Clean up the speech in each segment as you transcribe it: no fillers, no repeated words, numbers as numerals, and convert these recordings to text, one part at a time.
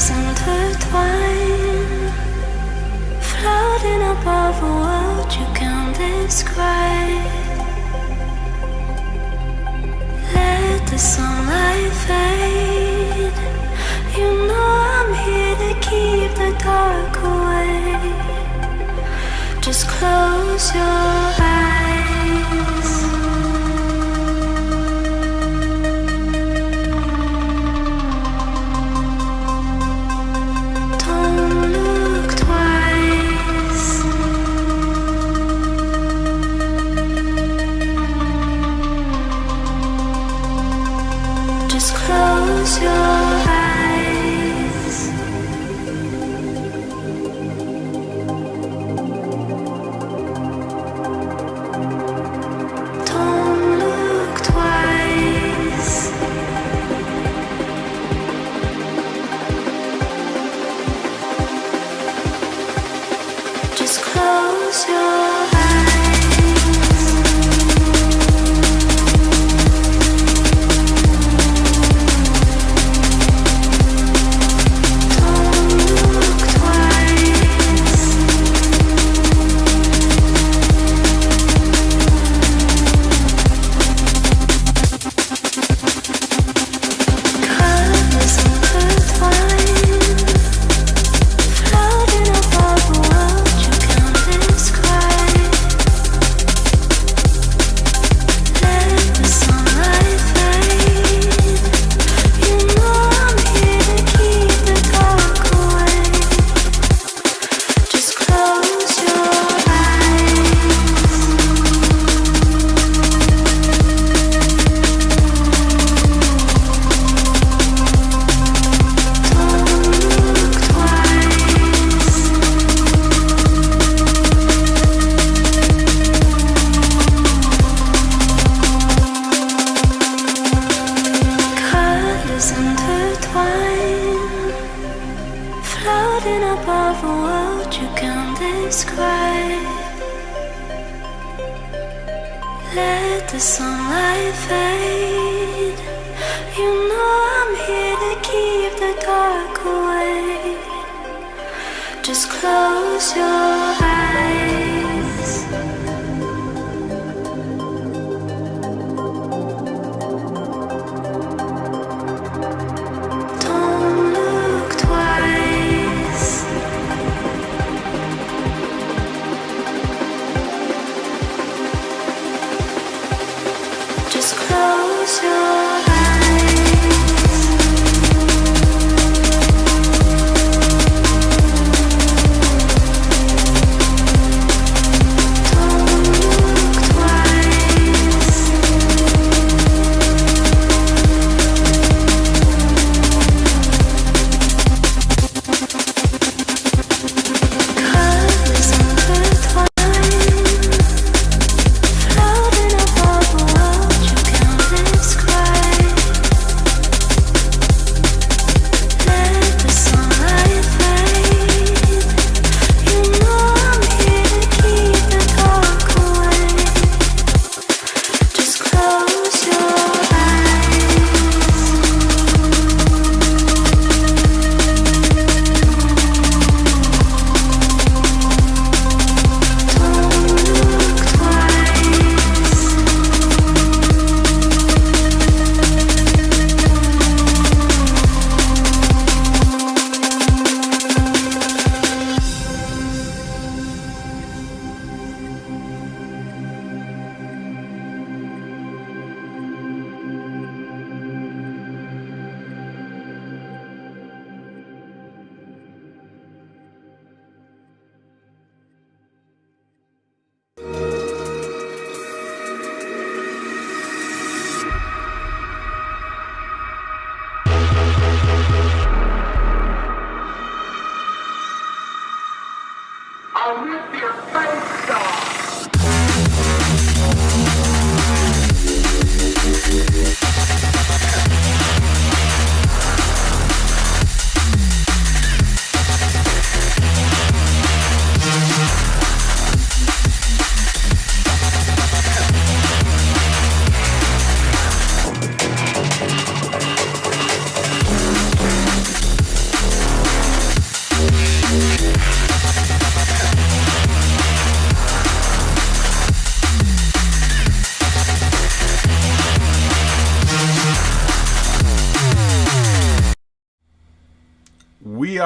Colors intertwine, floating above a world you can't describe. Let the sunlight fade. You know I'm here to keep the dark away. Just close your eyes. Don't look twice. Just close your eyes. Don't look twice. Just close your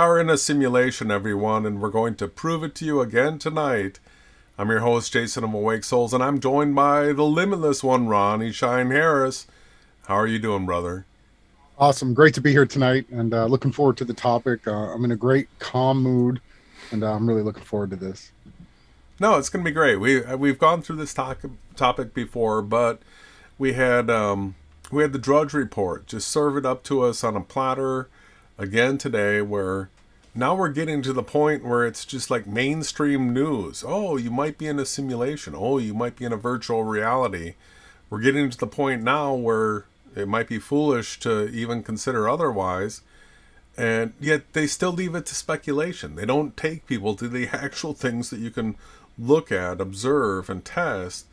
are in a simulation, everyone, and we're going to prove it to you again tonight. I'm your host, Jason of Awake Souls, and I'm joined by the limitless one, Ronnie Harris. How are you doing, brother? Awesome. Great to be here tonight, and looking forward to the topic. I'm in a great, calm mood, and I'm really looking forward to this. No, it's going to be great. We've gone through this topic before, but we had the Drudge report. Just serve it up to us on a platter again today, where now we're getting to the point where it's just like mainstream news. Oh, you might be in a simulation. Oh, you might be in a virtual reality. We're getting to the point now where it might be foolish to even consider otherwise, and yet they still leave it to speculation. They don't take people to the actual things that you can look at, observe, and test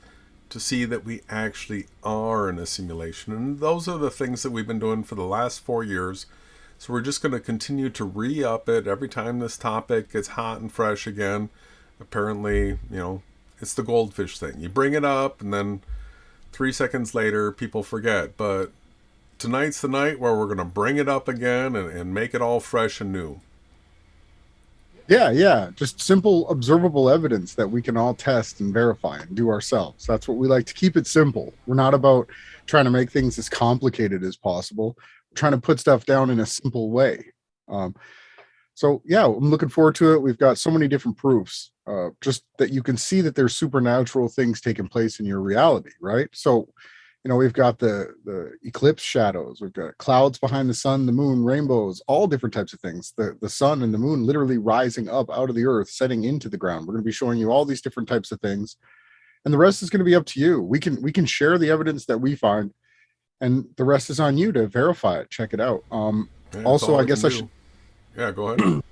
to see that we actually are in a simulation. And those are the things that we've been doing for the last 4 years. So we're just going to continue to re-up it every time this topic gets hot and fresh again. Apparently, it's the goldfish thing. You bring it up, and then 3 seconds later, people forget. But tonight's the night where we're going to bring it up again and make it all fresh and new. Yeah. Just simple, observable evidence that we can all test and verify and do ourselves. That's what we like to keep it simple. We're not about trying to make things as complicated as possible. We're trying to put stuff down in a simple way. So I'm looking forward to it. We've got so many different proofs, just that you can see that there's supernatural things taking place in your reality, right? So, we've got the eclipse shadows, we've got clouds behind the sun, the moon, rainbows, all different types of things. The sun and the moon literally rising up out of the earth, setting into the ground. We're going to be showing you all these different types of things, and the rest is going to be up to you. We can share the evidence that we find, and the rest is on you to verify it, check it out. Also, I guess I should. Yeah, go ahead.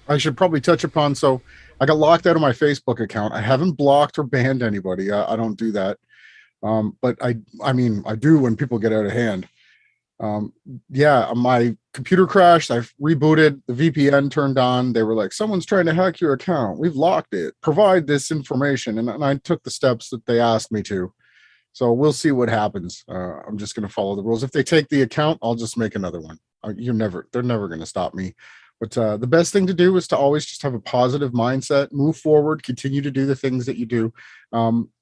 I should probably touch upon. So I got locked out of my Facebook account. I haven't blocked or banned anybody. I don't do that. But I do when people get out of hand. My computer crashed. I rebooted, the VPN turned on. They were like, someone's trying to hack your account. We've locked it. Provide this information. And I took the steps that they asked me to. So we'll see what happens. I'm just going to follow the rules. If they take the account, I'll just make another one. They're never going to stop me. But the best thing to do is to always just have a positive mindset, move forward, continue to do the things that you do.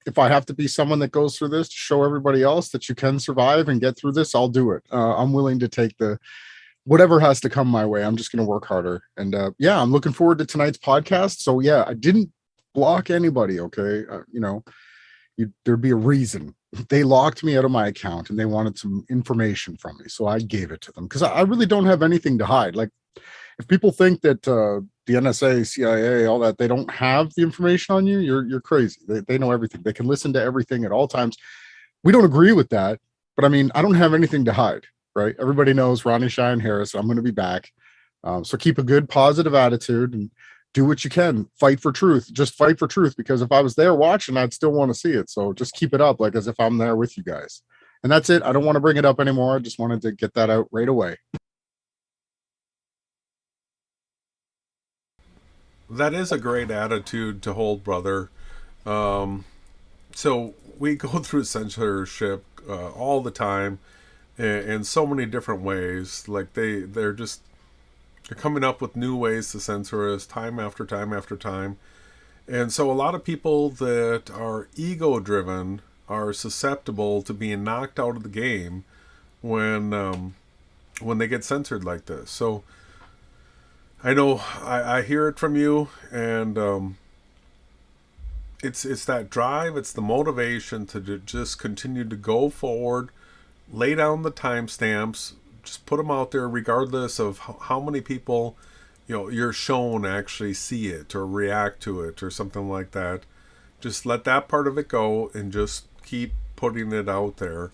If I have to be someone that goes through this to show everybody else that you can survive and get through this, I'll do it. I'm willing to take whatever has to come my way. I'm just going to work harder. And I'm looking forward to tonight's podcast. So I didn't block anybody. Okay. There'd be a reason. They locked me out of my account and they wanted some information from me. So I gave it to them because I really don't have anything to hide. Like, if people think that the NSA, CIA, all that, they don't have the information on you, you're crazy. They know everything. They can listen to everything at all times. We don't agree with that, but I don't have anything to hide, right? Everybody knows Ronnie Harris. I'm going to be back. So keep a good, positive attitude and do what you can. Fight for truth. Just fight for truth, because if I was there watching, I'd still want to see it. So just keep it up, like as if I'm there with you guys. And that's it. I don't want to bring it up anymore. I just wanted to get that out right away. That is a great attitude to hold, brother. So we go through censorship all the time in so many different ways. Like they're coming up with new ways to censor us time after time after time. And so a lot of people that are ego-driven are susceptible to being knocked out of the game when they get censored like this. So I know I hear it from you, and it's that drive, it's the motivation to just continue to go forward, lay down the timestamps, just put them out there regardless of how many people you're shown actually see it or react to it or something like that. Just let that part of it go and just keep putting it out there.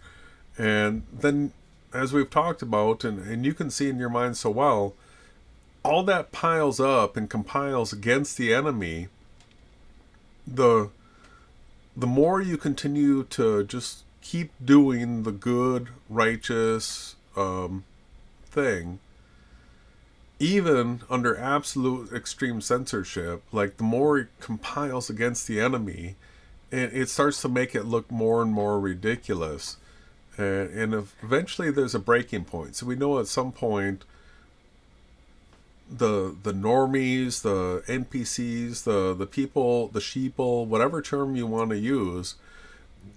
And then, as we've talked about, and you can see in your mind so well, all that piles up and compiles against the enemy. The more you continue to just keep doing the good, righteous thing, even under absolute extreme censorship, like the more it compiles against the enemy, it starts to make it look more and more ridiculous. And eventually there's a breaking point. So we know at some point the normies, the NPCs, the people, the sheeple, whatever term you want to use,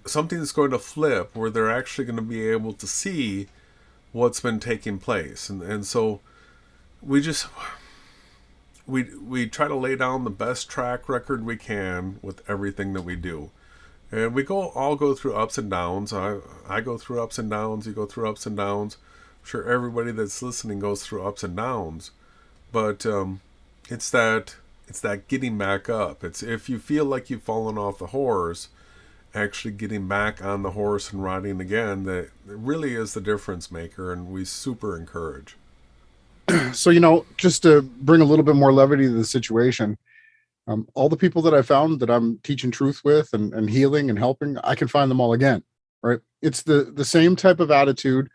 something's going to flip where they're actually going to be able to see what's been taking place. And so we try to lay down the best track record we can with everything that we do. And we all go through ups and downs. I go through ups and downs. You go through ups and downs. I'm sure everybody that's listening goes through ups and downs. But it's that getting back up. It's if you feel like you've fallen off the horse, actually getting back on the horse and riding again, that really is the difference maker, and we super encourage. So, just to bring a little bit more levity to the situation, all the people that I found that I'm teaching truth with and healing and helping, I can find them all again, right? It's the same type of attitude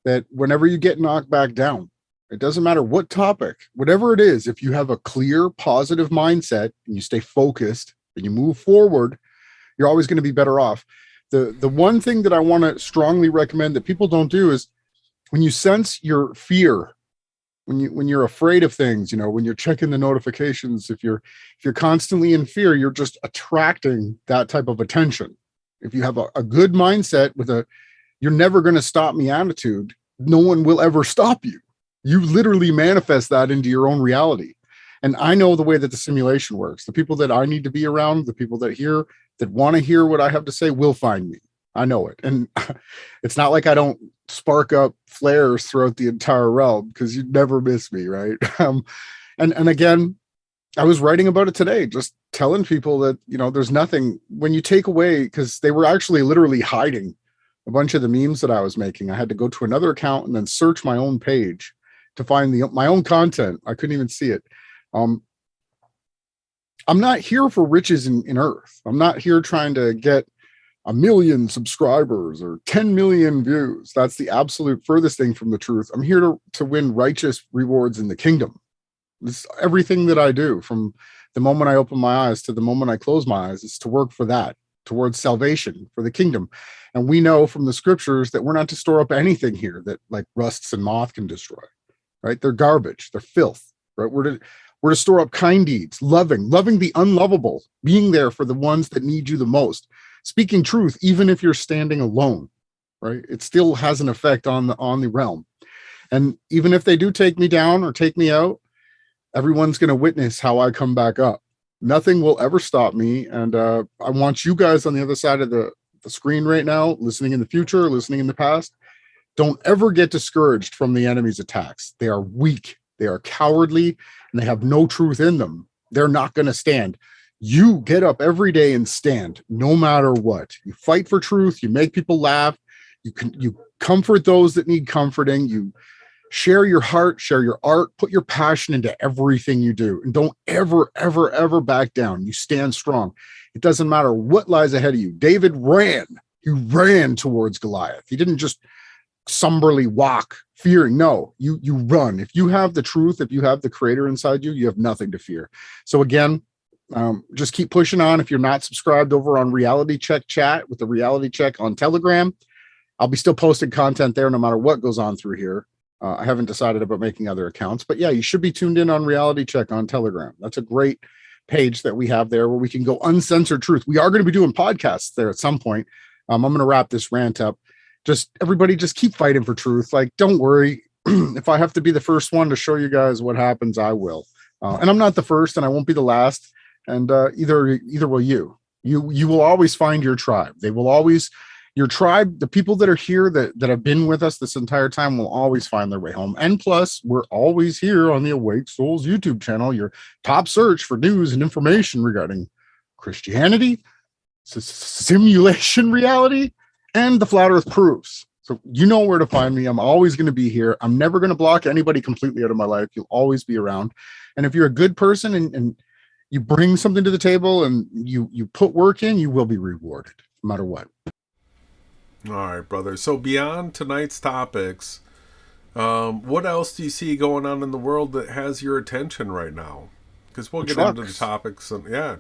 that whenever you get knocked back down, it doesn't matter what topic, whatever it is, if you have a clear, positive mindset and you stay focused and you move forward, you're always going to be better off. The one thing that I want to strongly recommend that people don't do is when you sense your fear, when you're afraid of things, when you're checking the notifications, if you're constantly in fear, you're just attracting that type of attention. If you have a good mindset with you're never going to stop me attitude, no one will ever stop you. You literally manifest that into your own reality. And I know the way that the simulation works. The people that I need to be around, the people that want to hear what I have to say will find me. I know it. And it's not like I don't spark up flares throughout the entire realm, because you'd never miss me, right? And again, I was writing about it today, just telling people that, there's nothing when you take away, because they were actually literally hiding a bunch of the memes that I was making. I had to go to another account and then search my own page to find my own content. I couldn't even see it. I'm not here for riches in earth. I'm not here trying to get 1 million subscribers or 10 million views. That's the absolute furthest thing from the truth. I'm here to win righteous rewards in the kingdom. This everything that I do, from the moment I open my eyes to the moment I close my eyes, is to work for that, towards salvation, for the kingdom. And we know from the scriptures that we're not to store up anything here that like rusts and moth can destroy, right? They're garbage. They're filth, right? We're to store up kind deeds, loving the unlovable, being there for the ones that need you the most, speaking truth, even if you're standing alone, right? It still has an effect on the realm. And even if they do take me down or take me out, everyone's going to witness how I come back up. Nothing will ever stop me. And I want you guys on the other side of the screen right now, listening in the future, listening in the past, don't ever get discouraged from the enemy's attacks. They are weak. They are cowardly, and they have no truth in them. They're not going to stand. You get up every day and stand, no matter what. You fight for truth. You make people laugh. You comfort those that need comforting. You share your heart, share your art, put your passion into everything you do, and don't ever, ever, ever back down. You stand strong. It doesn't matter what lies ahead of you. David ran. He ran towards Goliath. He didn't just somberly walk fearing. No, you run. If you have the truth, if you have the creator inside you, you have nothing to fear. So again, just keep pushing on. If you're not subscribed over on Reality Check Chat with the Reality Check on Telegram, I'll be still posting content there no matter what goes on through here. I haven't decided about making other accounts, but yeah, you should be tuned in on Reality Check on Telegram. That's a great page that we have there where we can go uncensored truth. We are going to be doing podcasts there at some point. I'm going to wrap this rant up. Everybody just keep fighting for truth. Like, don't worry. If I have to be the first one to show you guys what happens, I will. And I'm not the first, and I won't be the last. And either will you. You will always find your tribe. They will always, your tribe, the people that are here that have been with us this entire time will always find their way home. And plus, we're always here on the Awake Souls YouTube channel, your top search for news and information regarding Christianity, simulation reality, and the flat earth proofs. So you know where to find me. I'm always going to be here. I'm never going to block anybody completely out of my life. You'll always be around. And if you're a good person and you bring something to the table and you put work in, you will be rewarded no matter what. All right, brother. So beyond tonight's topics, what else do you see going on in the world that has your attention right now? Because we'll get into the topics.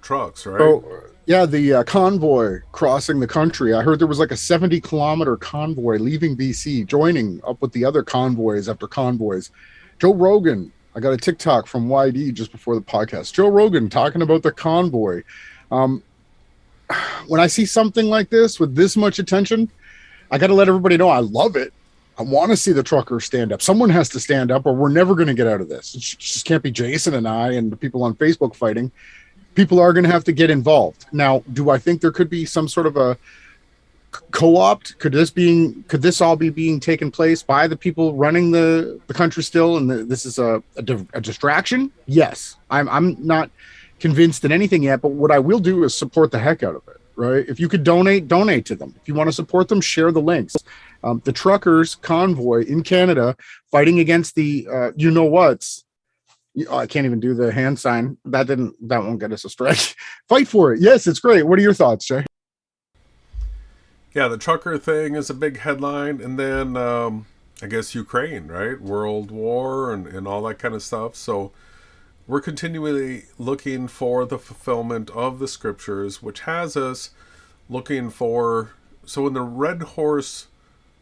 Trucks, right? So, yeah, the convoy crossing the country. I heard there was like a 70-kilometer convoy leaving BC, joining up with the other convoys after convoys. Joe Rogan, I got a TikTok from YD just before the podcast. Joe Rogan talking about the convoy. When I see something like this with this much attention, I got to let everybody know I love it. I want to see the truckers stand up. Someone has to stand up or we're never going to get out of this. It just can't be Jason and I and the people on Facebook fighting. People are going to have to get involved. Now, do I think there could be some sort of a co-opt? Could this all be being taken place by the people running the country still? And this is a distraction? Yes. I'm not convinced in anything yet, but what I will do is support the heck out of it. Right? If you could donate to them. If you want to support them, share the links. The truckers convoy in Canada fighting against the you know what's. I can't even do the hand sign. That won't get us a strike. Fight for it. Yes, it's great. What are your thoughts, Jay? Yeah, the trucker thing is a big headline, and then I guess Ukraine, right? World War and all that kind of stuff. So we're continually looking for the fulfillment of the scriptures, which has us looking for... So when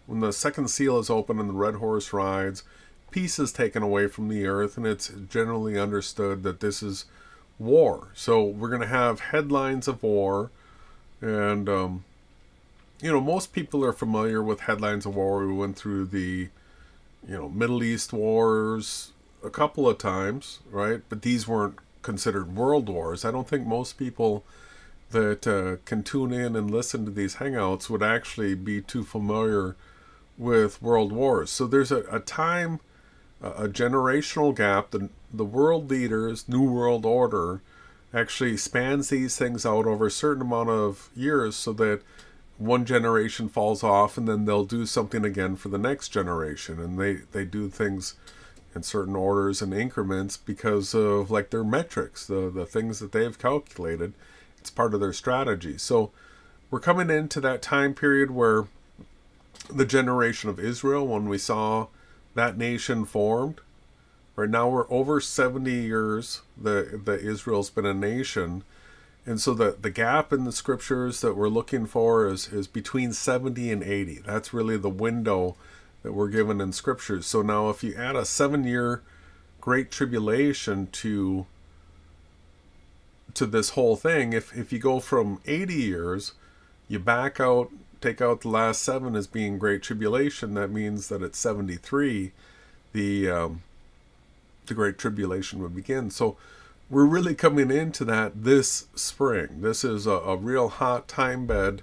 when the second seal is open and the red horse rides, peace is taken away from the earth, and it's generally understood that this is war. So we're going to have headlines of war, and, most people are familiar with headlines of war. We went through the, Middle East wars a couple of times, right? But these weren't considered world wars. I don't think most people that can tune in and listen to these hangouts would actually be too familiar with world wars. So there's a time, a generational gap. The world leaders, New World Order, actually spans these things out over a certain amount of years so that one generation falls off and then they'll do something again for the next generation. And they do things in certain orders and increments because of like their metrics, the things that they've calculated. It's part of their strategy. So we're coming into that time period where the generation of Israel, when we saw that nation formed, right now we're over 70 years that Israel's been a nation. And so the gap in the scriptures that we're looking for is between 70 and 80. That's really the window that we're given in scriptures. So now if you add a 7-year great tribulation to this whole thing, if you go from 80 years, you take out the last 7 as being great tribulation, that means that at 73 the great tribulation would begin. So we're really coming into that this spring. This is a real hot time bed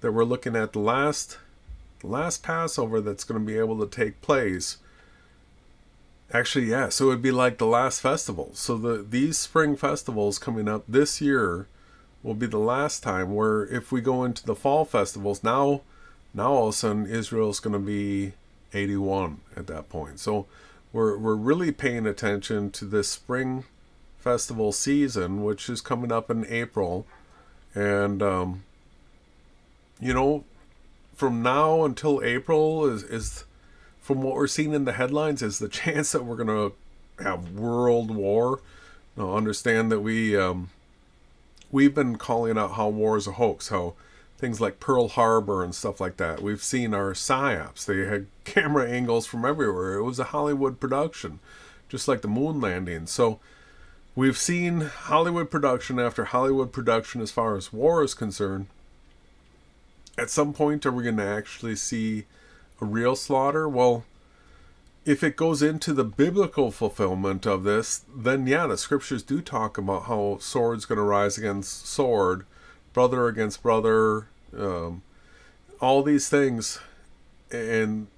that we're looking at. The last Passover that's going to be able to take place. Actually, yeah, so it would be like the last festival. So these spring festivals coming up this year will be the last time, where if we go into the fall festivals, now all of a sudden Israel's going to be 81 at that point. So we're really paying attention to this spring festival season, which is coming up in April. And, from now until April is from what we're seeing in the headlines, is the chance that we're going to have world war. Now, understand that we've been calling out how war is a hoax, how things like Pearl Harbor and stuff like that. We've seen our psyops. They had camera angles from everywhere. It was a Hollywood production, just like the moon landing. So we've seen Hollywood production after Hollywood production as far as war is concerned. At some point, are we going to actually see a real slaughter? Well, if it goes into the biblical fulfillment of this, then yeah, the scriptures do talk about how sword's going to rise against sword, brother against brother, all these things. And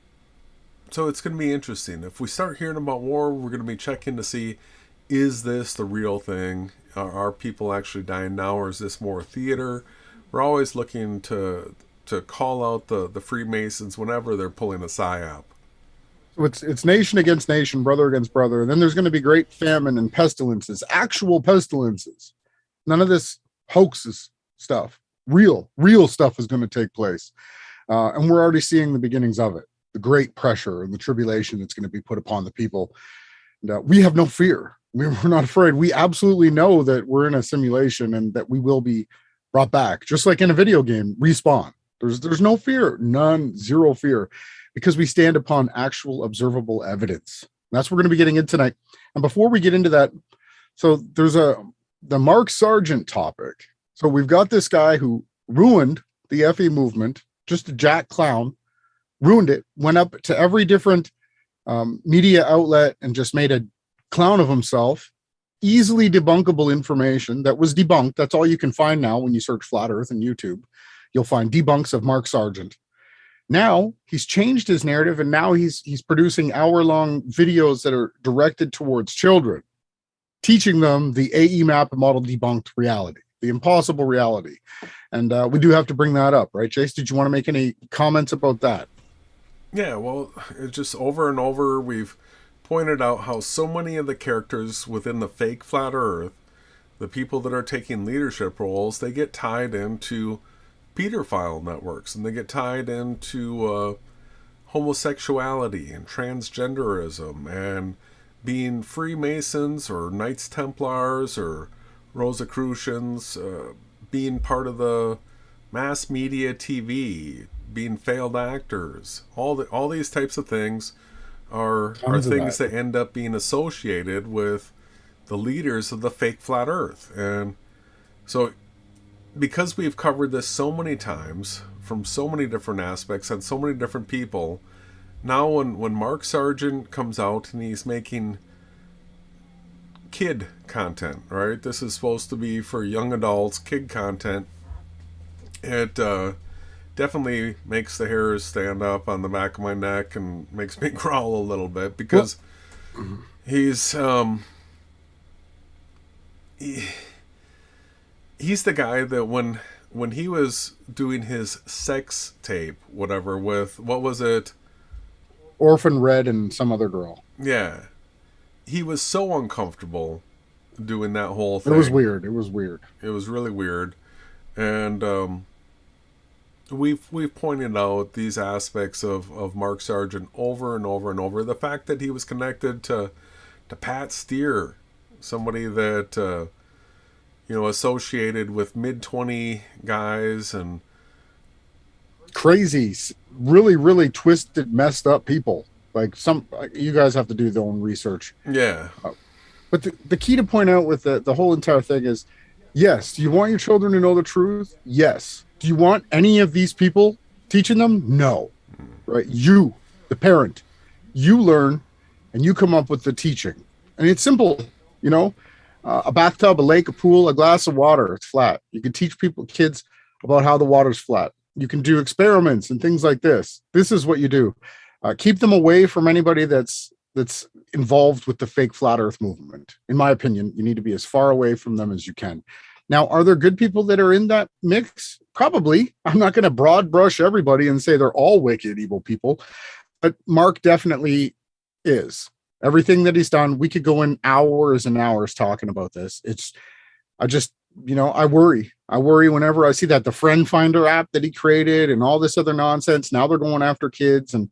so it's going to be interesting. If we start hearing about war, we're going to be checking to see, is this the real thing? Are people actually dying now, or is this more theater? We're always looking to call out the Freemasons whenever they're pulling a psyop. So it's nation against nation, brother against brother. And then there's going to be great famine and pestilences, actual pestilences. None of this hoaxes stuff. Real stuff is going to take place. And we're already seeing the beginnings of it. The great pressure and the tribulation that's going to be put upon the people. And, we have no fear. We're not afraid. We absolutely know that we're in a simulation and that we will be brought back. Just like in a video game, respawn. There's no fear. None, zero fear. Because we stand upon actual observable evidence. That's what we're going to be getting into tonight. And before we get into that, so there's the Mark Sargent topic. So we've got this guy who ruined the FE movement, just a jack clown, ruined it, went up to every different media outlet and just made a clown of himself. Easily debunkable information that was debunked. That's all you can find now when you search Flat Earth and YouTube. You'll find debunks of Mark Sargent. Now he's changed his narrative, and now he's producing hour-long videos that are directed towards children, teaching them the AE map model debunked reality, the impossible reality. And we do have to bring that up, right, Jace? Did you want to make any comments about that? Yeah, well, it's just over and over we've pointed out how so many of the characters within the fake Flat Earth, the people that are taking leadership roles, they get tied into pedophile networks, and they get tied into homosexuality and transgenderism and being Freemasons or Knights Templars or Rosicrucians, being part of the mass media TV, being failed actors, all these types of things are things that end up being associated with the leaders of the fake Flat Earth. And so because we've covered this so many times from so many different aspects and so many different people, now when Mark Sargent comes out and he's making kid content, right? This is supposed to be for young adults, kid content. It definitely makes the hairs stand up on the back of my neck and makes me growl a little bit, because he's the guy that when he was doing his sex tape, whatever, with, what was it? Orphan Red and some other girl. Yeah. He was so uncomfortable doing that whole thing. It was weird. It was really weird. And we've pointed out these aspects of Mark Sargent over and over and over. The fact that he was connected to Pat Steer, somebody that associated with mid-20 guys and crazy, really, really twisted, messed up people. Like you guys have to do their own research. Yeah. But the key to point out with the whole entire thing is, yes, do you want your children to know the truth? Yes. Do you want any of these people teaching them? No. Right? You, the parent, you learn and you come up with the teaching. And it's simple, a bathtub, a lake, a pool, a glass of water. It's flat. You can teach kids about how the water's flat. You can do experiments and things like this. This is what you do. Keep them away from anybody that's involved with the fake Flat Earth movement. In my opinion, you need to be as far away from them as you can. Now, are there good people that are in that mix? Probably. I'm not going to broad brush everybody and say they're all wicked, evil people, but Mark definitely is. Everything that he's done, we could go in hours and hours talking about this. I worry. I worry whenever I see that the Friend Finder app that he created and all this other nonsense. Now they're going after kids. And,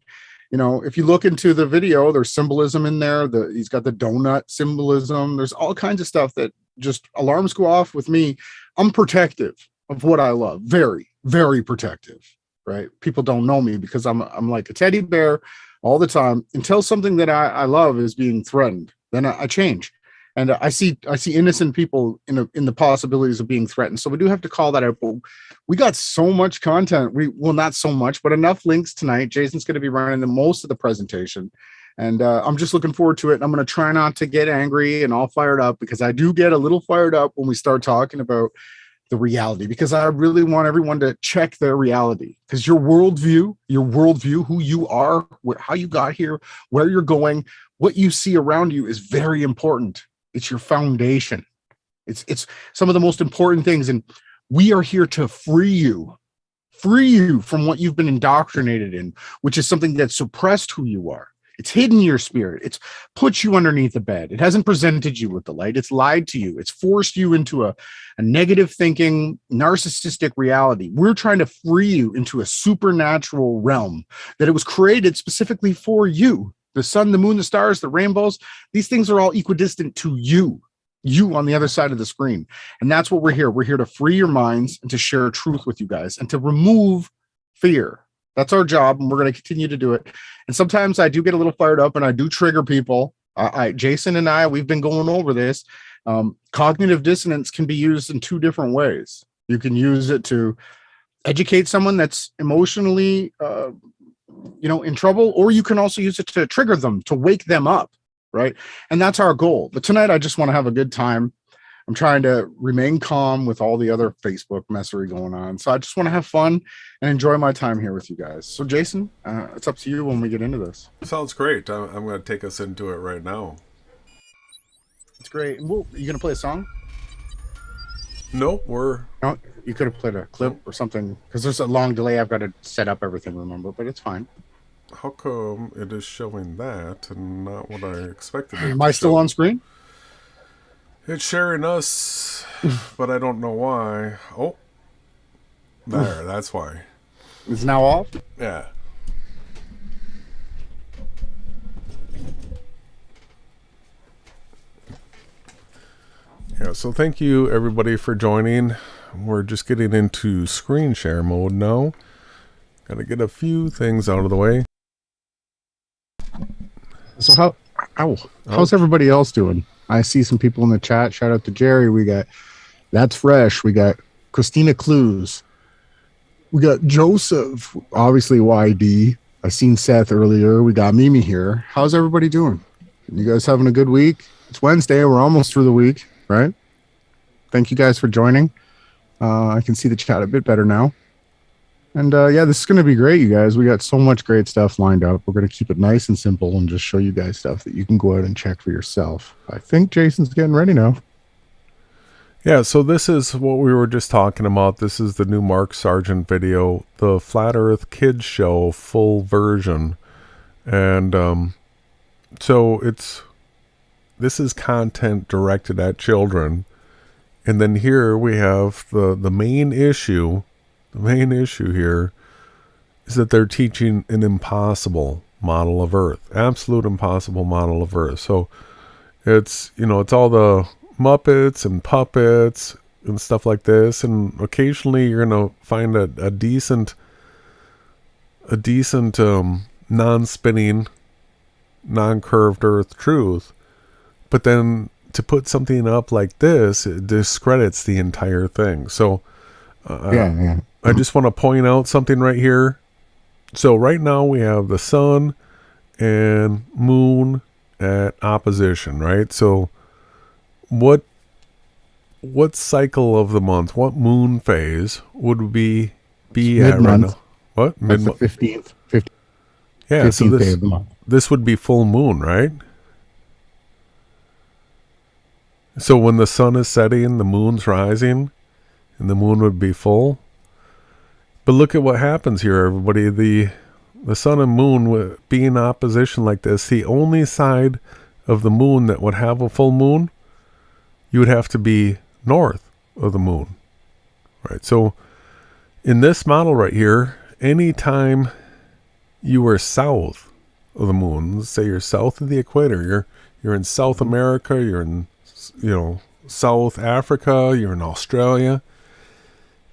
if you look into the video, there's symbolism in there. He's got the donut symbolism. There's all kinds of stuff that just alarms go off with me. I'm protective of what I love. Very, very protective, right? People don't know me because I'm like a teddy bear all the time until something that I love is being threatened. Then I change. And I see innocent people in the possibilities of being threatened. So we do have to call that out. But we got so much content. Not so much, but enough links tonight. Jason's going to be running most of the presentation. And I'm just looking forward to it. And I'm going to try not to get angry and all fired up, because I do get a little fired up when we start talking about the reality, because I really want everyone to check their reality, because your worldview, who you are, how you got here, where you're going, what you see around you is very important. It's your foundation. It's some of the most important things. And we are here to free you from what you've been indoctrinated in, which is something that suppressed who you are. It's hidden your spirit. It's put you underneath the bed. It hasn't presented you with the light. It's lied to you. It's forced you into a negative thinking, narcissistic reality. We're trying to free you into a supernatural realm that it was created specifically for you. The sun, the moon, the stars, the rainbows, these things are all equidistant to you on the other side of the screen. And that's what we're here. We're here to free your minds and to share truth with you guys and to remove fear. That's our job, and we're going to continue to do it. And sometimes I do get a little fired up, and I do trigger people. Jason and I, we've been going over this. Cognitive dissonance can be used in two different ways. You can use it to educate someone that's emotionally, in trouble, or you can also use it to trigger them, to wake them up, right? And that's our goal. But tonight, I just want to have a good time. I'm trying to remain calm with all the other Facebook messery going on. So I just want to have fun and enjoy my time here with you guys. So Jason, it's up to you when we get into this. Sounds great. I'm going to take us into it right now. It's great. Are you going to play a song? Nope, No, you could have played a clip or something, because there's a long delay. I've got to set up everything, remember, but it's fine. How come it is showing that and not what I expected it Am I still on screen? It's sharing us, but I don't know why. Oh, there, that's why. It's now off? Yeah. Yeah, so thank you everybody for joining. We're just getting into screen share mode now. Gotta get a few things out of the way. So how's everybody else doing? I see some people in the chat. Shout out to Jerry. We got That's Fresh. We got Christina Clues. We got Joseph, obviously YD. I seen Seth earlier. We got Mimi here. How's everybody doing? You guys having a good week? It's Wednesday. We're almost through the week, right? Thank you guys for joining. I can see the chat a bit better now. And this is going to be great, you guys. We got so much great stuff lined up. We're going to keep it nice and simple and just show you guys stuff that you can go out and check for yourself. I think Jason's getting ready now. Yeah, so this is what we were just talking about. This is the new Mark Sargent video, the Flat Earth Kids Show full version. And so this is content directed at children. And then here we have the main issue. The main issue here is that they're teaching an impossible model of Earth, absolute impossible model of Earth. So it's all the Muppets and puppets and stuff like this. And occasionally you're going to find a decent non-spinning, non-curved Earth truth. But then to put something up like this, it discredits the entire thing. So I just want to point out something right here. So right now we have the sun and moon at opposition, right? So what cycle of the month, what moon phase would be at right now? What? That's the 15th. Yeah, 15th so day of the month. This would be full moon, right? So when the sun is setting, the moon's rising, and the moon would be full. But look at what happens here, everybody. The sun and moon would be in opposition like this. The only side of the moon that would have a full moon, you would have to be north of the moon. Right? So in this model right here, anytime you were south of the moon, let's say you're south of the equator, you're in South America, you're in South Africa, you're in Australia,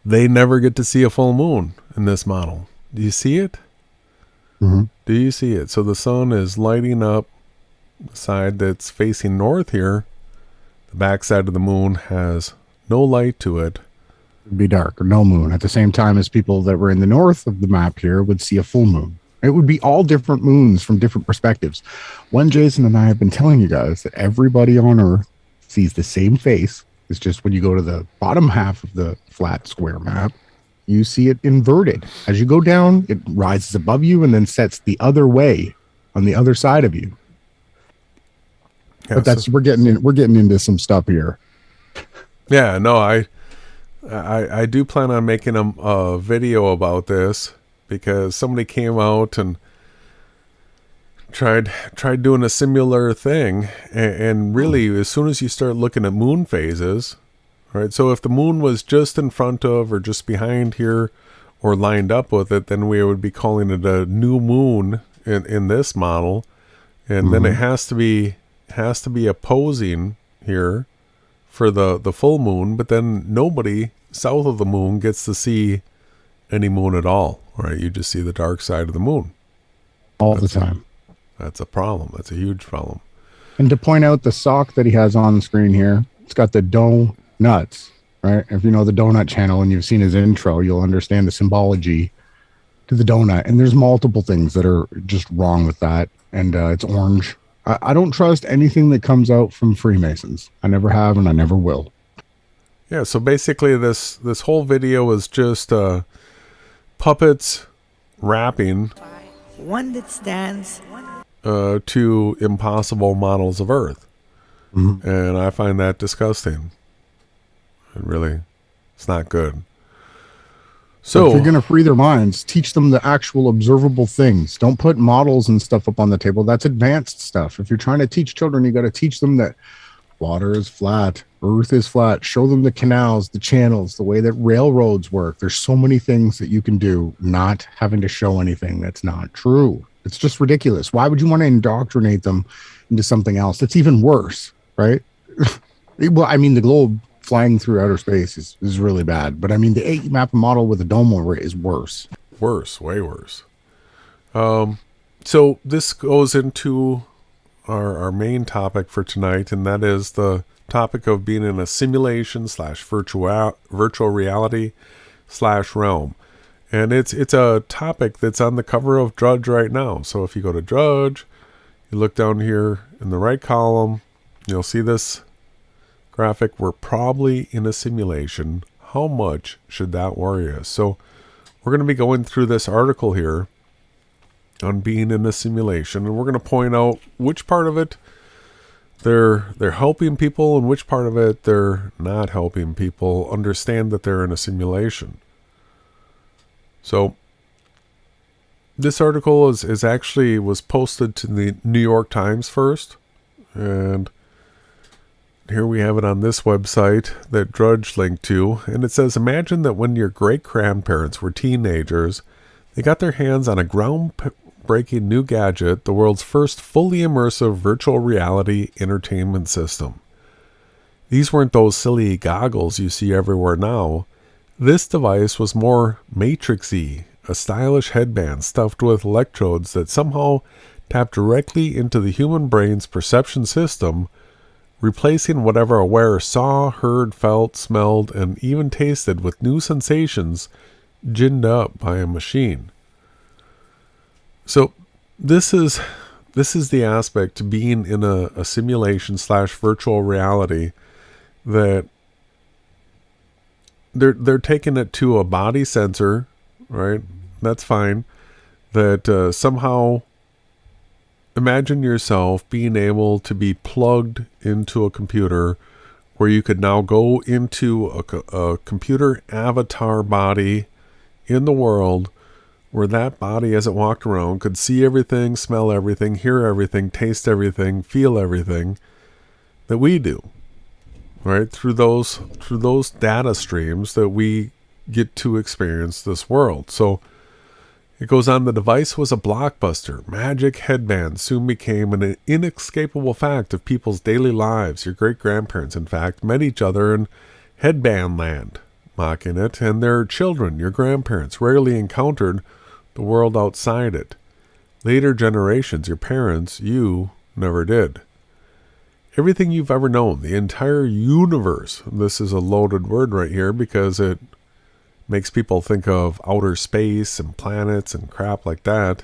they never get to see a full moon in this model. Do you see it? Mm-hmm. Do you see it? So the sun is lighting up the side that's facing north here. The backside of the moon has no light to it. It'd be dark or no moon at the same time as people that were in the north of the map here would see a full moon. It would be all different moons from different perspectives. When Jason and I have been telling you guys that everybody on Earth sees the same face. It's just when you go to the bottom half of the flat square map, you see it inverted. As you go down, it rises above you and then sets the other way on the other side of you. Yeah, but we're getting into some stuff here. Yeah, no, I do plan on making a video about this because somebody came out and tried doing a similar thing, and really as soon as you start looking at moon phases, right, so if the moon was just in front of or just behind here or lined up with it, then we would be calling it a new moon in this model, and then it has to be opposing here for the full moon, but then nobody south of the moon gets to see any moon at all right? You just see the dark side of the moon. all the time. That's a problem. That's a huge problem. And to point out the sock that he has on the screen here, it's got the donuts, right? If you know the donut channel and you've seen his intro, you'll understand the symbology to the donut. And there's multiple things that are just wrong with that. And it's orange. I don't trust anything that comes out from Freemasons. I never have, and I never will. Yeah, so basically this whole video is just puppets rapping one that stands to impossible models of Earth. Mm-hmm. And I find that disgusting. It's not good. So if you're going to free their minds, teach them the actual observable things. Don't put models and stuff up on the table. That's advanced stuff. If you're trying to teach children, you got to teach them that water is flat, Earth is flat. Show them the canals, the channels, the way that railroads work. There's so many things that you can do, not having to show anything that's not true. It's just ridiculous. Why would you want to indoctrinate them into something else that's even worse, right? Well, I mean, the globe flying through outer space is really bad, but I mean, the 8 map model with a dome over it is worse. Way worse. So this goes into our main topic for tonight, and that is the topic of being in a simulation / virtual reality / realm. And it's a topic that's on the cover of Drudge right now. So if you go to Drudge, you look down here in the right column, you'll see this graphic. We're probably in a simulation. How much should that worry us? So we're going to be going through this article here on being in a simulation, and we're going to point out which part of it they're helping people and which part of it they're not helping people understand that they're in a simulation. So this article is actually was posted to the New York Times first, and here we have it on this website that Drudge linked to, and it says, imagine that when your great-grandparents were teenagers, they got their hands on a groundbreaking new gadget, the world's first fully immersive virtual reality entertainment system. These weren't those silly goggles you see everywhere now. This device was more Matrix-y, a stylish headband stuffed with electrodes that somehow tap directly into the human brain's perception system, replacing whatever a wearer saw, heard, felt, smelled, and even tasted with new sensations ginned up by a machine. So this is the aspect to being in a simulation / virtual reality, that they're taking it to a body sensor, right? That's fine. That somehow imagine yourself being able to be plugged into a computer where you could now go into a computer avatar body in the world, where that body, as it walked around, could see everything, smell everything, hear everything, taste everything, feel everything that we do, right? Through those data streams that we get to experience this world. So it goes on, the device was a blockbuster. Magic headbands soon became an inescapable fact of people's daily lives. Your great-grandparents, in fact, met each other in headband land, mocking it, and their children, your grandparents, rarely encountered the world outside it. Later generations, your parents, you never did. Everything you've ever known, the entire universe, this is a loaded word right here because it makes people think of outer space and planets and crap like that.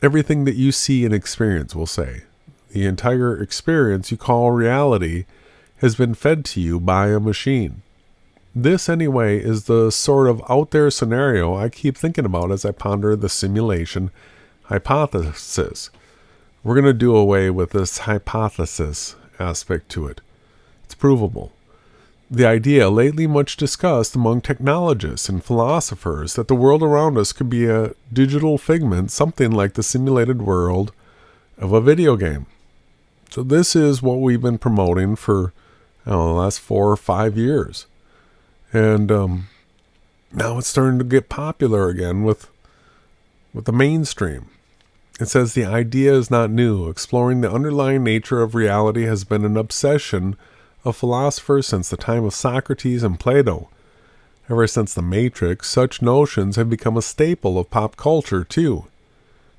Everything that you see and experience, we'll say, the entire experience you call reality has been fed to you by a machine. This, anyway, is the sort of out there scenario I keep thinking about as I ponder the simulation hypothesis. We're going to do away with this hypothesis aspect to it. It's provable. The idea, lately much discussed among technologists and philosophers, that the world around us could be a digital figment, something like the simulated world of a video game. So this is what we've been promoting for the last 4 or 5 years. And now it's starting to get popular again with the mainstream. It says the idea is not new. Exploring the underlying nature of reality has been an obsession of philosophers since the time of Socrates and Plato. Ever since The Matrix, such notions have become a staple of pop culture, too.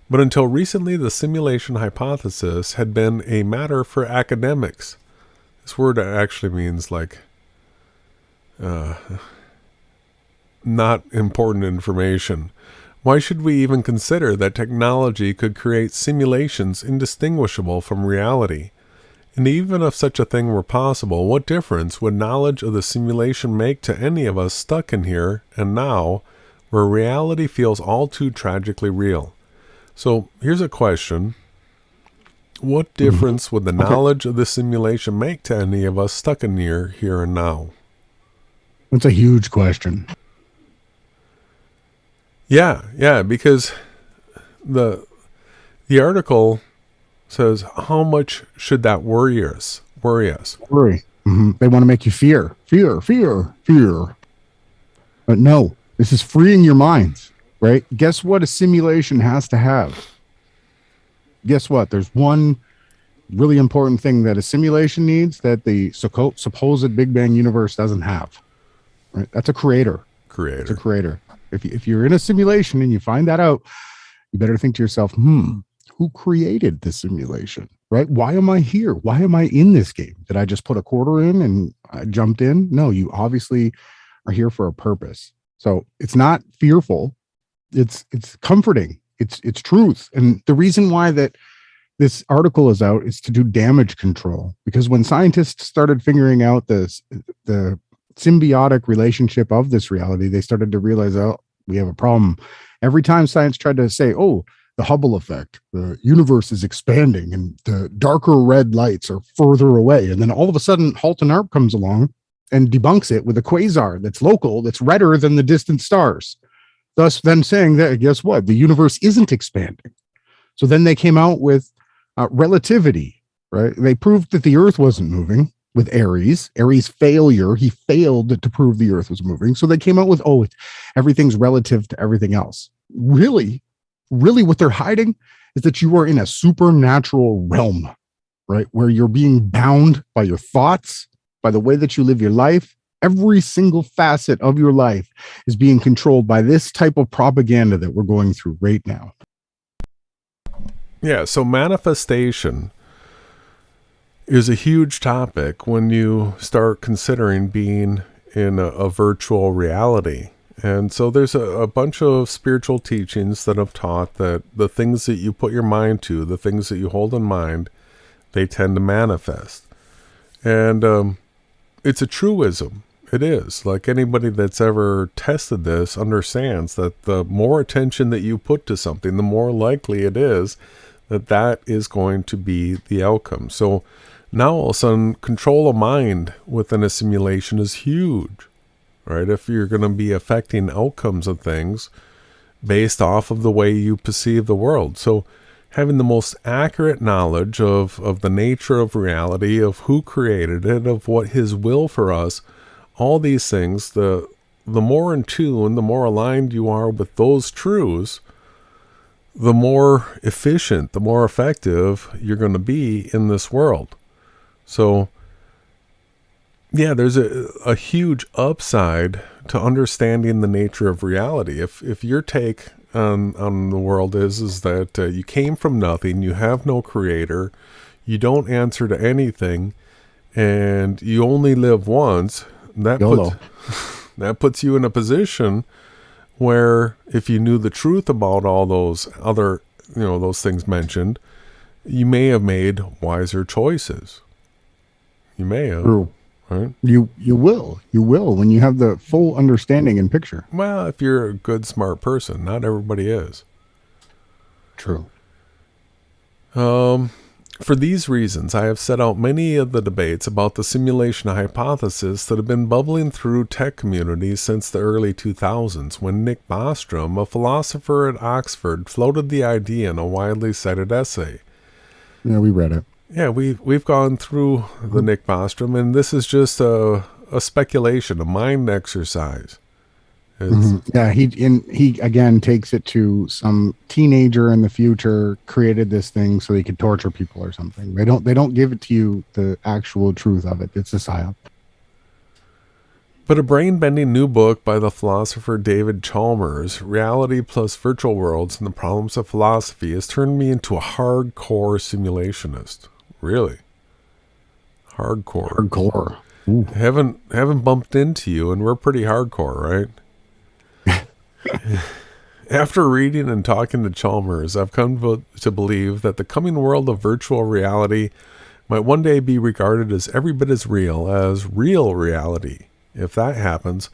But until recently, the simulation hypothesis had been a matter for academics. This word actually means like not important information. Why should we even consider that technology could create simulations indistinguishable from reality? And even if such a thing were possible, what difference would knowledge of the simulation make to any of us stuck in here and now, where reality feels all too tragically real? So here's a question. What difference would the knowledge of the simulation make to any of us stuck in here and now? That's a huge question. Yeah, because the article says, how much should that worry us? Worry. They want to make you fear. But no, this is freeing your minds, right? Guess what a simulation has to have? Guess what? There's one really important thing that a simulation needs that the supposed Big Bang universe doesn't have. Right? That's a creator. It's a creator. If you're in a simulation and you find that out, you better think to yourself, who created this simulation, right? Why am I here? Why am I in this game? Did I just put a quarter in and I jumped in? No, you obviously are here for a purpose. So it's not fearful. It's comforting. It's truth. And the reason why that this article is out is to do damage control, because when scientists started figuring out the symbiotic relationship of this reality, they started to realize, oh, we have a problem. Every time science tried to say, oh, the Hubble effect, the universe is expanding and the darker red lights are further away. And then all of a sudden, Halton Arp comes along and debunks it with a quasar that's local, that's redder than the distant stars. Thus then saying that, guess what? The universe isn't expanding. So then they came out with relativity, right? They proved that the Earth wasn't moving with Aries failure. He failed to prove the Earth was moving. So they came out with, everything's relative to everything else. Really what they're hiding is that you are in a supernatural realm, right? Where you're being bound by your thoughts, by the way that you live your life. Every single facet of your life is being controlled by this type of propaganda that we're going through right now. Yeah, so manifestation is a huge topic when you start considering being in a virtual reality. And so there's a bunch of spiritual teachings that have taught that the things that you put your mind to, the things that you hold in mind, they tend to manifest. And it's a truism. It is. Like anybody that's ever tested this understands that the more attention that you put to something, the more likely it is that is going to be the outcome. So now all of a sudden, control of mind within a simulation is huge. Right? If you're going to be affecting outcomes of things based off of the way you perceive the world. So having the most accurate knowledge of the nature of reality, of who created it, of what his will for us, all these things, the more in tune, the more aligned you are with those truths, the more efficient, the more effective you're going to be in this world. So yeah, there's a huge upside to understanding the nature of reality. If your take on the world is that you came from nothing, you have no creator, you don't answer to anything, and you only live once, that puts you in a position where if you knew the truth about all those other, those things mentioned, you may have made wiser choices. You may have. True. Right? You will when you have the full understanding and picture. Well, if you're a good, smart person, not everybody is. True. For these reasons, I have set out many of the debates about the simulation hypothesis that have been bubbling through tech communities since the early 2000s, when Nick Bostrom, a philosopher at Oxford, floated the idea in a widely cited essay. Yeah, we read it. Yeah, we've gone through the Nick Bostrom, and this is just a speculation, a mind exercise. Yeah, he again takes it to some teenager in the future created this thing so he could torture people or something. They don't give it to you the actual truth of it. It's a psyop. But a brain-bending new book by the philosopher David Chalmers, Reality plus Virtual Worlds and the Problems of Philosophy, has turned me into a hardcore simulationist. Really? Hardcore. Hardcore. Haven't bumped into you, and we're pretty hardcore, right? After reading and talking to Chalmers, I've come to believe that the coming world of virtual reality might one day be regarded as every bit as real reality. If that happens,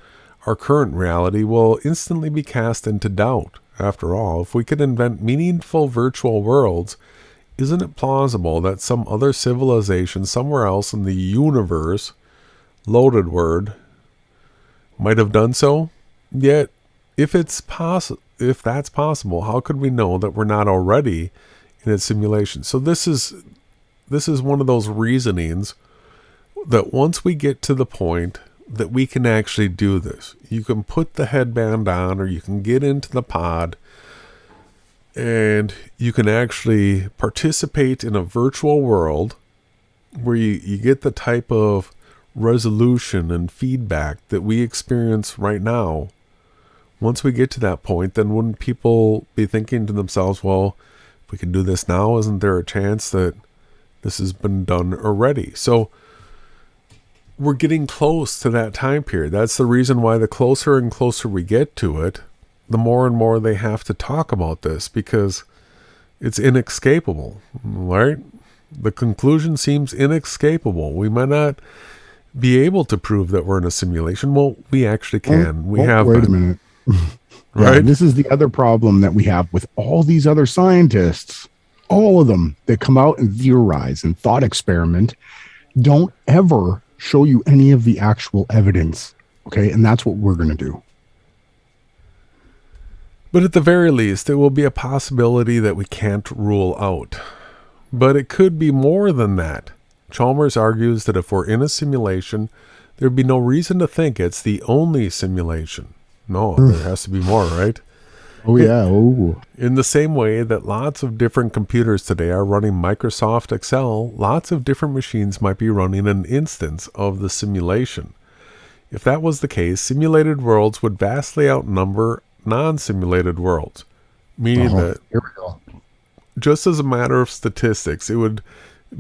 our current reality will instantly be cast into doubt. After all, if we could invent meaningful virtual worlds, isn't it plausible that some other civilization somewhere else in the universe, loaded word, might have done so? Yet, if that's possible, how could we know that we're not already in a simulation? So this is one of those reasonings that once we get to the point that we can actually do this, you can put the headband on, or you can get into the pod, and you can actually participate in a virtual world where you get the type of resolution and feedback that we experience right now. Once we get to that point, then wouldn't people be thinking to themselves, well, if we can do this now, isn't there a chance that this has been done already? So we're getting close to that time period. That's the reason why the closer and closer we get to it, the more and more they have to talk about this, because it's inescapable, right? The conclusion seems inescapable. We might not be able to prove that we're in a simulation. Well, we actually can. Wait a minute. Right? Yeah, this is the other problem that we have with all these other scientists. All of them that come out and theorize and thought experiment don't ever show you any of the actual evidence. Okay, and that's what we're going to do. But at the very least, it will be a possibility that we can't rule out. But it could be more than that. Chalmers argues that if we're in a simulation, there'd be no reason to think it's the only simulation. No, there has to be more, right? Oh, yeah. Oh. In the same way that lots of different computers today are running Microsoft Excel, lots of different machines might be running an instance of the simulation. If that was the case, simulated worlds would vastly outnumber non-simulated worlds, meaning that here we go. Just as a matter of statistics, it would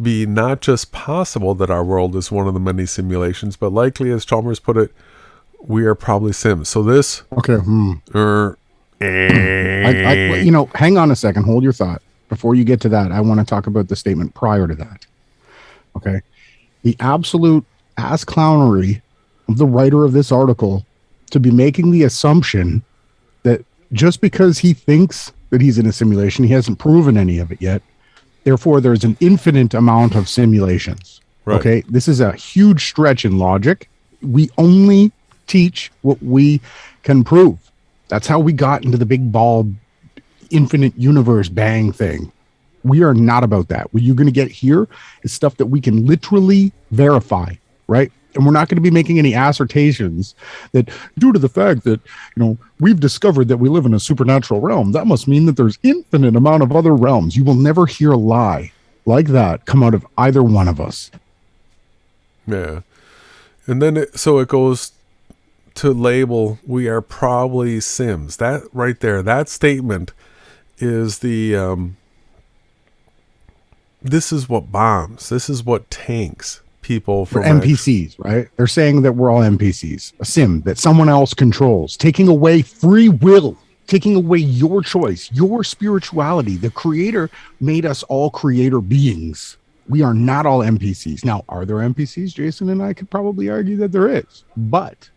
be not just possible that our world is one of the many simulations, but likely, as Chalmers put it, we are probably Sims. So this... Okay. Hang on a second. Hold your thought. Before you get to that, I want to talk about the statement prior to that. Okay. The absolute ass clownery of the writer of this article to be making the assumption that just because he thinks that he's in a simulation, he hasn't proven any of it yet. Therefore, there's an infinite amount of simulations. Right. Okay. This is a huge stretch in logic. We only teach what we can prove. That's how we got into the big ball, infinite universe bang thing. We are not about that. What you're going to get here is stuff that we can literally verify, right? And we're not going to be making any assertions that due to the fact that, we've discovered that we live in a supernatural realm, that must mean that there's infinite amount of other realms. You will never hear a lie like that come out of either one of us. Yeah. And then it goes to label, we are probably Sims. That right there, that statement is the, this is what bombs. This is what tanks people from NPCs, right? They're saying that we're all NPCs, a sim that someone else controls, taking away free will, taking away your choice, your spirituality. The creator made us all creator beings. We are not all NPCs. Now, are there NPCs? Jason and I could probably argue that there is, but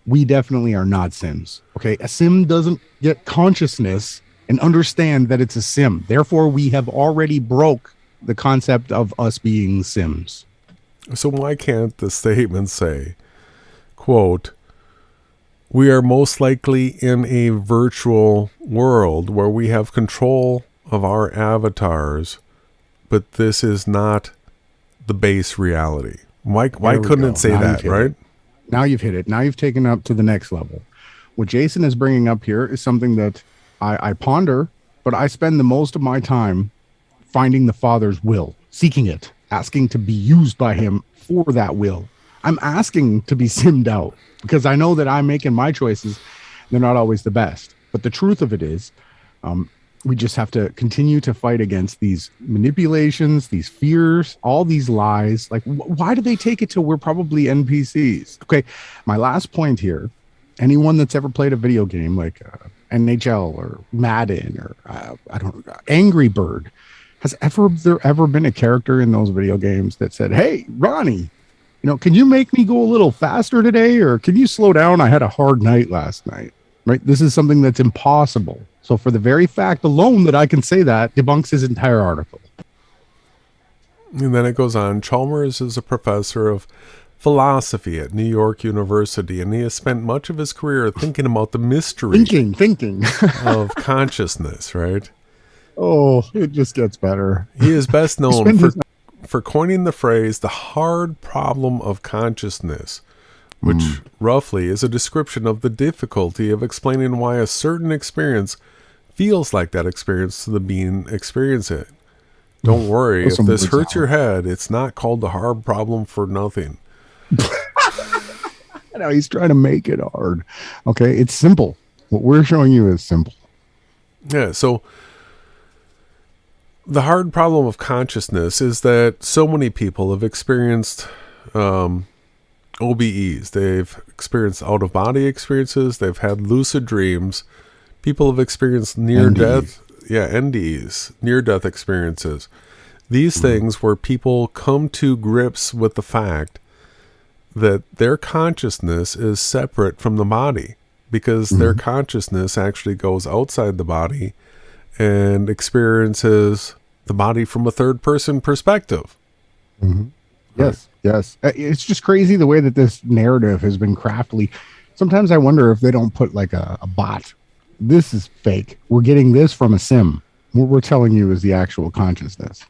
we definitely are not Sims. Okay. A sim doesn't get consciousness and understand that it's a sim. Therefore, we have already broke the concept of us being Sims. So why can't the statement say, quote, we are most likely in a virtual world where we have control of our avatars, but this is not the base reality. Why couldn't it say that, right? Now you've hit it. Now you've taken up to the next level. What Jason is bringing up here is something that I ponder, but I spend the most of my time finding the Father's will, seeking it, asking to be used by him for that will. I'm asking to be simmed out because I know that I'm making my choices. They're not always the best. But the truth of it is, we just have to continue to fight against these manipulations, these fears, all these lies. Like, why do they take it till we're probably NPCs? Okay, my last point here, anyone that's ever played a video game like NHL or Madden or I don't know, Angry Bird, has there ever been a character in those video games that said, "Hey, Ronnie, can you make me go a little faster today? Or can you slow down? I had a hard night last night." Right? This is something that's impossible. So for the very fact alone that I can say that debunks his entire article. And then it goes on. Chalmers is a professor of philosophy at New York University, and he has spent much of his career thinking about the mystery Thinking. of consciousness, right? Oh, it just gets better. He is best known for coining the phrase, the hard problem of consciousness, which roughly is a description of the difficulty of explaining why a certain experience feels like that experience to the being experiencing it. Don't worry, if this hurts your head, it's not called the hard problem for nothing. No, he's trying to make it hard. Okay, it's simple. What we're showing you is simple. Yeah, so the hard problem of consciousness is that so many people have experienced OBEs. They've experienced out-of-body experiences. They've had lucid dreams. People have experienced near-death, NDEs, near-death experiences. These things where people come to grips with the fact that their consciousness is separate from the body, because their consciousness actually goes outside the body and experiences the body from a third-person perspective. Yes. It's just crazy the way that this narrative has been craftily. Sometimes I wonder if they don't put like a bot. This is fake. We're getting this from a sim. What we're telling you is the actual consciousness.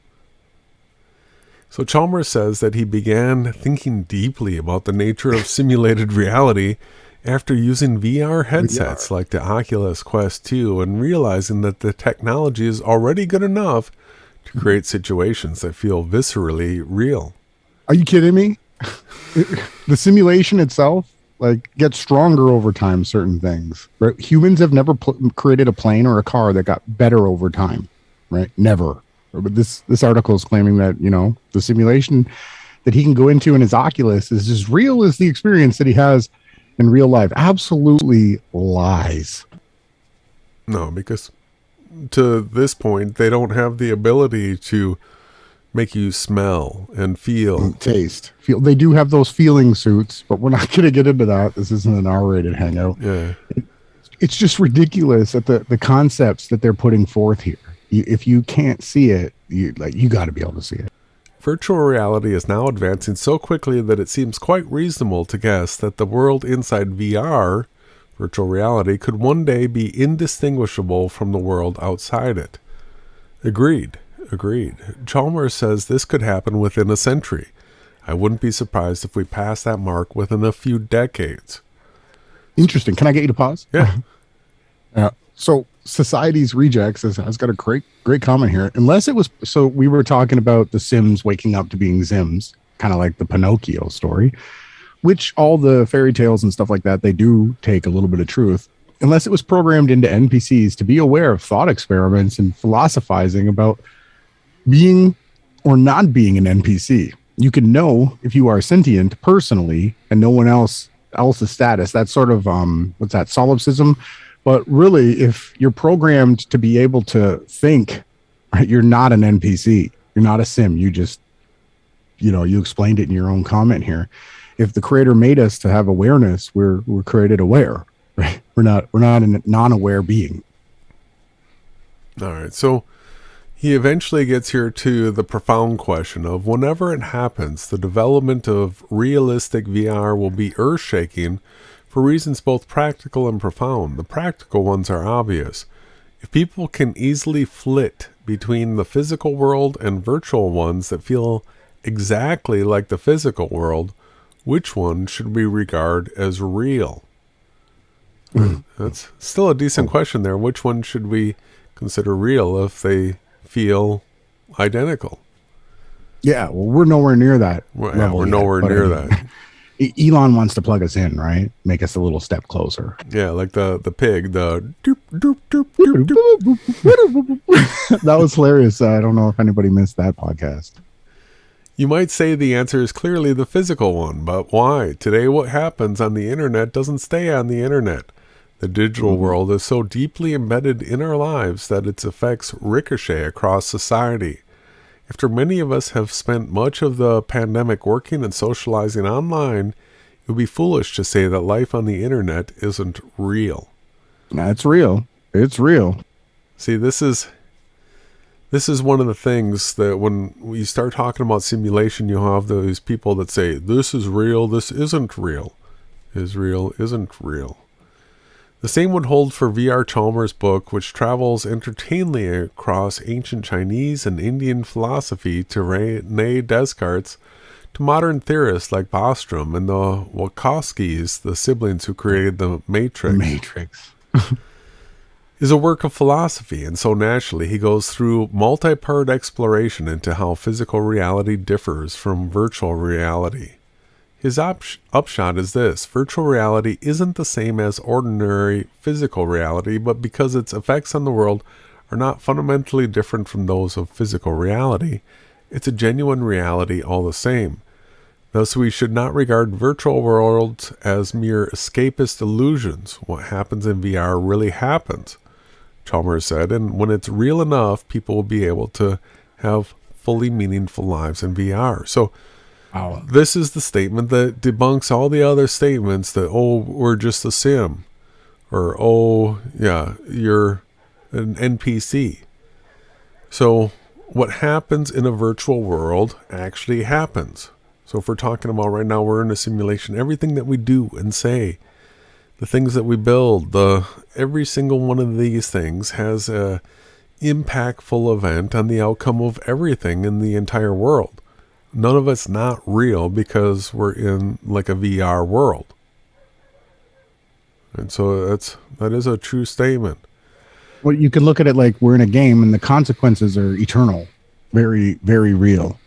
So Chalmers says that he began thinking deeply about the nature of simulated reality after using VR headsets like the Oculus Quest 2 and realizing that the technology is already good enough to create situations that feel viscerally real. Are you kidding me? The simulation itself gets stronger over time, certain things. Right? Humans have never created a plane or a car that got better over time. Right? Never. But this article is claiming that, the simulation that he can go into in his Oculus is as real as the experience that he has in real life. Absolutely lies. No, because to this point, they don't have the ability to make you smell and feel. Taste. They do have those feeling suits, but we're not going to get into that. This isn't an R-rated hangout. Yeah. It's just ridiculous at the concepts that they're putting forth here. If you can't see it, you got to be able to see it. Virtual reality is now advancing so quickly that it seems quite reasonable to guess that the world inside VR, virtual reality, could one day be indistinguishable from the world outside it. Agreed. Chalmers says this could happen within a century. I wouldn't be surprised if we pass that mark within a few decades. Interesting. Can I get you to pause? Yeah. So Society's Rejects has got a great comment here. Unless it was, so we were talking about the Sims waking up to being Zims, kind of like the Pinocchio story, which all the fairy tales and stuff like that, they do take a little bit of truth. Unless it was programmed into NPCs to be aware of thought experiments and philosophizing about being or not being an NPC. You can know if you are sentient personally and no one else's status. That's sort of what's that, solipsism? But really, if you're programmed to be able to think, right, you're not an NPC. You're not a sim. You just, you explained it in your own comment here. If the creator made us to have awareness, we're created aware, right? We're not a non-aware being. All right. So he eventually gets here to the profound question of whenever it happens, the development of realistic VR will be earth-shaking for reasons both practical and profound. The practical ones are obvious. If people can easily flit between the physical world and virtual ones that feel exactly like the physical world, which one should we regard as real? That's still a decent question there. Which one should we consider real if they feel identical? Yeah, well, we're nowhere near that. We're nowhere near that. Elon wants to plug us in, right? Make us a little step closer. Yeah, like the pig, the doop, doop, doop, doop, doop. That was hilarious. I don't know if anybody missed that podcast. You might say the answer is clearly the physical one, but why? Today, what happens on the internet doesn't stay on the internet. The digital world is so deeply embedded in our lives that its effects ricochet across society. After many of us have spent much of the pandemic working and socializing online, it would be foolish to say that life on the internet isn't real. That's real. It's real. See, this is one of the things that when we start talking about simulation, you have those people that say, this is real, this isn't real. Is real, isn't real. The same would hold for V.R. Chalmers' book, which travels entertainingly across ancient Chinese and Indian philosophy to René Descartes, to modern theorists like Bostrom and the Wachowskis, the siblings who created the Matrix. Is a work of philosophy, and so naturally he goes through multi-part exploration into how physical reality differs from virtual reality. His upshot is this: virtual reality isn't the same as ordinary physical reality, but because its effects on the world are not fundamentally different from those of physical reality, it's a genuine reality all the same. Thus, we should not regard virtual worlds as mere escapist illusions. What happens in VR really happens, Chalmers said, and when it's real enough, people will be able to have fully meaningful lives in VR. So, wow. This is the statement that debunks all the other statements that, oh, we're just a sim, or, oh, yeah, you're an NPC. So what happens in a virtual world actually happens. So if we're talking about right now, we're in a simulation, everything that we do and say, the things that we build, every single one of these things has a impactful event on the outcome of everything in the entire world. None of it's not real because we're in like a VR world. And so that is a true statement. Well, you can look at it like we're in a game and the consequences are eternal. Very, very real.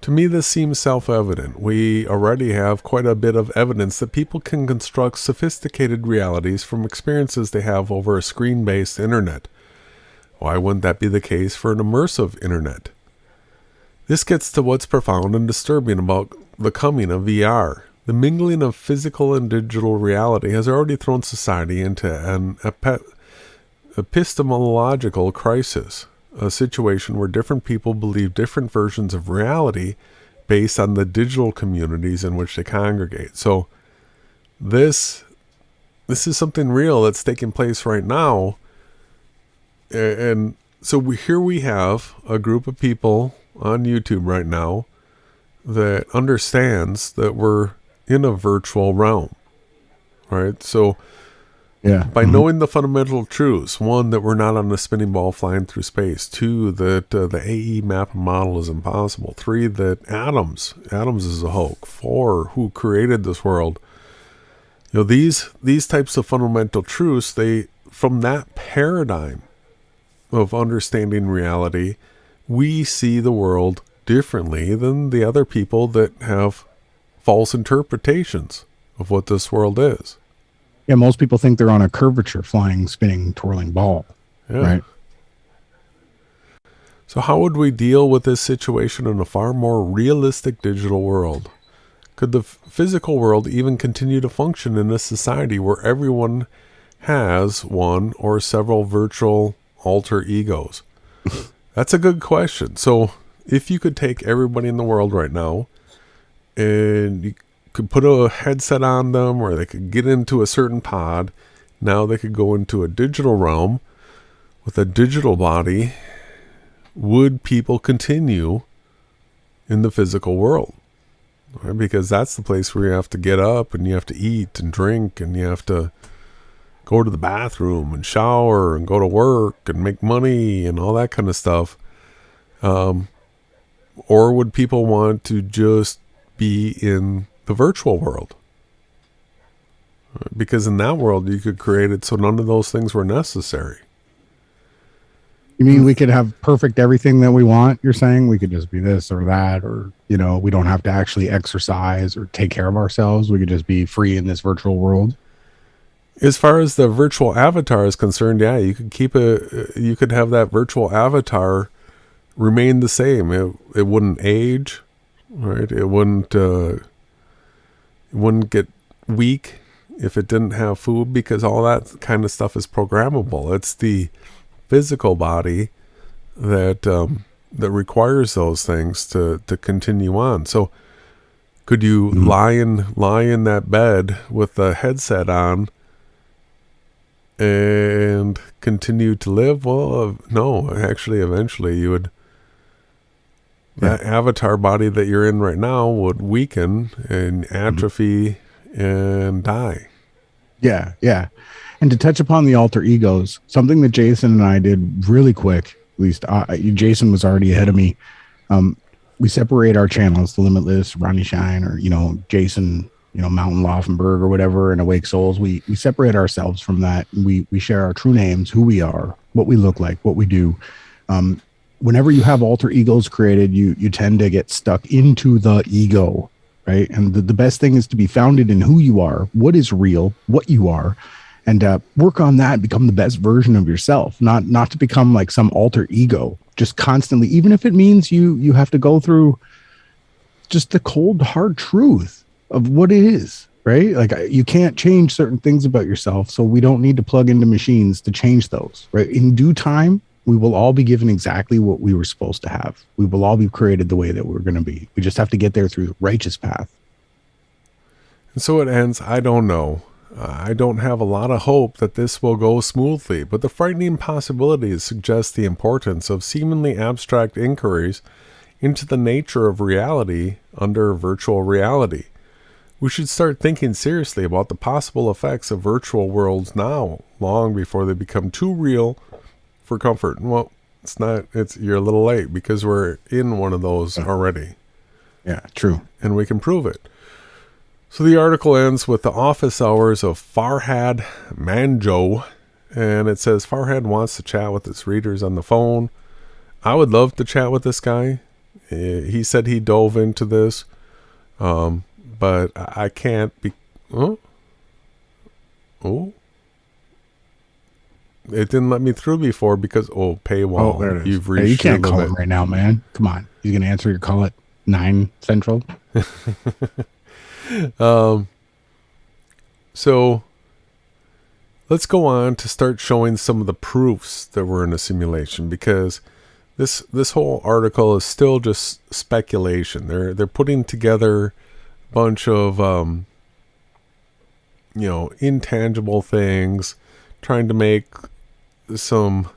To me, this seems self-evident. We already have quite a bit of evidence that people can construct sophisticated realities from experiences they have over a screen-based internet. Why wouldn't that be the case for an immersive internet? This gets to what's profound and disturbing about the coming of VR. The mingling of physical and digital reality has already thrown society into an epistemological crisis, a situation where different people believe different versions of reality based on the digital communities in which they congregate. So this is something real that's taking place right now. And so here we have a group of people on YouTube right now that understands that we're in a virtual realm, right? So by knowing the fundamental truths, one, that we're not on a spinning ball flying through space, two, that the AE map model is impossible, three, that atoms is a hoax, four, who created this world. You know, these types of fundamental truths, from that paradigm of understanding reality, we see the world differently than the other people that have false interpretations of what this world is. Yeah, most people think they're on a curvature, flying, spinning, twirling ball. Yeah. Right? So how would we deal with this situation in a far more realistic digital world? Could the physical world even continue to function in a society where everyone has one or several virtual alter egos? That's a good question. So if you could take everybody in the world right now and you could put a headset on them, or they could get into a certain pod, now they could go into a digital realm with a digital body, would people continue in the physical world? Right? Because that's the place where you have to get up and you have to eat and drink and you have to go to the bathroom and shower and go to work and make money and all that kind of stuff. Or would people want to just be in the virtual world? Because in that world you could create it so none of those things were necessary. You mean we could have perfect everything that we want? You're saying we could just be this or that, or, you know, we don't have to actually exercise or take care of ourselves. We could just be free in this virtual world. As far as the virtual avatar is concerned, yeah, you could you could have that virtual avatar remain the same. It wouldn't age, right? It wouldn't get weak if it didn't have food, because all that kind of stuff is programmable. It's the physical body that that requires those things to continue on. So could you lie in that bed with the headset on and continue to live? Well, no, actually, eventually you would, that avatar body that you're in right now would weaken and atrophy and die. Yeah, yeah. And to touch upon the alter egos, something that Jason and I did really quick, at least Jason was already ahead of me. We separate our channels, the Limitless, Ronnie Shine, or, you know, Jason, you know, Mountain Laufenberg or whatever, and Awake Souls. We separate ourselves from that. We share our true names, who we are, what we look like, what we do. Whenever you have alter egos created, you tend to get stuck into the ego, right? And the best thing is to be founded in who you are, what is real, what you are, and work on that, become the best version of yourself, not to become like some alter ego, just constantly, even if it means you have to go through just the cold, hard truth of what it is, right? Like, you can't change certain things about yourself, so we don't need to plug into machines to change those, right? In due time, we will all be given exactly what we were supposed to have. We will all be created the way that we're going to be. We just have to get there through the righteous path. And so it ends, I don't know. I don't have a lot of hope that this will go smoothly, but the frightening possibilities suggest the importance of seemingly abstract inquiries into the nature of reality under virtual reality. We should start thinking seriously about the possible effects of virtual worlds now, long before they become too real for comfort. Well, you're a little late, because we're in one of those already. Yeah, true. And we can prove it. So the article ends with the office hours of Farhad Manjo, and it says Farhad wants to chat with his readers on the phone. I would love to chat with this guy. He said he dove into this, but I can't be. Oh, it didn't let me through before because paywall. Oh, there it is. You've reached. Hey, you can't call him right now, man. Come on, he's gonna answer your call at 9 Central. So let's go on to start showing some of the proofs that we're in a simulation, because this whole article is still just speculation. They're putting together a bunch of intangible things, trying to make some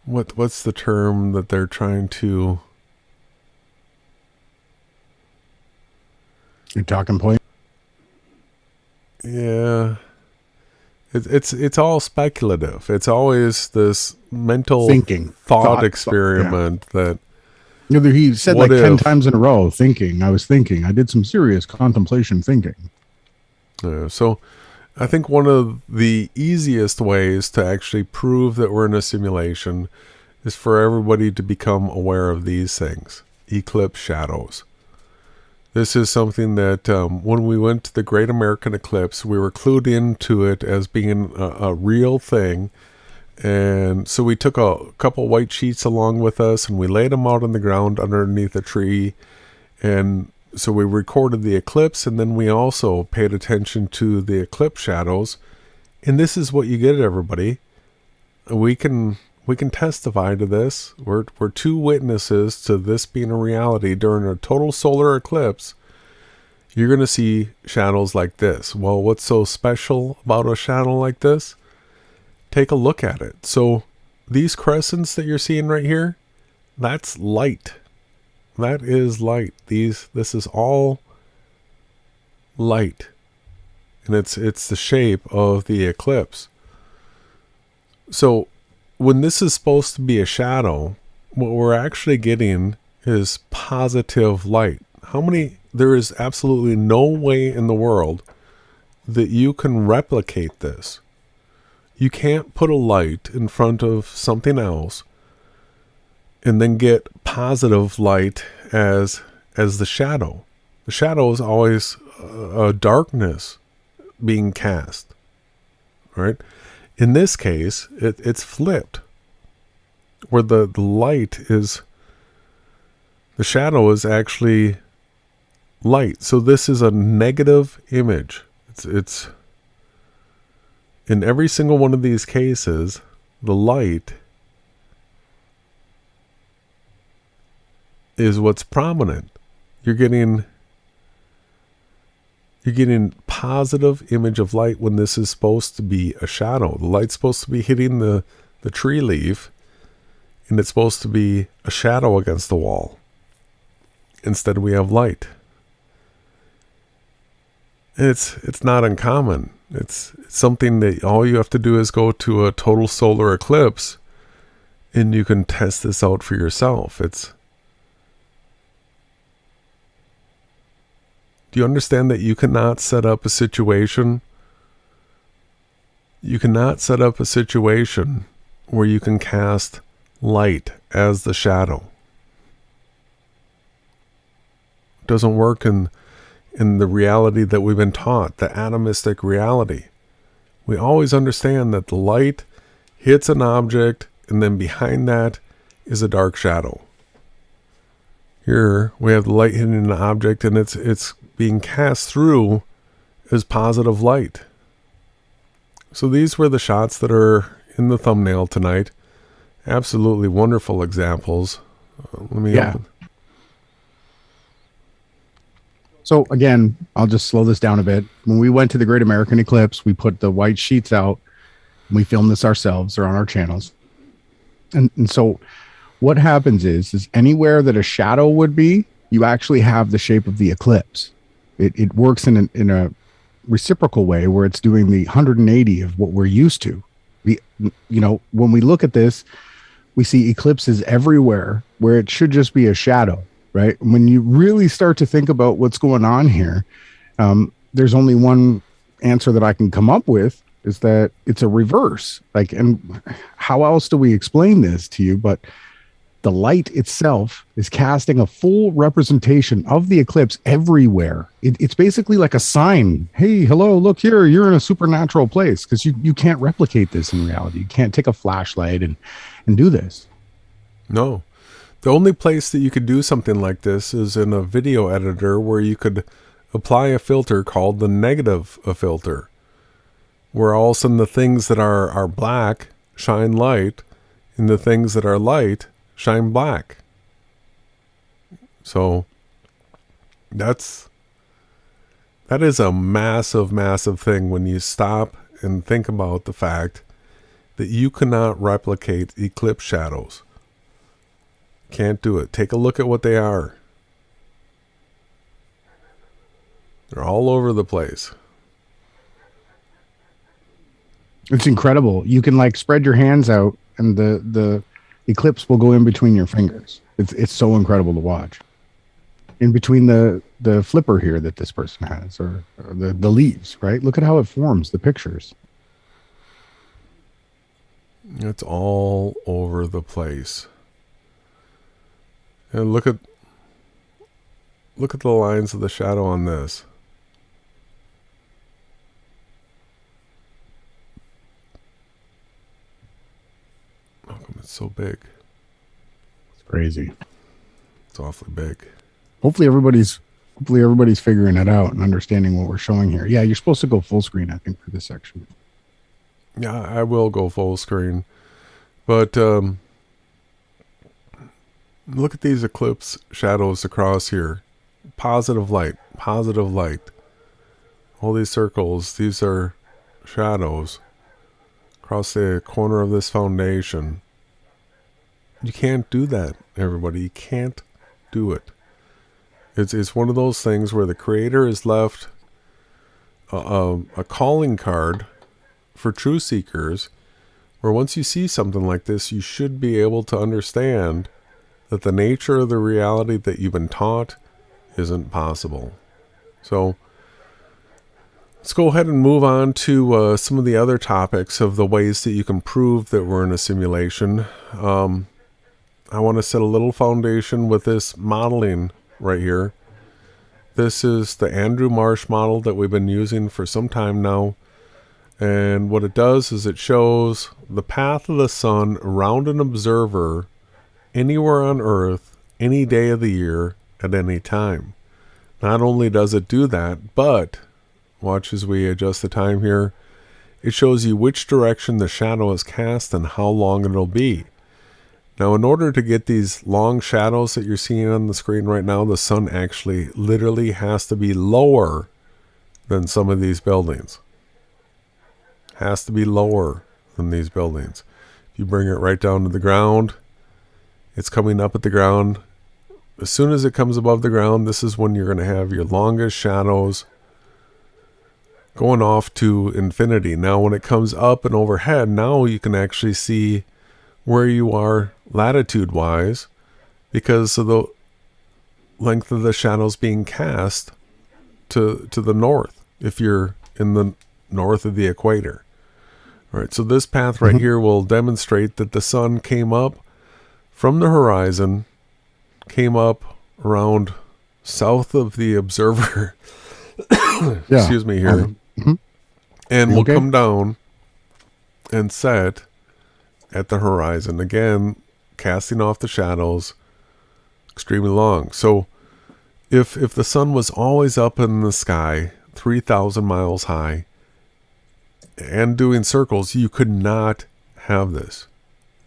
what's the term that they're trying to? Your talking point? Yeah. It's all speculative. It's always this mental thinking thought experiment that he said like 10 times in a row, thinking. I was thinking. I did some serious contemplation thinking. So I think one of the easiest ways to actually prove that we're in a simulation is for everybody to become aware of these things. Eclipse shadows. This is something that when we went to the Great American Eclipse, we were clued into it as being a real thing. And so we took a couple white sheets along with us, and we laid them out on the ground underneath a tree. And so we recorded the eclipse, and then we also paid attention to the eclipse shadows. And this is what you get, everybody. We can testify to this. We're two witnesses to this being a reality. During a total solar eclipse, you're going to see shadows like this. Well, what's so special about a shadow like this? Take a look at it. So these crescents that you're seeing right here, that's light. That is light. This is all light. And it's the shape of the eclipse. So when this is supposed to be a shadow, what we're actually getting is positive light. There is absolutely no way in the world that you can replicate this. You can't put a light in front of something else and then get positive light as the shadow. The shadow is always a darkness being cast, right? In this case, it's flipped, where the light is, the shadow is actually light. So this is a negative image. It's in every single one of these cases, the light is what's prominent. You're getting positive image of light when this is supposed to be a shadow. The light's supposed to be hitting the tree leaf, and it's supposed to be a shadow against the wall. Instead, we have light. It's not uncommon. It's something that all you have to do is go to a total solar eclipse, and you can test this out for yourself. Do you understand that you cannot set up a situation? You cannot set up a situation where you can cast light as the shadow. It doesn't work in the reality that we've been taught, the atomistic reality. We always understand that the light hits an object, and then behind that is a dark shadow. Here we have the light hitting an object, and it's being cast through as positive light. So these were the shots that are in the thumbnail tonight. Absolutely wonderful examples. Let me open. So again, I'll just slow this down a bit. When we went to the Great American Eclipse, we put the white sheets out. We filmed this ourselves. They're on our channels. And so what happens is anywhere that a shadow would be, you actually have the shape of the eclipse. It works in a reciprocal way where it's doing the 180 of what we're used to. When we look at this, we see eclipses everywhere where it should just be a shadow, right? When you really start to think about what's going on here, there's only one answer that I can come up with, is that it's a reverse. And how else do we explain this to you? But the light itself is casting a full representation of the eclipse everywhere. It's basically like a sign. Hey, hello, look here. You're in a supernatural place, because you can't replicate this in reality. You can't take a flashlight and do this. No. The only place that you could do something like this is in a video editor, where you could apply a filter called the negative filter, where all of a sudden the things that are black shine light, and the things that are light shine black. So that is a massive, massive thing when you stop and think about the fact that you cannot replicate eclipse shadows. Can't do it. Take a look at what they are. They're all over the place. It's incredible. You can spread your hands out, and the eclipse will go in between your fingers. It's so incredible to watch. In between the flipper here that this person has, or the leaves, right? Look at how it forms the pictures. It's all over the place. And look at the lines of the shadow on this. How come it's so big? It's crazy. It's awfully big. Hopefully everybody's figuring it out and understanding what we're showing here. Yeah, you're supposed to go full screen, I think, for this section. Yeah, I will go full screen. But look at these eclipse shadows across here. Positive light, positive light. All these circles, these are shadows across the corner of this foundation. You can't do that, everybody. You can't do it. It's one of those things where the creator has left a calling card for truth seekers, where once you see something like this, you should be able to understand that the nature of the reality that you've been taught isn't possible. So Let's go ahead and move on to some of the other topics of the ways that you can prove that we're in a simulation. I want to set a little foundation with this modeling right here. This is the Andrew Marsh model that we've been using for some time now. And what it does is it shows the path of the sun around an observer anywhere on Earth, any day of the year, at any time. Not only does it do that, but watch as we adjust the time here. It shows you which direction the shadow is cast and how long it'll be. Now, in order to get these long shadows that you're seeing on the screen right now, the sun actually literally has to be lower than some of these buildings. Has to be lower than these buildings. If you bring it right down to the ground, it's coming up at the ground. As soon as it comes above the ground, this is when you're going to have your longest shadows going off to infinity. Now, when it comes up and overhead, now you can actually see where you are latitude-wise because of the length of the shadows being cast to the north, if you're in the north of the equator. All right, so this path right here will demonstrate that the sun came up from the horizon, came up around south of the observer, excuse me here, and will come down and set at the horizon, again casting off the shadows extremely long. So if the sun was always up in the sky 3,000 miles high and doing circles, you could not have this.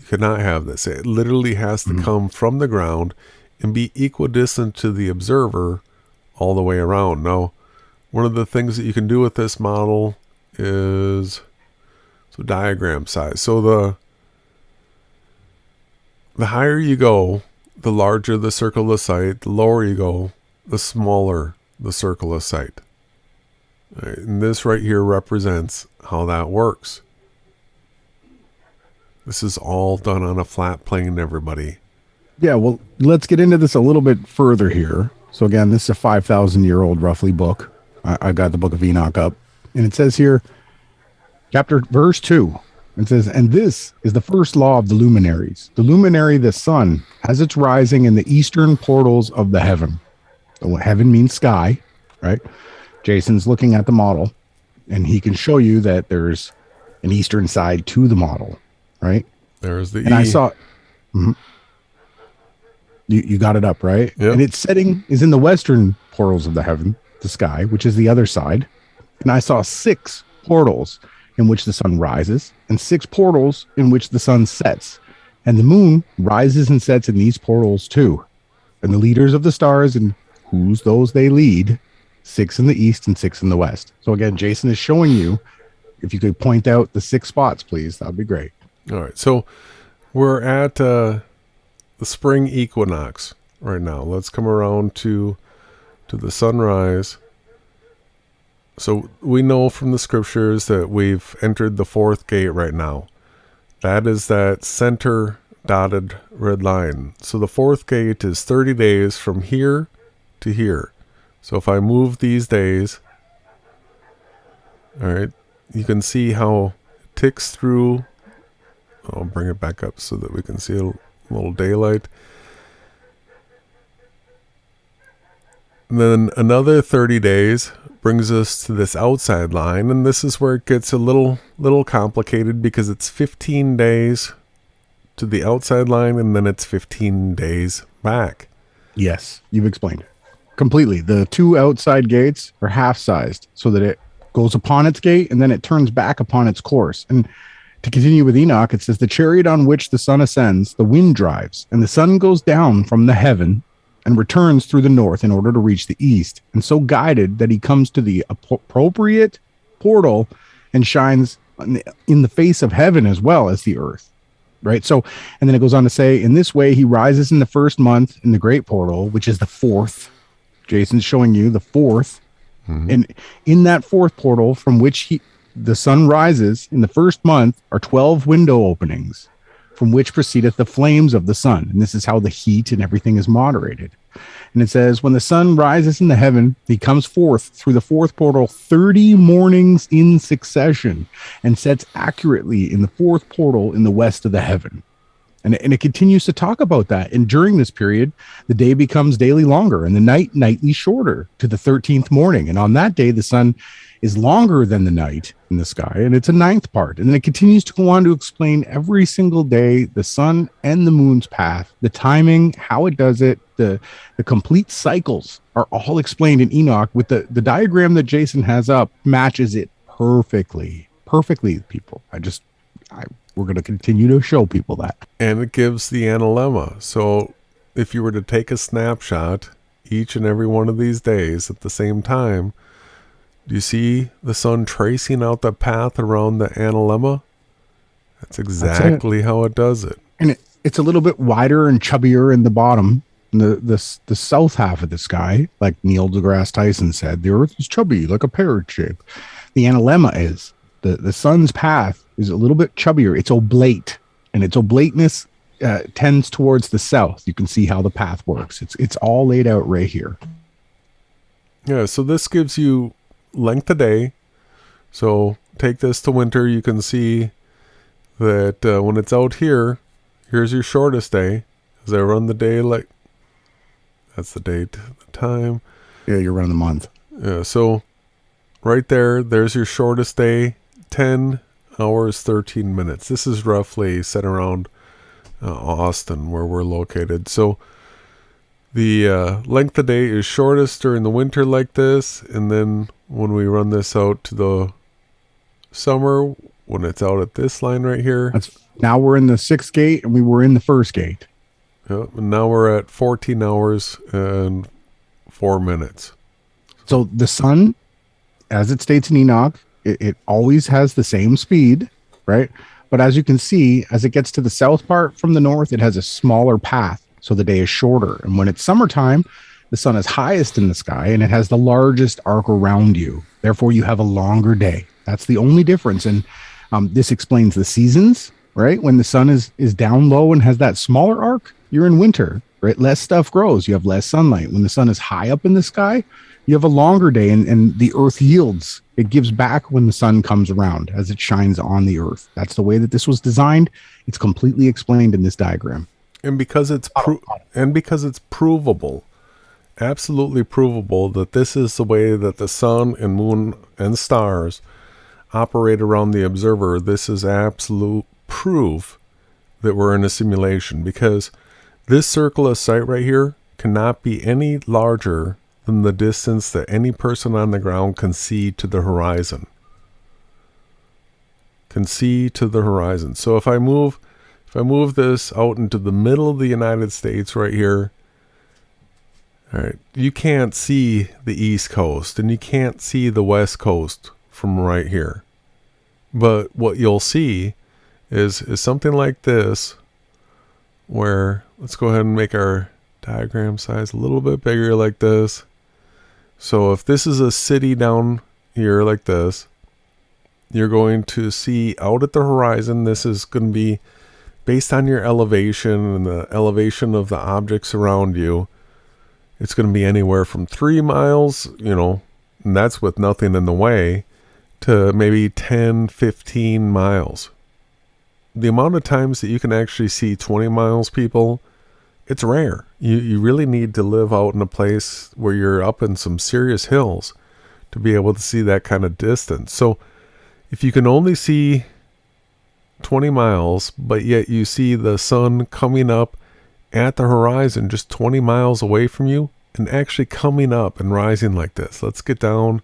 You could not have this. It literally has to come from the ground and be equidistant to the observer all the way around. Now, one of the things that you can do with this model is diagram size. So the higher you go, the larger the circle of sight. The lower you go, the smaller the circle of sight. Right, and this right here represents how that works. This is all done on a flat plane, everybody. Yeah, well, let's get into this a little bit further here. So again, this is a 5,000-year-old roughly book. I got the book of Enoch up. And it says here, verse 2, it says, and this is the first law of the luminaries. The luminary, the sun, has its rising in the eastern portals of the heaven. So heaven means sky, right? Jason's looking at the model, and he can show you that there's an eastern side to the model, right? There's the and I saw... You got it up, right? Yep. And its setting is in the western portals of the heaven, the sky, which is the other side. And I saw 6 portals in which the sun rises and 6 portals in which the sun sets. And the moon rises and sets in these portals too. And the leaders of the stars and whose those they lead, 6 in the east and 6 in the west. So again, Jason is showing you, if you could point out the 6 spots, please, that'd be great. All right. So we're at the spring equinox right now. Let's come around to the sunrise. So we know from the scriptures that we've entered the 4th gate right now. That is that center dotted red line. So the 4th gate is 30 days from here to here. So if I move these days, all right, you can see how it ticks through. I'll bring it back up so that we can see a little daylight. And then another 30 days brings us to this outside line, and this is where it gets a little complicated because it's 15 days to the outside line and then it's 15 days back. Yes, you've explained it completely. The 2 outside gates are half-sized so that it goes upon its gate and then it turns back upon its course. And to continue with Enoch, it says, the chariot on which the sun ascends, the wind drives, and the sun goes down from the heaven and returns through the north in order to reach the east, and so guided that he comes to the appropriate portal and shines in the face of heaven as well as the earth, right? So, and then it goes on to say, in this way he rises in the 1st month in the great portal, which is the 4th. Jason's showing you the 4th. And in that 4th portal from which the sun rises in the 1st month are 12 window openings from which proceedeth the flames of the sun. And this is how the heat and everything is moderated. And it says, when the sun rises in the heaven, he comes forth through the fourth portal 30 mornings in succession and sets accurately in the fourth portal in the west of the heaven. And it continues to talk about that. And during this period, the day becomes daily longer and the night nightly shorter to the 13th morning. And on that day, the sun is longer than the night in the sky, and it's a ninth part. And then it continues to go on to explain every single day the sun and the moon's path, the timing, how it does it, the complete cycles are all explained in Enoch. With the diagram that Jason has up matches it perfectly, people. We're going to continue to show people that. And it gives the Analemma. So if you were to take a snapshot each and every one of these days at the same time, do you see the sun tracing out the path around the Analemma? That's exactly how it does it. And it's a little bit wider and chubbier in the bottom, in the south half of the sky. Like Neil deGrasse Tyson said, the Earth is chubby, like a parrot shape. The Analemma is. The sun's path is a little bit chubbier. It's oblate, and its oblateness tends towards the south. You can see how the path works. It's all laid out right here. Yeah, so this gives you length of day. So take this to winter. You can see that when it's out here, here's your shortest day. As I run the day, like that's the date, the time. Yeah, you're running the month. Yeah, so right there's your shortest day, 10 hours, 13 minutes. This is roughly set around Austin, where we're located. So the length of day is shortest during the winter like this, and then when we run this out to the summer, when it's out at this line right here. Now we're in the 6th gate, and we were in the 1st gate. Yep, and now we're at 14 hours and 4 minutes. So the sun, as it states in Enoch, it always has the same speed, right? But as you can see, as it gets to the south part from the north, it has a smaller path. So the day is shorter. And when it's summertime, the sun is highest in the sky and it has the largest arc around you. Therefore, you have a longer day. That's the only difference. And this explains the seasons, right? When the sun is down low and has that smaller arc, you're in winter, right? Less stuff grows. You have less sunlight. When the sun is high up in the sky, you have a longer day, and the earth yields. It gives back when the sun comes around as it shines on the earth. That's the way that this was designed. It's completely explained in this diagram. And because it's provable, absolutely provable, that this is the way that the sun and moon and stars operate around the observer, this is absolute proof that we're in a simulation, because this circle of sight right here cannot be any larger than the distance that any person on the ground can see to the horizon. So if I move this out into the middle of the United States right here, all right, you can't see the East Coast and you can't see the West Coast from right here. But what you'll see is something like this, where let's go ahead and make our diagram size a little bit bigger like this. So if this is a city down here like this, you're going to see out at the horizon, this is going to be based on your elevation and the elevation of the objects around you. It's going to be anywhere from 3 miles, and that's with nothing in the way, to maybe 10, 15 miles. The amount of times that you can actually see 20 miles, people, it's rare. You really need to live out in a place where you're up in some serious hills to be able to see that kind of distance. So if you can only see 20 miles, but yet you see the sun coming up at the horizon just 20 miles away from you and actually coming up and rising like this. Let's get down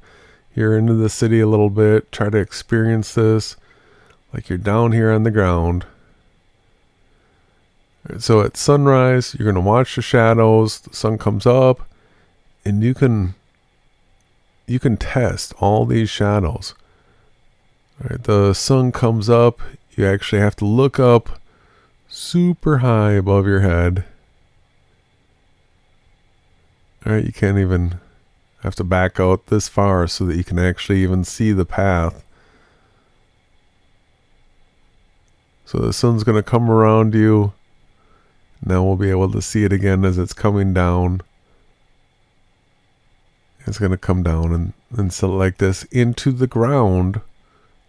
here into the city a little bit, try to experience this like you're down here on the ground. So at sunrise, you're going to watch the shadows, the sun comes up, and you can test all these shadows. All right, the sun comes up, you actually have to look up super high above your head. All right, you can't even have to back out this far so that you can actually even see the path. So the sun's going to come around you. Now we'll be able to see it again as it's coming down. is going to come down and sit like this into the ground,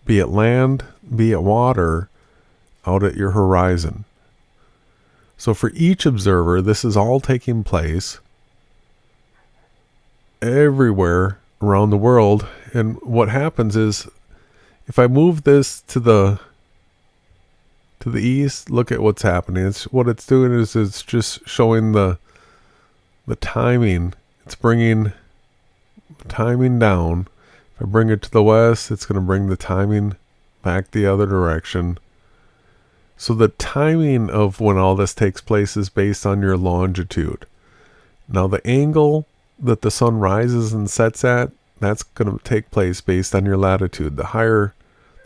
be it land, be it water, out at your horizon. So for each observer, this is all taking place everywhere around the world. And what happens is, if I move this to the east, look at what's happening. What it's doing is it's just showing the timing. It's bringing the timing down. If I bring it to the west, it's going to bring the timing back the other direction. So the timing of when all this takes place is based on your longitude. Now the angle that the sun rises and sets at, that's going to take place based on your latitude. The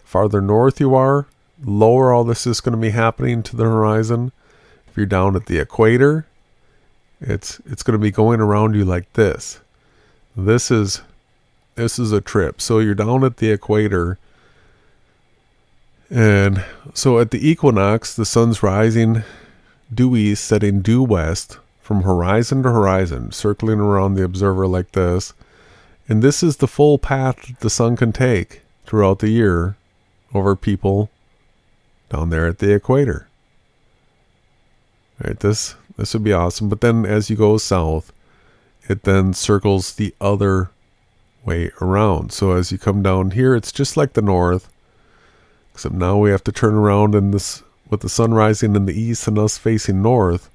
farther north you are, lower all this is going to be happening to the horizon. If you're down at the equator, it's going to be going around you like this. This is a trip. So you're down at the equator, and so at the equinox, the sun's rising due east, setting due west, from horizon to horizon, circling around the observer like this. And this is the full path that the sun can take throughout the year over people down there at the equator. Right, this would be awesome. But then as you go south, it then circles the other way around. So as you come down here, it's just like the north, except now we have to turn around, and this, with the sun rising in the east and us facing north,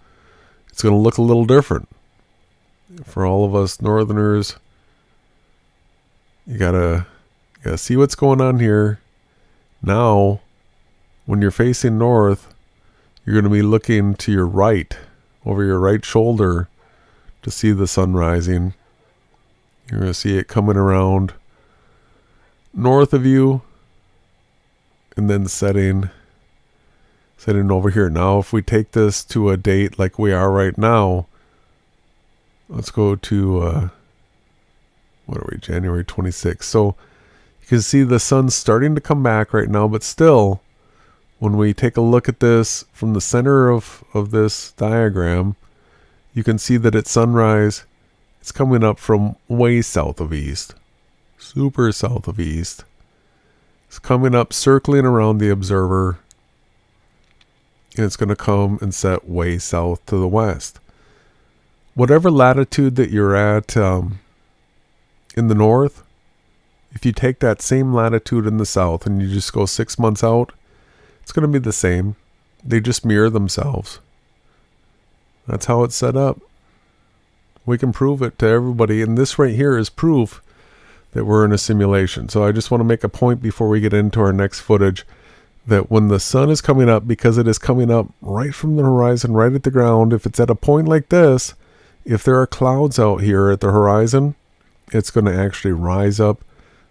it's going to look a little different. For all of us northerners, you gotta see what's going on here. Now, when you're facing north, you're going to be looking to your right, over your right shoulder, to see the sun rising. You're going to see it coming around north of you, and then setting over here. Now, if we take this to a date like we are right now, let's go to, what are we, January 26th. So you can see the sun's starting to come back right now, but still, when we take a look at this from the center of this diagram, you can see that at sunrise, it's coming up from way south of east, super south of east. It's coming up, circling around the observer, and it's going to come and set way south to the west. Whatever latitude that you're at in the north, if you take that same latitude in the south and you just go 6 months out, it's going to be the same. They just mirror themselves. That's how it's set up. We can prove it to everybody, and this right here is proof that we're in a simulation. So I just want to make a point before we get into our next footage, that when the sun is coming up, because it is coming up right from the horizon, right at the ground, if it's at a point like this, if there are clouds out here at the horizon, it's going to actually rise up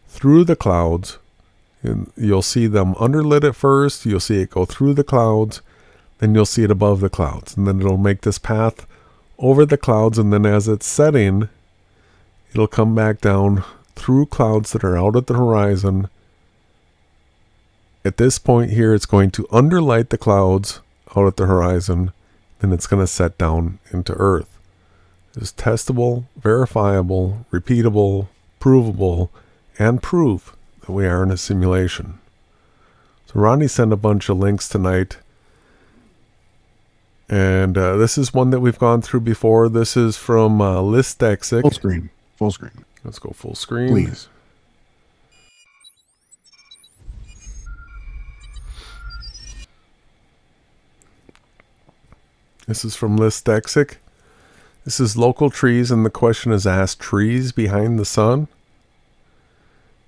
through the clouds, and you'll see them underlit at first, you'll see it go through the clouds, then you'll see it above the clouds, and then it'll make this path over the clouds, and then as it's setting, it'll come back down through clouds that are out at the horizon. At this point here, it's going to underlight the clouds out at the horizon, then it's going to set down into Earth. It's testable, verifiable, repeatable, provable, and proof that we are in a simulation. So Ronnie sent a bunch of links tonight, and this is one that we've gone through before. This is from Listexic. Full screen. Full screen. Let's go full screen. Please. This is from Listexic. This is local trees, and the question is asked, trees behind the sun?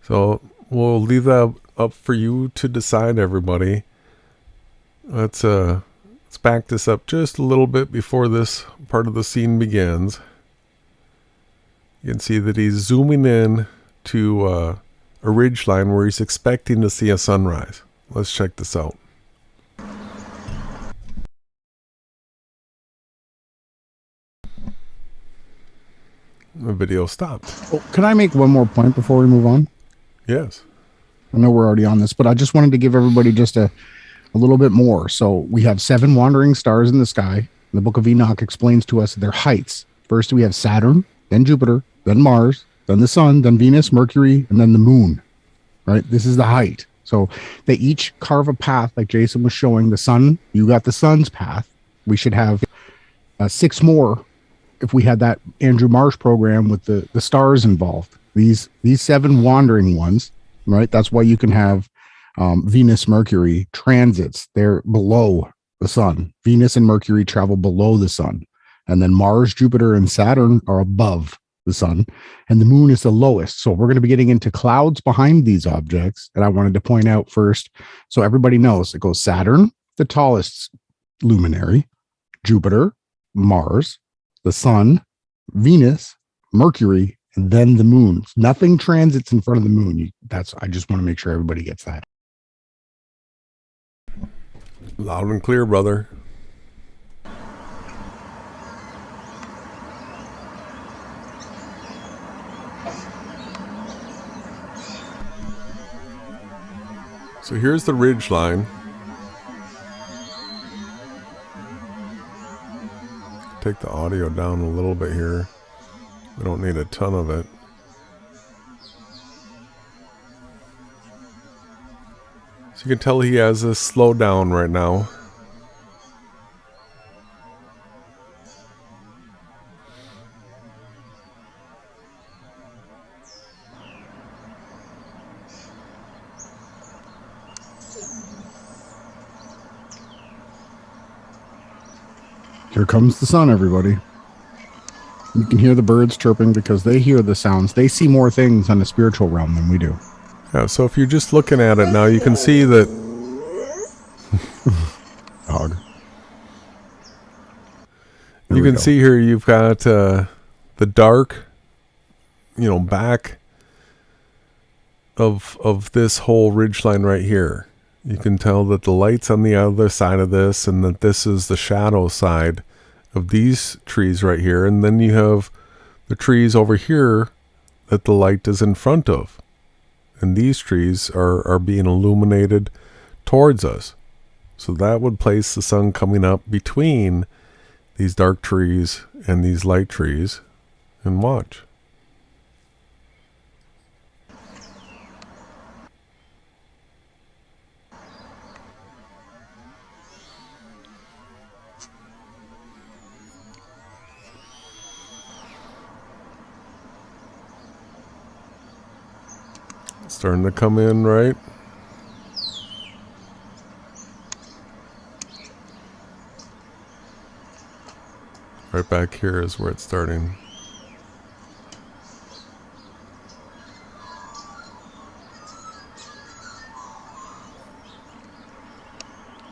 So we'll leave that up for you to decide, everybody. Let's back this up just a little bit before this part of the scene begins. You can see that he's zooming in to a ridge line where he's expecting to see a sunrise. Let's check this out. The video stopped. Oh, can I make one more point before we move on? Yes. I know we're already on this, but I just wanted to give everybody just a little bit more. So we have 7 wandering stars in the sky. The book of Enoch explains to us their heights. First we have Saturn, then Jupiter, then Mars, then the sun, then Venus, Mercury, and then the moon, right? This is the height. So they each carve a path like Jason was showing. The sun, you got the sun's path. We should have 6 more if we had that Andrew Marsh program with the stars involved. These 7 wandering ones, right? That's why you can have Venus, Mercury transits. They're below the sun. Venus and Mercury travel below the sun. And then Mars, Jupiter, and Saturn are above the sun. And the moon is the lowest. So we're going to be getting into clouds behind these objects. And I wanted to point out first, so everybody knows, it goes Saturn, the tallest luminary, Jupiter, Mars, the sun, Venus, Mercury, and then the moon. Nothing transits in front of the moon. I just want to make sure everybody gets that. Loud and clear, brother. So here's the ridge line. Take the audio down a little bit here. We don't need a ton of it. So you can tell he has this slow down right now. Here comes the sun, everybody. You can hear the birds chirping because they hear the sounds. They see more things on the spiritual realm than we do. Yeah, so if you're just looking at it now, you can see that... Dog. You can see here you've got the dark, back of this whole ridgeline right here. You can tell that the light's on the other side of this, and that this is the shadow side of these trees right here. And then you have the trees over here that the light is in front of. And these trees are being illuminated towards us. So that would place the sun coming up between these dark trees and these light trees. And watch. Starting to come in, right? Right back here is where it's starting.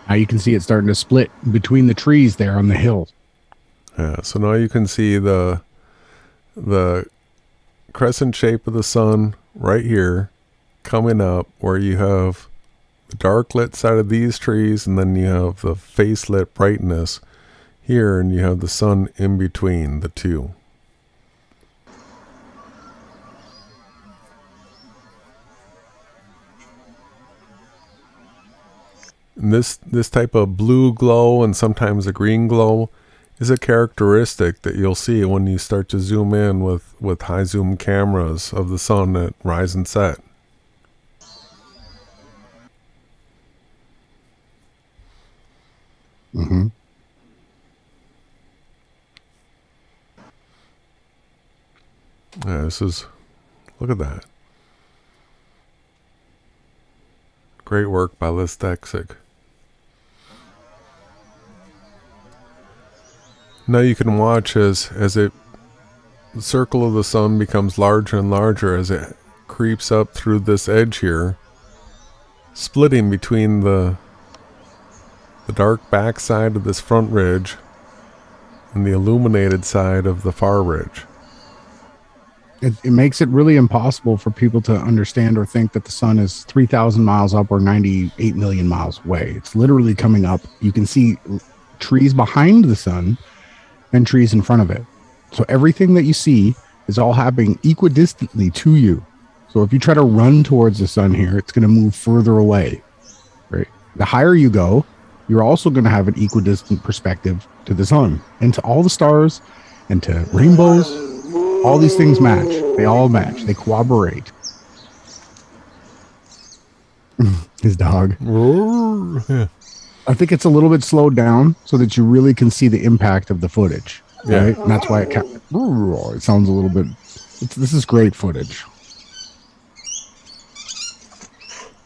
Now you can see it starting to split between the trees there on the hill. Yeah, so now you can see the crescent shape of the sun right here coming up, where you have the dark lit side of these trees, and then you have the face lit brightness here, and you have the sun in between the two. And this type of blue glow and sometimes a green glow is a characteristic that you'll see when you start to zoom in with high zoom cameras of the sun at rise and set. Mm-hmm. Yeah, look at that. Great work by Listexic. Now you can watch as the circle of the sun becomes larger and larger as it creeps up through this edge here, splitting between the dark back side of this front ridge and the illuminated side of the far ridge. It makes it really impossible for people to understand or think that the sun is 3,000 miles up or 98 million miles away. It's literally coming up. You can see trees behind the sun and trees in front of it. So everything that you see is all happening equidistantly to you. So if you try to run towards the sun here, it's going to move further away. Right? The higher you go, you're also going to have an equidistant perspective to the sun and to all the stars and to rainbows. All these things match. They all match. They corroborate. His dog. Yeah. I think it's a little bit slowed down so that you really can see the impact of the footage. Right? And that's why it sounds a little bit... This is great footage.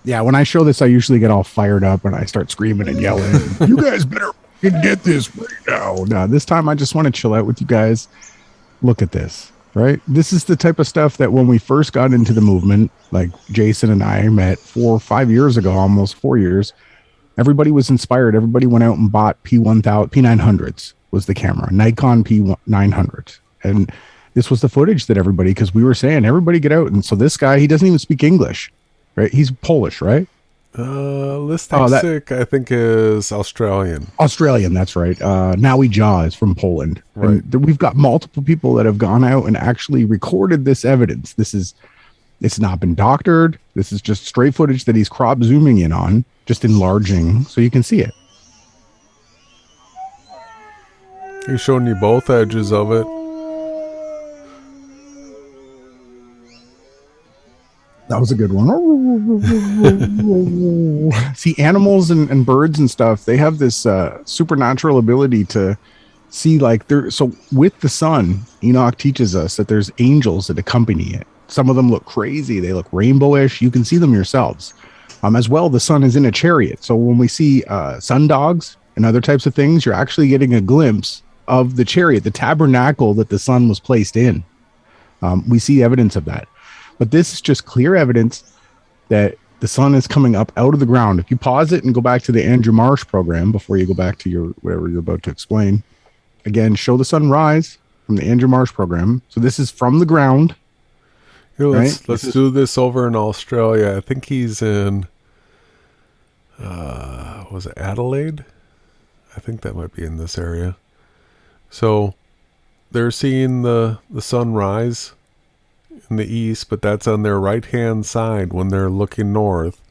Yeah, when I show this, I usually get all fired up and I start screaming and yelling. You guys better get this right now. No, this time I just want to chill out with you guys. Look at this, right? This is the type of stuff that when we first got into the movement, like Jason and I met 4 or 5 years ago, almost 4 years, everybody was inspired. Everybody went out and bought P900s was the camera, Nikon P900s. And this was the footage that everybody, because we were saying, everybody get out. And so this guy, he doesn't even speak English. Right, he's Polish, right? Listek, I think, is Australian. Australian, that's right. Naui Jaw is from Poland. Right. And we've got multiple people that have gone out and actually recorded this evidence. It's not been doctored. This is just straight footage that he's crop zooming in on, just enlarging so you can see it. He's showing you both edges of it. That was a good one. See, animals and birds and stuff, they have this supernatural ability to see, like, so with the sun, Enoch teaches us that there's angels that accompany it. Some of them look crazy. They look rainbowish. You can see them yourselves. As well, the sun is in a chariot. So when we see sun dogs and other types of things, you're actually getting a glimpse of the chariot, the tabernacle that the sun was placed in. We see evidence of that. But this is just clear evidence that the sun is coming up out of the ground. If you pause it and go back to the Andrew Marsh program before you go back to your whatever you're about to explain, again, show the sun rise from the Andrew Marsh program. So this is from the ground. Here, let's do this over in Australia. I think he's in, was it Adelaide? I think that might be in this area. So they're seeing the sun rise in the east, but that's on their right hand side when they're looking north.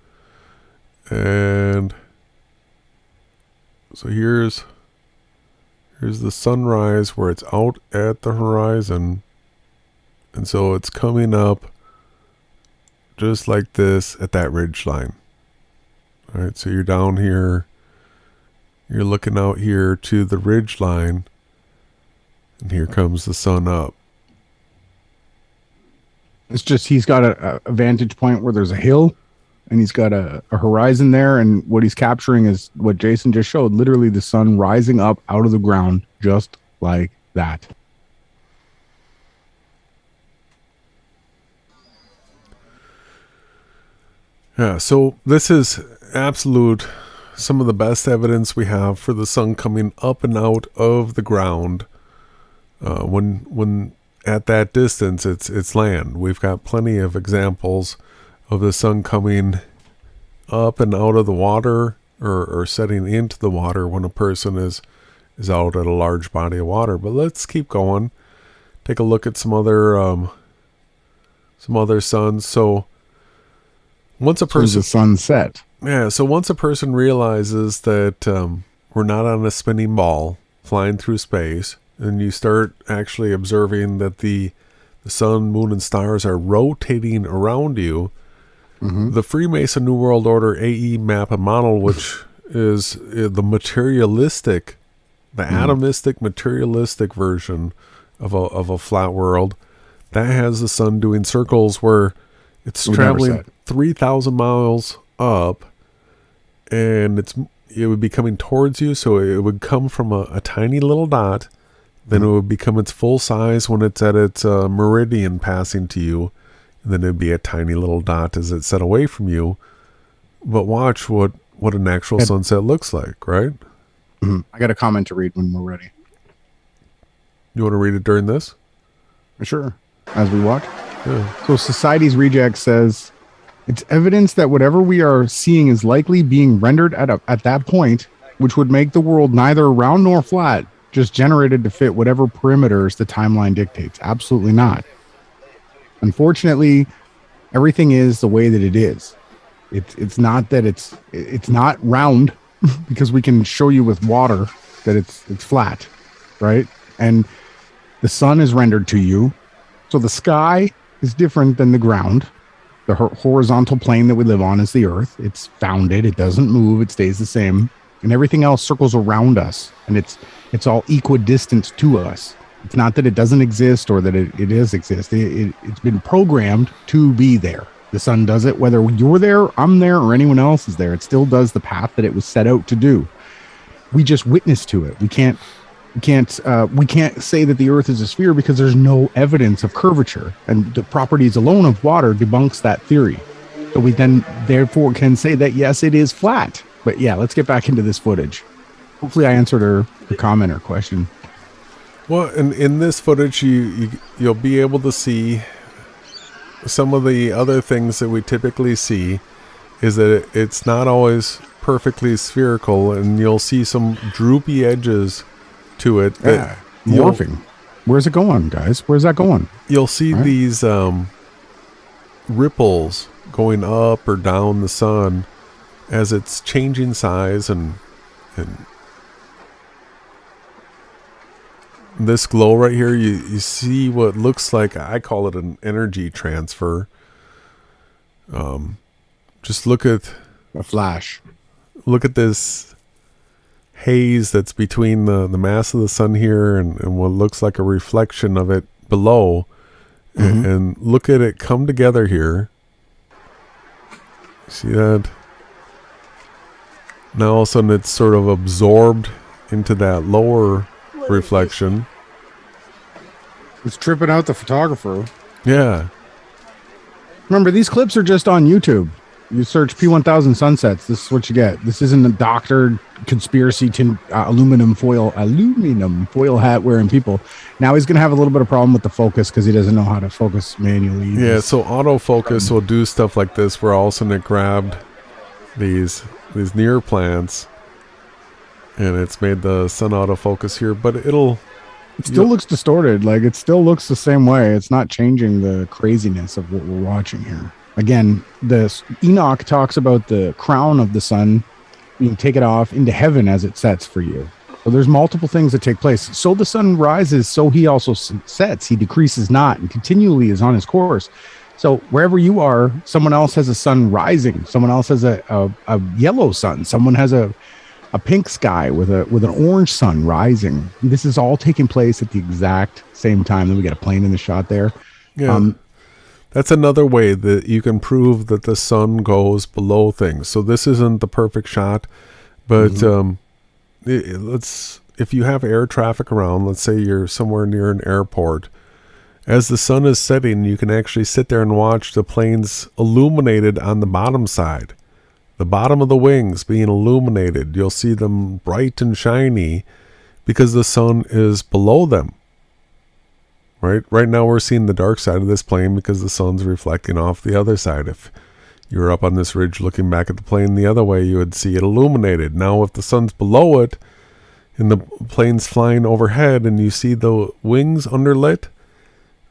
And so here's the sunrise where it's out at the horizon, and so it's coming up just like this at that ridge line. All right, so you're down here, you're looking out here to the ridge line, and here comes the sun up. It's just he's got a vantage point where there's a hill and he's got a horizon there. And what he's capturing is what Jason just showed, literally the sun rising up out of the ground just like that. Yeah, so this is absolute, some of the best evidence we have for the sun coming up and out of the ground. When at that distance, it's land. We've got plenty of examples of the sun coming up and out of the water or setting into the water when a person is out at a large body of water. But let's keep going. Take a look at some other suns. So once a person, the sunset. Yeah. So once a person realizes that we're not on a spinning ball flying through space, and you start actually observing that the sun, moon, and stars are rotating around you, the Freemason New World Order AE map and model, which is the materialistic, the atomistic materialistic version of a flat world, that has the sun doing circles where it's traveling 3,000 miles up, and it would be coming towards you. So it would come from a tiny little dot. Then it would become its full size when it's at its meridian passing to you. And then it'd be a tiny little dot as it's set away from you. But watch what an actual sunset looks like, right? I got a comment to read when we're ready. You want to read it during this? Sure. As we watch? Yeah. So Society's Reject says, it's evidence that whatever we are seeing is likely being rendered at that point, which would make the world neither round nor flat, just generated to fit whatever perimeters the timeline dictates. Absolutely not. Unfortunately, everything is the way that it is. It's not that it's not round because we can show you with water that it's flat, right? And the sun is rendered to you. So the sky is different than the ground. The horizontal plane that we live on is the earth. It's founded. It doesn't move. It stays the same. And everything else circles around us. And it's all equidistant to us. It's not that it doesn't exist or that it does exist. It's been programmed to be there. The sun does it, whether you're there, I'm there, or anyone else is there. It still does the path that it was set out to do. We just witness to it. We can't say that the earth is a sphere because there's no evidence of curvature, and the properties alone of water debunks that theory. So we then therefore can say that yes, it is flat. But yeah, let's get back into this footage. Hopefully I answered her comment or question. Well, in this footage, you'll be able to see some of the other things that we typically see is that it's not always perfectly spherical, and you'll see some droopy edges to it. Yeah, morphing. Where's it going, guys? Where's that going? You'll see these ripples going up or down the sun as it's changing size, and this glow right here, you see what looks like, I call it an energy transfer. Just look at a flash. Look at this haze that's between the mass of the sun here and what looks like a reflection of it below. And look at it come together here. See that? Now all of a sudden it's sort of absorbed into that lower reflection. It's tripping out the photographer. Yeah. Remember, these clips are just on YouTube. You search P1000 sunsets. This is what you get. This isn't a doctored conspiracy aluminum foil hat wearing people. Now he's going to have a little bit of problem with the focus because he doesn't know how to focus manually. Yeah, so autofocus will do stuff like this where all of a sudden it grabbed these near plants and it's made the sun autofocus here, but it still looks distorted. Like, it still looks the same way. It's not changing the craziness of what we're watching here. Again, Enoch talks about the crown of the sun being taken off into heaven as it sets for you. So there's multiple things that take place. So the sun rises, so he also sets. He decreases not and continually is on his course. So wherever you are, someone else has a sun rising. Someone else has a yellow sun. Someone has a pink sky with an orange sun rising. This is all taking place at the exact same time. Then we got a plane in the shot there. Yeah. That's another way that you can prove that the sun goes below things. So this isn't the perfect shot, but if you have air traffic around, let's say you're somewhere near an airport, as the sun is setting, you can actually sit there and watch the planes illuminated on the bottom side. The bottom of the wings being illuminated. You'll see them bright and shiny because the sun is below them. Right now we're seeing the dark side of this plane because the sun's reflecting off the other side. If you were up on this ridge looking back at the plane the other way, you would see it illuminated. Now if the sun's below it and the plane's flying overhead and you see the wings underlit,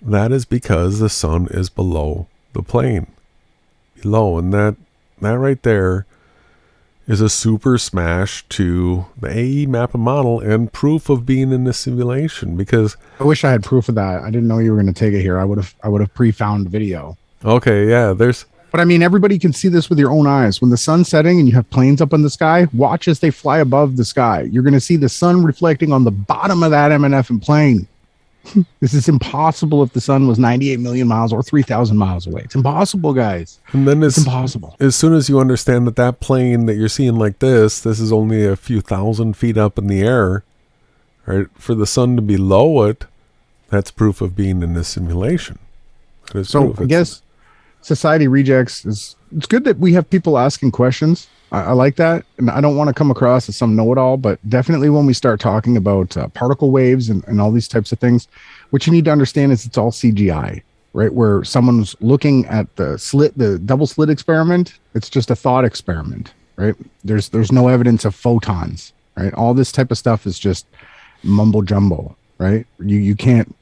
that is because the sun is below the plane. Below. And that right there is a super smash to the AE map and model and proof of being in the simulation, because I wish I had proof of that. I didn't know you were going to take it here. I would have pre-found video. Okay, yeah, but I mean, everybody can see this with your own eyes. When the sun's setting and you have planes up in the sky, watch as they fly above the sky. You're going to see the sun reflecting on the bottom of that MNF plane. This is impossible if the sun was 98 million miles or 3,000 miles away. It's impossible, guys. And then it's impossible. As soon as you understand that plane that you're seeing like this is only a few thousand feet up in the air, right? For the sun to be below it, that's proof of being in this simulation. So I guess Society Rejects it's good that we have people asking questions. I like that, and I don't want to come across as some know-it-all, but definitely when we start talking about particle waves and all these types of things, what you need to understand is it's all CGI, right? Where someone's looking at the double slit experiment, it's just a thought experiment, right? There's no evidence of photons, right? All this type of stuff is just mumbo jumbo, right? You can't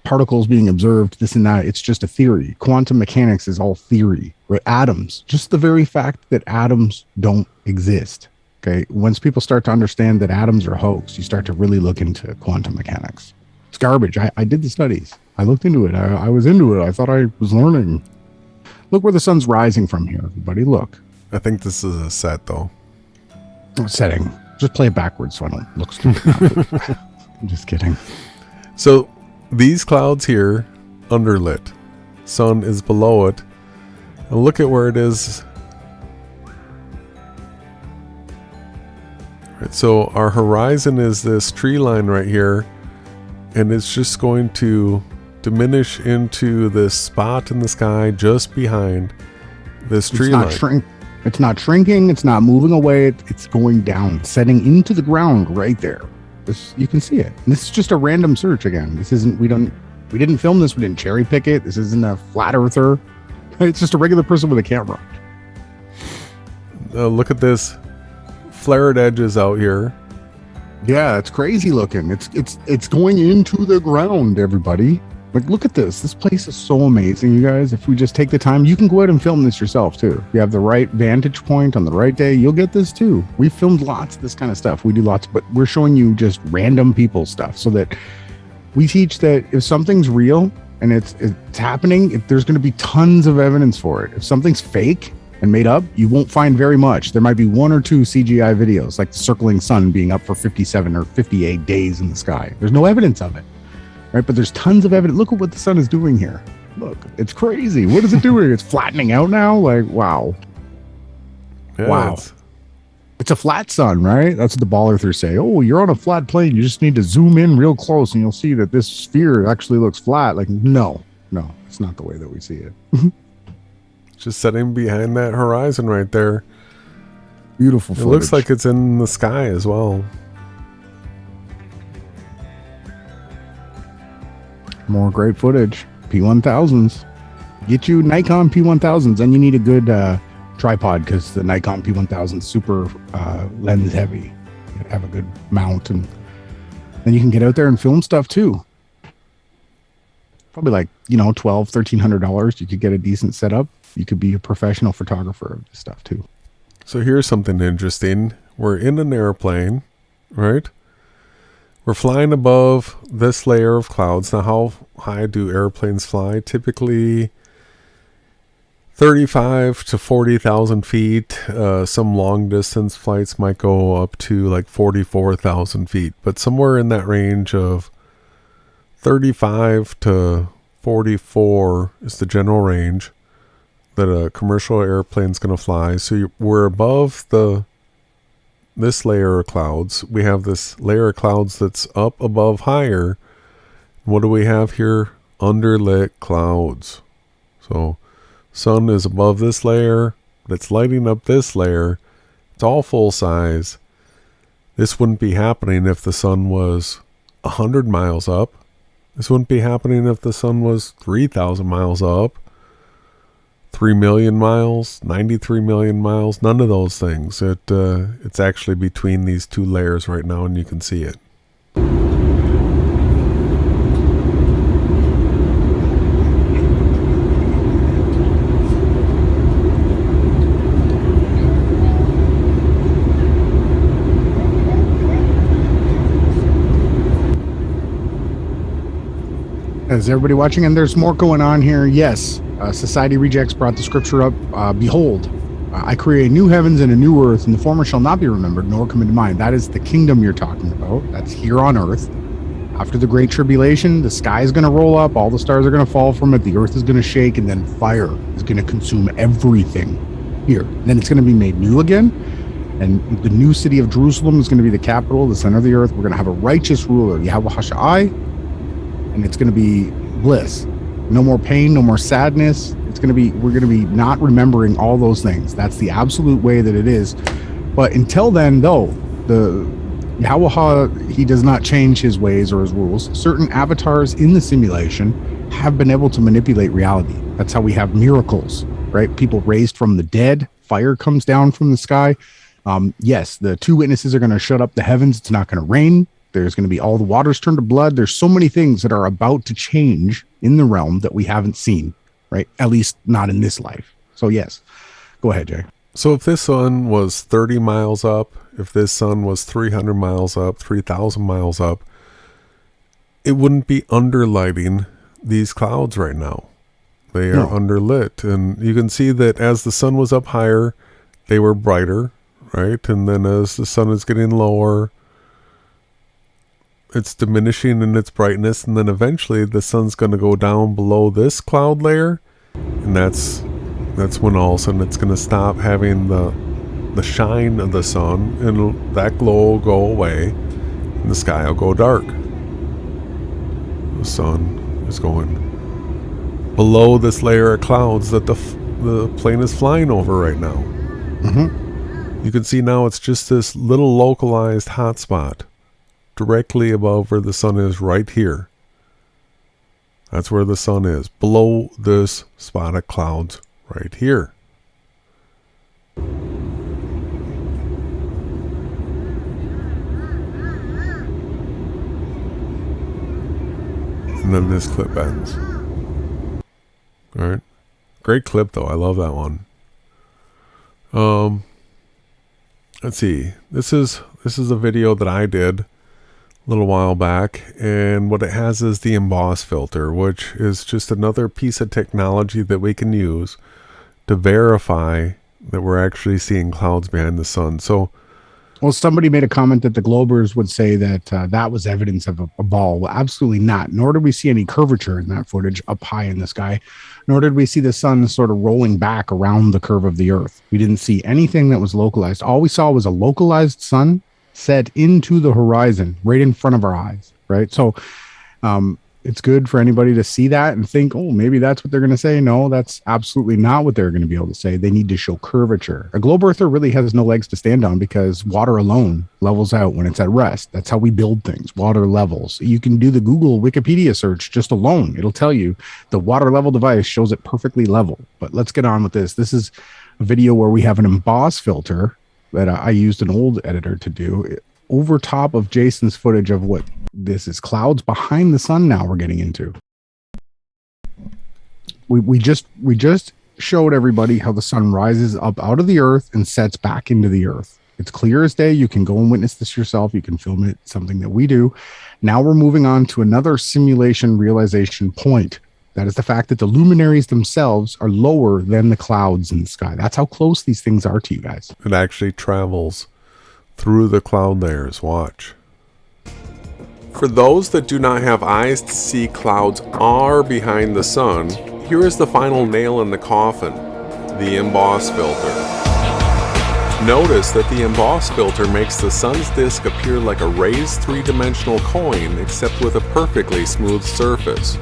particles being observed, this and that. It's just a theory. Quantum mechanics is all theory. Right? Atoms, just the very fact that atoms don't exist. Okay. Once people start to understand that atoms are hoax, you start to really look into quantum mechanics. It's garbage. I did the studies. I looked into it. I was into it. I thought I was learning. Look where the sun's rising from here, everybody. Look. I think this is a set, though. Setting. Just play it backwards so I don't look stupid. I'm just kidding. So these clouds here, underlit. Sun is below it. And look at where it is. Right, so our horizon is this tree line right here. And it's just going to diminish into this spot in the sky just behind this tree line. It's not shrinking. It's not moving away. It's going down, setting into the ground right there. You can see it. And this is just a random search again. This isn't. We didn't film this. We didn't cherry pick it. This isn't a flat earther. It's just a regular person with a camera. Look at this flared edges out here. Yeah, it's crazy looking. It's going into the ground, everybody. Like, look at this. This place is so amazing, you guys. If we just take the time, you can go ahead and film this yourself, too. If you have the right vantage point on the right day, you'll get this, too. We filmed lots of this kind of stuff. We do lots, but we're showing you just random people stuff so that we teach that if something's real and it's happening, there's going to be tons of evidence for it. If something's fake and made up, you won't find very much. There might be 1 or 2 CGI videos, like the circling sun being up for 57 or 58 days in the sky. There's no evidence of it. Right, but there's tons of evidence. Look at what the sun is doing here. Look, it's crazy. What is it doing? It's flattening out now. Like, wow. Yeah, wow. It's a flat sun, right? That's what the ball earthers say. Oh, you're on a flat plane. You just need to zoom in real close and you'll see that this sphere actually looks flat. Like, no, it's not the way that we see it. Just setting behind that horizon right there. Beautiful It footage. looks like it's in the sky as well. More great footage. P1000s. Get you Nikon P1000s, and you need a good tripod because the Nikon P1000 super lens heavy. You have a good mount, and then you can get out there and film stuff too. Probably like $1,200-$1,300. You could get a decent setup. You could be a professional photographer of this stuff too. So here's something interesting. We're in an airplane, right? We're flying above this layer of clouds. Now, how high do airplanes fly? Typically 35 to 40,000 feet. Some long distance flights might go up to like 44,000 feet, but somewhere in that range of 35 to 44 is the general range that a commercial airplane is going to fly. So we're above this layer of clouds. We have this layer of clouds that's up above higher. What do we have here? Underlit clouds. So sun is above this layer, but it's lighting up this layer. It's all full size. This wouldn't be happening if the sun was 100 miles up. This wouldn't be happening if the sun was 3,000 miles up. 3 million miles, 93 million miles, none of those things. It's actually between these two layers right now, and you can see it. Is everybody watching? And there's more going on here. Yes. Society Rejects brought the scripture up. Behold, I create a new heavens and a new earth, and the former shall not be remembered, nor come into mind. That is the kingdom you're talking about. That's here on earth. After the great tribulation, the sky is going to roll up, all the stars are going to fall from it, the earth is going to shake, and then fire is going to consume everything here. Then it's going to be made new again, and the new city of Jerusalem is going to be the capital, the center of the earth. We're going to have a righteous ruler, Yahawahashai, and it's going to be bliss. No more pain, no more sadness. We're going to be not remembering all those things. That's the absolute way that it is. But until then, though, the Yahweh, he does not change his ways or his rules. Certain avatars in the simulation have been able to manipulate reality. That's how we have miracles, right? People raised from the dead. Fire comes down from the sky. Yes, the 2 witnesses are going to shut up the heavens. It's not going to rain. There's going to be all the waters turned to blood. There's so many things that are about to change in the realm that we haven't seen, right? At least not in this life. So yes, go ahead, Jay. So if this sun was 30 miles up, if this sun was 300 miles up, 3,000 miles up, it wouldn't be underlighting these clouds right now. They are underlit, and you can see that as the sun was up higher, they were brighter, right? And then as the sun is getting lower, it's diminishing in its brightness, and then eventually the sun's going to go down below this cloud layer, and that's when all of a sudden it's going to stop having the shine of the sun, and that glow will go away, and the sky will go dark. The sun is going below this layer of clouds that the plane is flying over right now. Mm-hmm. You can see now it's just this little localized hot spot directly above where the sun is right here. That's where the sun is, below this spot of clouds right here. And then this clip ends. All right. Great clip though. I love that one. Let's see. This is a video that I did a little while back, and what it has is the Emboss filter, which is just another piece of technology that we can use to verify that we're actually seeing clouds behind the sun. So, well, somebody made a comment that the Globers would say that that was evidence of a ball. Well, absolutely not. Nor did we see any curvature in that footage up high in the sky. Nor did we see the sun sort of rolling back around the curve of the earth. We didn't see anything that was localized. All we saw was a localized sun set into the horizon right in front of our eyes, right? So it's good for anybody to see that and think, oh, maybe that's what they're going to say. No, that's absolutely not what they're going to be able to say. They need to show curvature. A globe earther really has no legs to stand on because water alone levels out when it's at rest. That's how we build things. Water levels. You can do the Google Wikipedia search just alone. It'll tell you the water level device shows it perfectly level. But let's get on with this. This is a video where we have an emboss filter that I used an old editor to do over top of Jason's footage of what this is clouds behind the sun. Now we're getting into. We just showed everybody how the sun rises up out of the earth and sets back into the earth. It's clear as day. You can go and witness this yourself. You can film it, something that we do. Now we're moving on to another simulation realization point. That is the fact that the luminaries themselves are lower than the clouds in the sky. That's how close these things are to you guys. it actually travels through the cloud layers. Watch. For those that do not have eyes to see clouds are behind the sun, here is the final nail in the coffin, the Emboss filter. Notice that the Emboss filter makes the sun's disk appear like a raised three-dimensional coin, except with a perfectly smooth surface.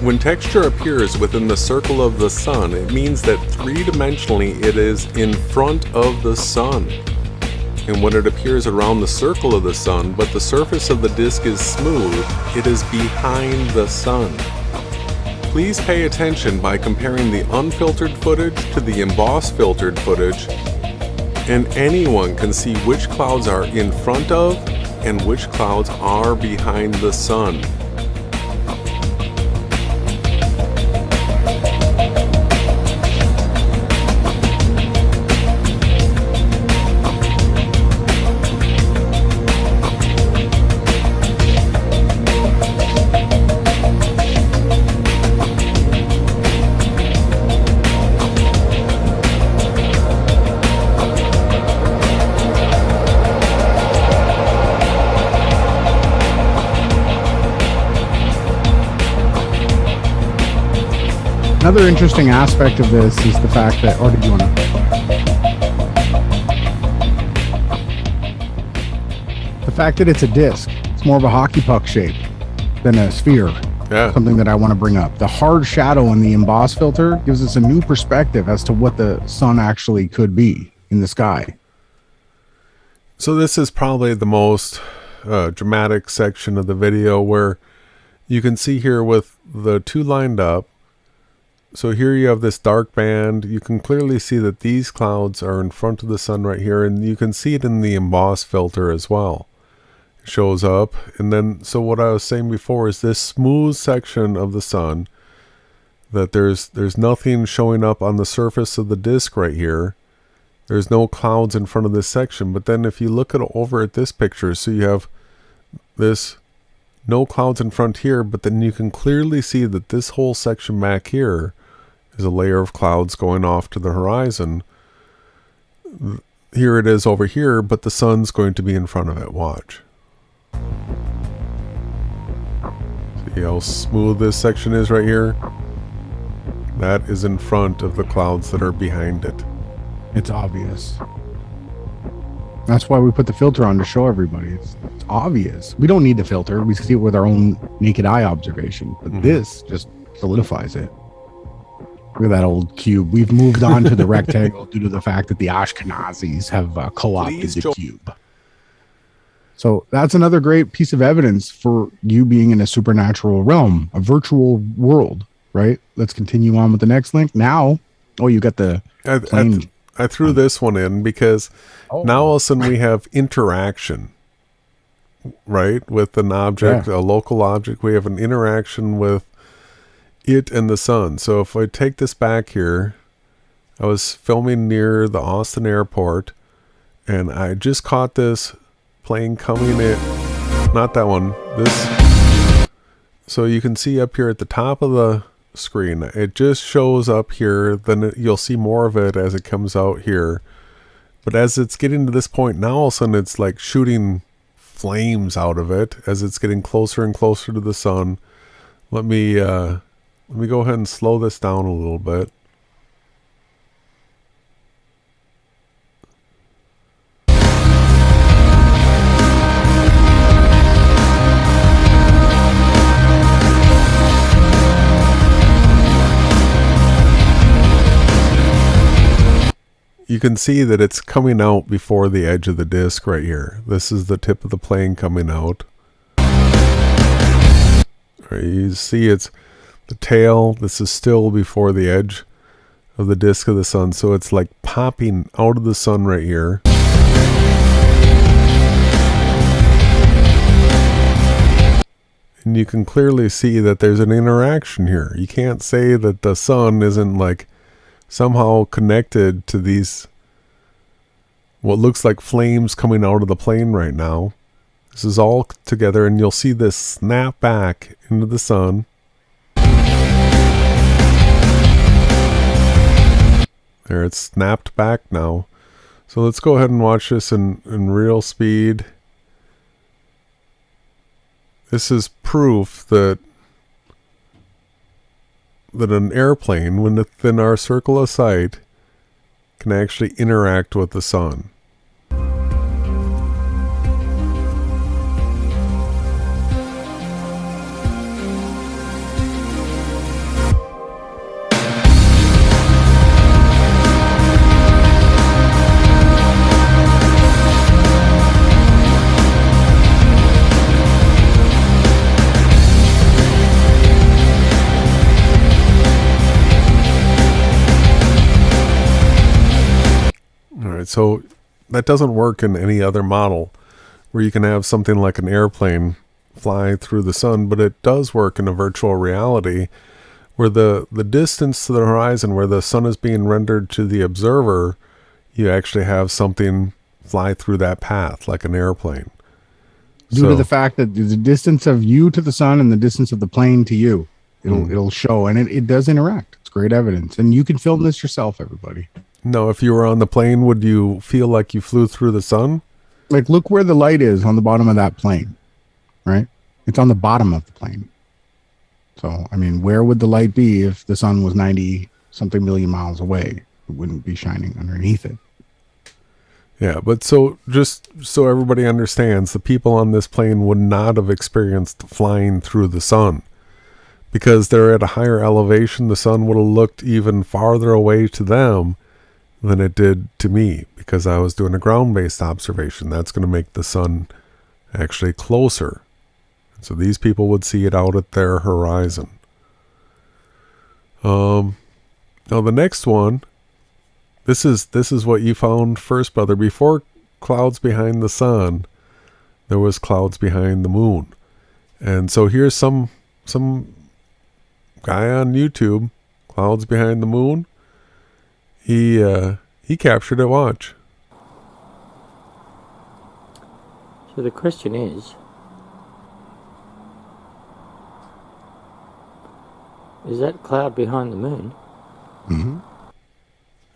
When texture appears within the circle of the sun, it means that three-dimensionally it is in front of the sun. And when it appears around the circle of the sun, but the surface of the disk is smooth, it is behind the sun. Please pay attention by comparing the unfiltered footage to the Emboss filtered footage, and anyone can see which clouds are in front of and which clouds are behind the sun. Another interesting aspect of this is the fact that, or did you want to? The fact that it's a disc. It's more of a hockey puck shape than a sphere. Yeah. Something that I want to bring up. The hard shadow in the Emboss filter gives us a new perspective as to what the sun actually could be in the sky. So this is probably the most dramatic section of the video, where you can see here with the two lined up. So here you have this dark band. You can clearly see that these clouds are in front of the sun right here, and you can see it in the Emboss filter as well. It shows up, and then, so what I was saying before is this smooth section of the sun, that there's nothing showing up on the surface of the disk right here. There's no clouds in front of this section. But then if you look over at this picture, so you have this no clouds in front here, but then you can clearly see that this whole section back here is a layer of clouds going off to the horizon. Here it is over here, but the sun's going to be in front of it. Watch. See how smooth this section is right here? That is in front of the clouds that are behind it. It's obvious. That's why we put the filter on, to show everybody. It's obvious. We don't need the filter. We see it with our own naked eye observation. But this just solidifies it. Look at that old cube. We've moved on to the rectangle due to the fact that the Ashkenazis have co-opted the cube. So that's another great piece of evidence for you being in a supernatural realm, a virtual world, right? Let's continue on with the next link. Now, you got the plane. I threw this one in because now all of a sudden we have interaction, right? With an object, a local object. We have an interaction with it and the sun. So if I take this back here, I was filming near the Austin airport and I just caught this plane coming in. Not that one. This. So you can see up here at the top of the screen, it just shows up here. Then you'll see more of it as it comes out here. But as it's getting to this point, now all of a sudden it's like shooting flames out of it as it's getting closer and closer to the sun. Let me go ahead and slow this down a little bit. You can see that it's coming out before the edge of the disc right here. This is the tip of the plane coming out. Right, you see it's the tail. This is still before the edge of the disc of the sun. So it's like popping out of the sun right here. And you can clearly see that there's an interaction here. You can't say that the sun isn't like somehow connected to these, what looks like flames coming out of the plane right now. This is all together, and you'll see this snap back into the sun. There, it's snapped back now. So let's go ahead and watch this in real speed. This is proof that an airplane, when within our circle of sight, can actually interact with the sun. So that doesn't work in any other model where you can have something like an airplane fly through the sun, but it does work in a virtual reality where the distance to the horizon, where the sun is being rendered to the observer, you actually have something fly through that path like an airplane. Due to the fact that the distance of you to the sun and the distance of the plane to you, it'll show, and it does interact. It's great evidence. And you can film this yourself, everybody. No, if you were on the plane, would you feel like you flew through the sun? Like, look where the light is on the bottom of that plane, right? It's on the bottom of the plane. So, I mean, where would the light be if the sun was 90-something million miles away? It wouldn't be shining underneath it. Yeah, but so just so everybody understands, the people on this plane would not have experienced flying through the sun. Because they're at a higher elevation, the sun would have looked even farther away to them than it did to me, because I was doing a ground-based observation. That's going to make the sun actually closer. So these people would see it out at their horizon. Now the next one, this is what you found first, brother. Before clouds behind the sun, there was clouds behind the moon. And so here's some guy on YouTube, clouds behind the moon. He captured it. Watch. So the question is, Is that cloud behind the moon?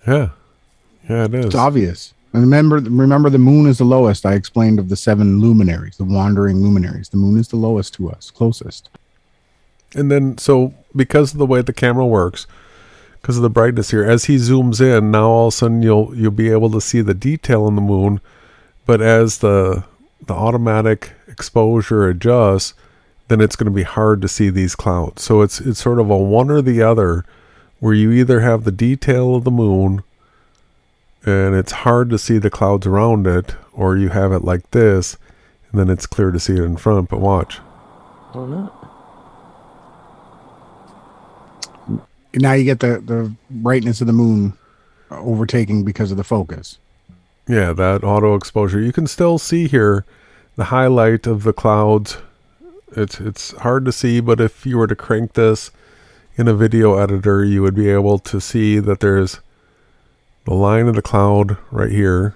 Yeah. Yeah, it is. It's obvious. And remember, the moon is the lowest. I explained of the 7 luminaries, the wandering luminaries. The moon is the lowest to us, closest. And then, so because of the way the camera works, because of the brightness here, as he zooms in, now all of a sudden you'll be able to see the detail in the moon. But as the automatic exposure adjusts, then it's going to be hard to see these clouds. So it's sort of a one or the other, where you either have the detail of the moon and it's hard to see the clouds around it, or you have it like this and then it's clear to see it in front. But watch. Or not. Now you get the brightness of the moon overtaking because of the focus. Yeah, that auto exposure. You can still see here the highlight of the clouds. It's hard to see, but if you were to crank this in a video editor, you would be able to see that there's the line of the cloud right here.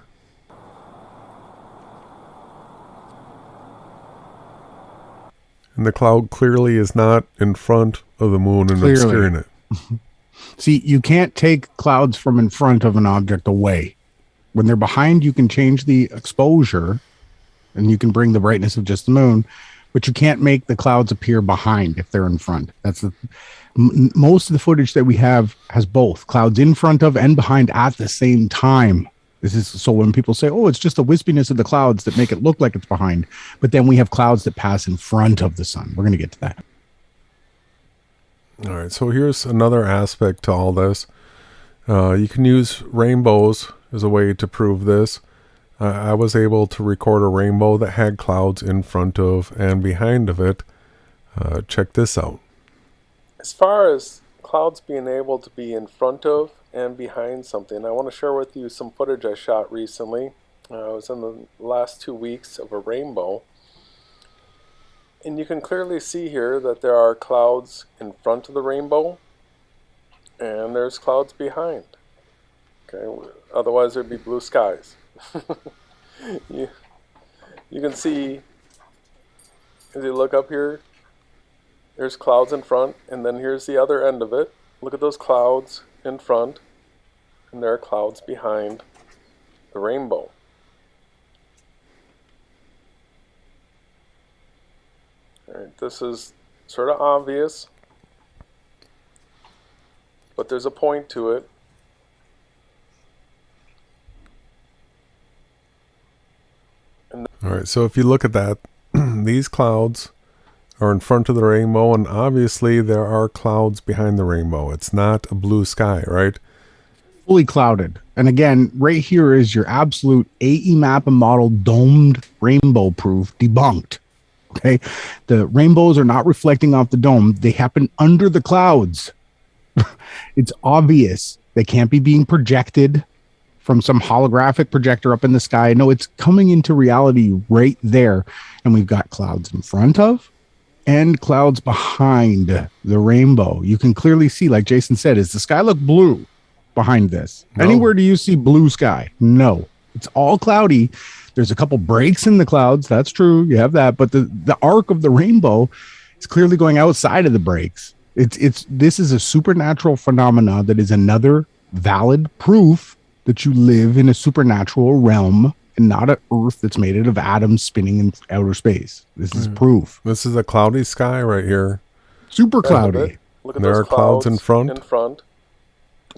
And the cloud clearly is not in front of the moon and obscuring it. See, you can't take clouds from in front of an object away. When they're behind, you can change the exposure and you can bring the brightness of just the moon, but you can't make the clouds appear behind if they're in front. That's most of the footage that we have has both clouds in front of and behind at the same time. This is so when people say, oh, it's just the wispiness of the clouds that make it look like it's behind, but then we have clouds that pass in front of the sun. We're going to get to that. All right, so here's another aspect to all this. You can use rainbows as a way to prove this. I was able to record a rainbow that had clouds in front of and behind of it. Check this out. As far as clouds being able to be in front of and behind something, I want to share with you some footage I shot recently. It was in the last 2 weeks of a rainbow. And you can clearly see here that there are clouds in front of the rainbow and there's clouds behind. Okay, otherwise there'd be blue skies. you can see, as you look up here, there's clouds in front, and then here's the other end of it. Look at those clouds in front, and there are clouds behind the rainbow. All right, this is sort of obvious, but there's a point to it. All right, so if you look at that, these clouds are in front of the rainbow, and obviously there are clouds behind the rainbow. It's not a blue sky, right? Fully clouded. And again, right here is your absolute AE map and model domed rainbow proof debunked. Okay, the rainbows are not reflecting off the dome. They happen under the clouds. It's obvious. They can't be being projected from some holographic projector up in the sky. No, it's coming into reality right there. And we've got clouds in front of and clouds behind the rainbow. You can clearly see, like Jason said, does the sky look blue behind this? No. Anywhere do you see blue sky? No, it's all cloudy. There's a couple breaks in the clouds. That's true. You have that. But the arc of the rainbow is clearly going outside of the breaks. This is a supernatural phenomena that is another valid proof that you live in a supernatural realm and not an earth that's made out of atoms spinning in outer space. This is proof. This is a cloudy sky right here. Super cloudy. Look at there are clouds in front. And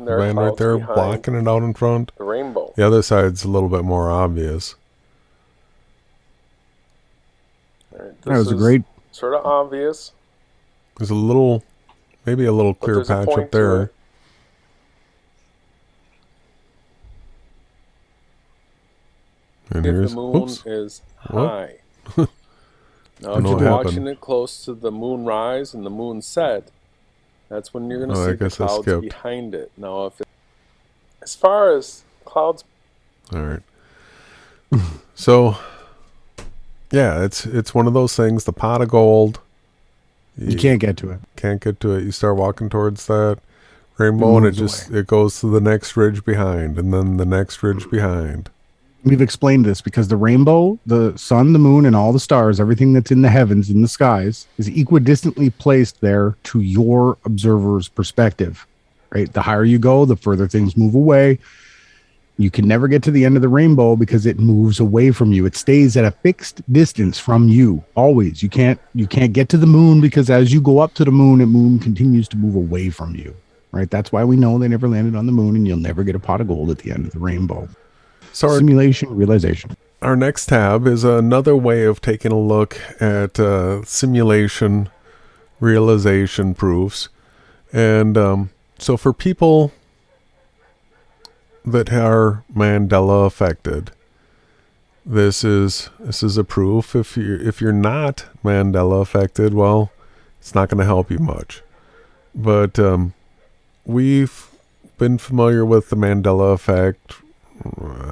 there are clouds right there blocking it out in front. The rainbow. The other side's a little bit more obvious. All right, that was a great. Sort of obvious. There's a little, maybe a little clear patch up there. And if the moon is high. Now, if you're watching it close to the moon rise and the moon set, that's when you're going to see the clouds behind it. Now, as far as clouds... All right. So, yeah, it's one of those things, the pot of gold. You can't get to it. Can't get to it. You start walking towards that rainbow and it goes to the next ridge behind and then the next ridge behind. We've explained this because the rainbow, the sun, the moon, and all the stars, everything that's in the heavens, in the skies, is equidistantly placed there to your observer's perspective, right? The higher you go, the further things move away. You can never get to the end of the rainbow because it moves away from you. It stays at a fixed distance from you, always. You can't get to the moon because as you go up to the moon continues to move away from you, right? That's why we know they never landed on the moon, and you'll never get a pot of gold at the end of the rainbow. So simulation realization. Our next tab is another way of taking a look at simulation realization proofs. And so for people that are Mandela affected, this is a proof. If you're not Mandela affected, well, it's not going to help you much. But we've been familiar with the Mandela effect.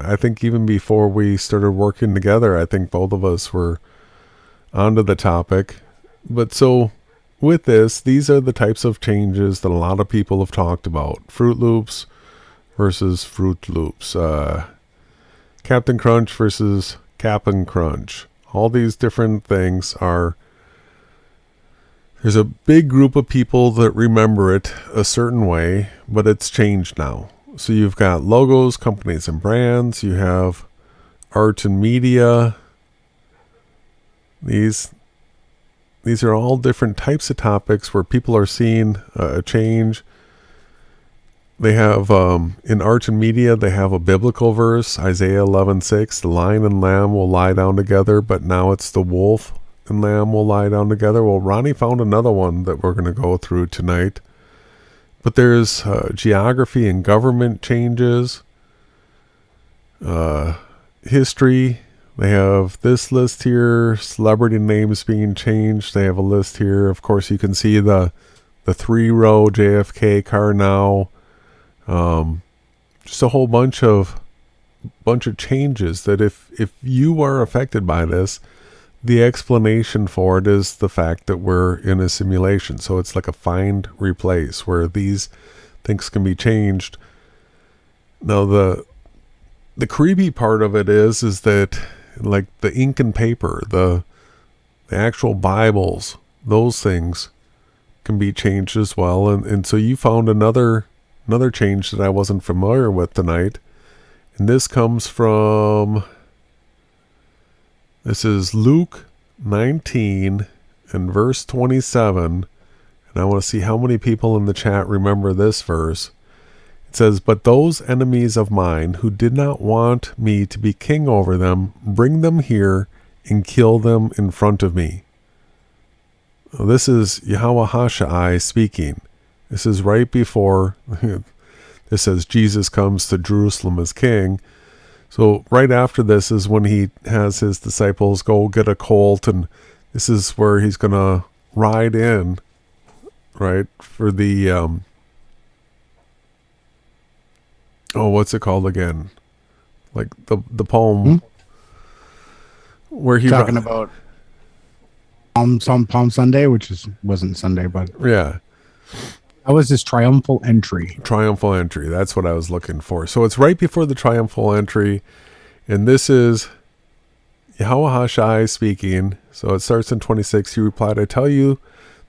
I think even before we started working together, I think both of us were onto the topic. But so with this, these are the types of changes that a lot of people have talked about. Fruit Loops versus Fruit Loops. Captain Crunch versus Cap'n Crunch. All these different things are... There's a big group of people that remember it a certain way, but it's changed now. So you've got logos, companies, and brands. You have art and media. These are all different types of topics where people are seeing a change. They have, in art and media, they have a biblical verse, Isaiah 11:6. The lion and lamb will lie down together, but now it's the wolf and lamb will lie down together. Well, Ronnie found another one that we're going to go through tonight. But there's geography and government changes, history. They have this list here, celebrity names being changed. They have a list here. Of course, you can see the 3-row JFK car now. Just a whole bunch of changes that if you are affected by this, the explanation for it is the fact that we're in a simulation. So it's like a find replace where these things can be changed. Now the creepy part of it is that like the ink and paper, the actual Bibles, those things can be changed as well. And so you found another change that I wasn't familiar with tonight. And this comes from... This is Luke 19 and verse 27. And I want to see how many people in the chat remember this verse. It says, "But those enemies of mine who did not want me to be king over them, bring them here and kill them in front of me." Well, this is Yahawahashai speaking. This is right before, this says Jesus comes to Jerusalem as king. So right after this is when he has his disciples go get a colt, and this is where he's going to ride in, right, for the, what's it called again? Like the poem where he... Talking about Palm Sunday, which wasn't Sunday, but... Yeah. That was his triumphal entry. Triumphal entry. That's what I was looking for. So it's right before the triumphal entry. And this is Yahawahashai speaking. So it starts in 26. He replied, "I tell you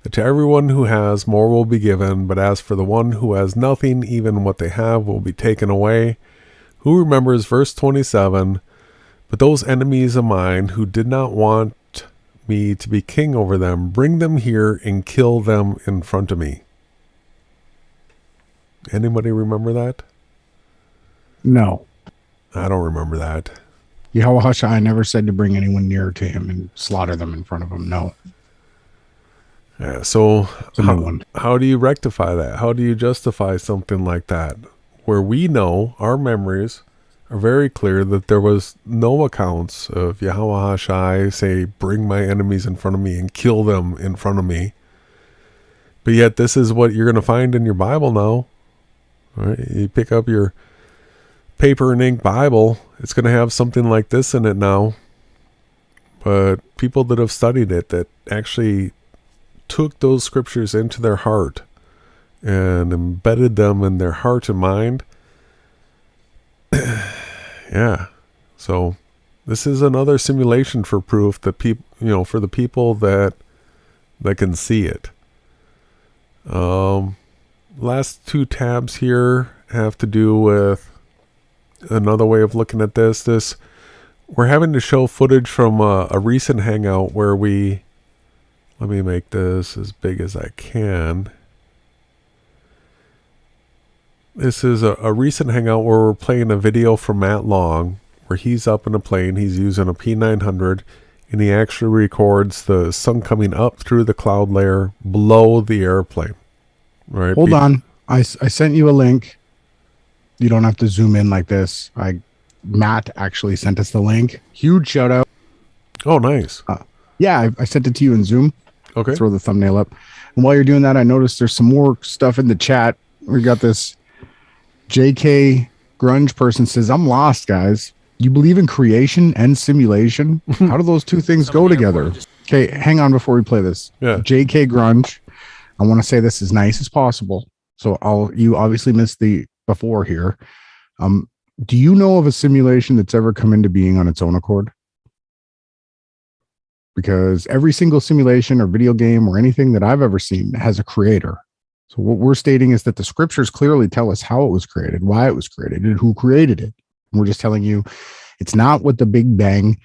that to everyone who has, more will be given. But as for the one who has nothing, even what they have will be taken away." Who remembers verse 27? "But those enemies of mine who did not want me to be king over them, bring them here and kill them in front of me." Anybody remember that? No. I don't remember that. Yahawahashai never said to bring anyone near to him and slaughter them in front of him. No. Yeah, so how do you rectify that? How do you justify something like that? Where we know, our memories are very clear that there was no accounts of Yahawahashai say, "Bring my enemies in front of me and kill them in front of me." But yet this is what you're going to find in your Bible now. All right, you pick up your paper and ink Bible, it's going to have something like this in it now. But people that have studied it, that actually took those scriptures into their heart and embedded them in their heart and mind, yeah. So this is another simulation for proof that people, for the people that can see it. Last two tabs here have to do with another way of looking at this. We're having to show footage from a recent hangout where let me make this as big as I can. This is a recent hangout where we're playing a video from Matt Long, where he's up in a plane, he's using a P900, and he actually records the sun coming up through the cloud layer below the airplane. Right? Hold on. I sent you a link. You don't have to zoom in like this. Matt actually sent us the link. Huge shout out. Oh, nice. Yeah, I sent it to you in Zoom. Okay. Throw the thumbnail up. And while you're doing that, I noticed there's some more stuff in the chat. We got this JK Grunge person says, I'm lost, guys. You believe in creation and simulation? How do those two things go together? Okay, hang on before we play this. Yeah. JK Grunge, I want to say this as nice as possible. So you obviously missed the before here. Do you know of a simulation that's ever come into being on its own accord? Because every single simulation or video game or anything that I've ever seen has a creator. So what we're stating is that the scriptures clearly tell us how it was created, why it was created, and who created it. And we're just telling you it's not what the Big Bang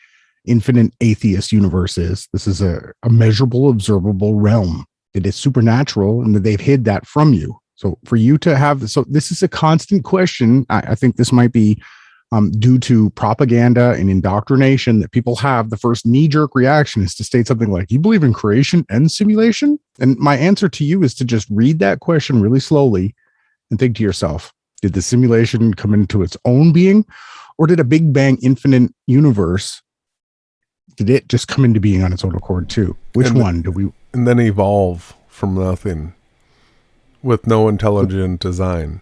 infinite atheist universe is. This is a measurable, observable realm. It is supernatural, and that they've hid that from you. So for you to have, this is a constant question. I think this might be due to propaganda and indoctrination that people have. The first knee-jerk reaction is to state something like, you believe in creation and simulation? And my answer to you is to just read that question really slowly and think to yourself, did the simulation come into its own being, or did a Big Bang infinite universe, did it just come into being on its own accord too? Which one do we? And then evolve from nothing with no intelligent design.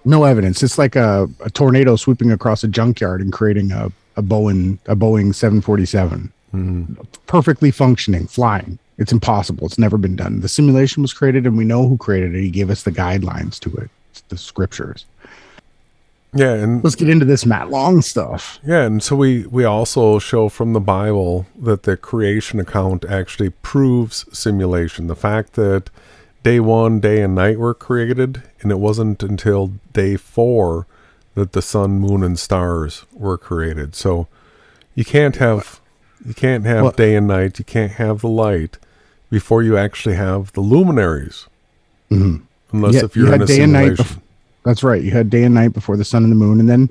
No evidence. It's like a tornado sweeping across a junkyard and creating a Boeing 747. Mm-hmm. Perfectly functioning, flying. It's impossible. It's never been done. The simulation was created, and we know who created it. He gave us the guidelines to it. It's the scriptures. Yeah, and let's get into this Matt Long stuff. Yeah, and so we also show from the Bible that the creation account actually proves simulation. The fact that day 1, day and night were created, and it wasn't until day 4 that the sun, moon, and stars were created. So you can't have day and night. You can't have the light before you actually have the luminaries. Mm-hmm. Unless if you're in a simulation. That's right. You had day and night before the sun and the moon. And then,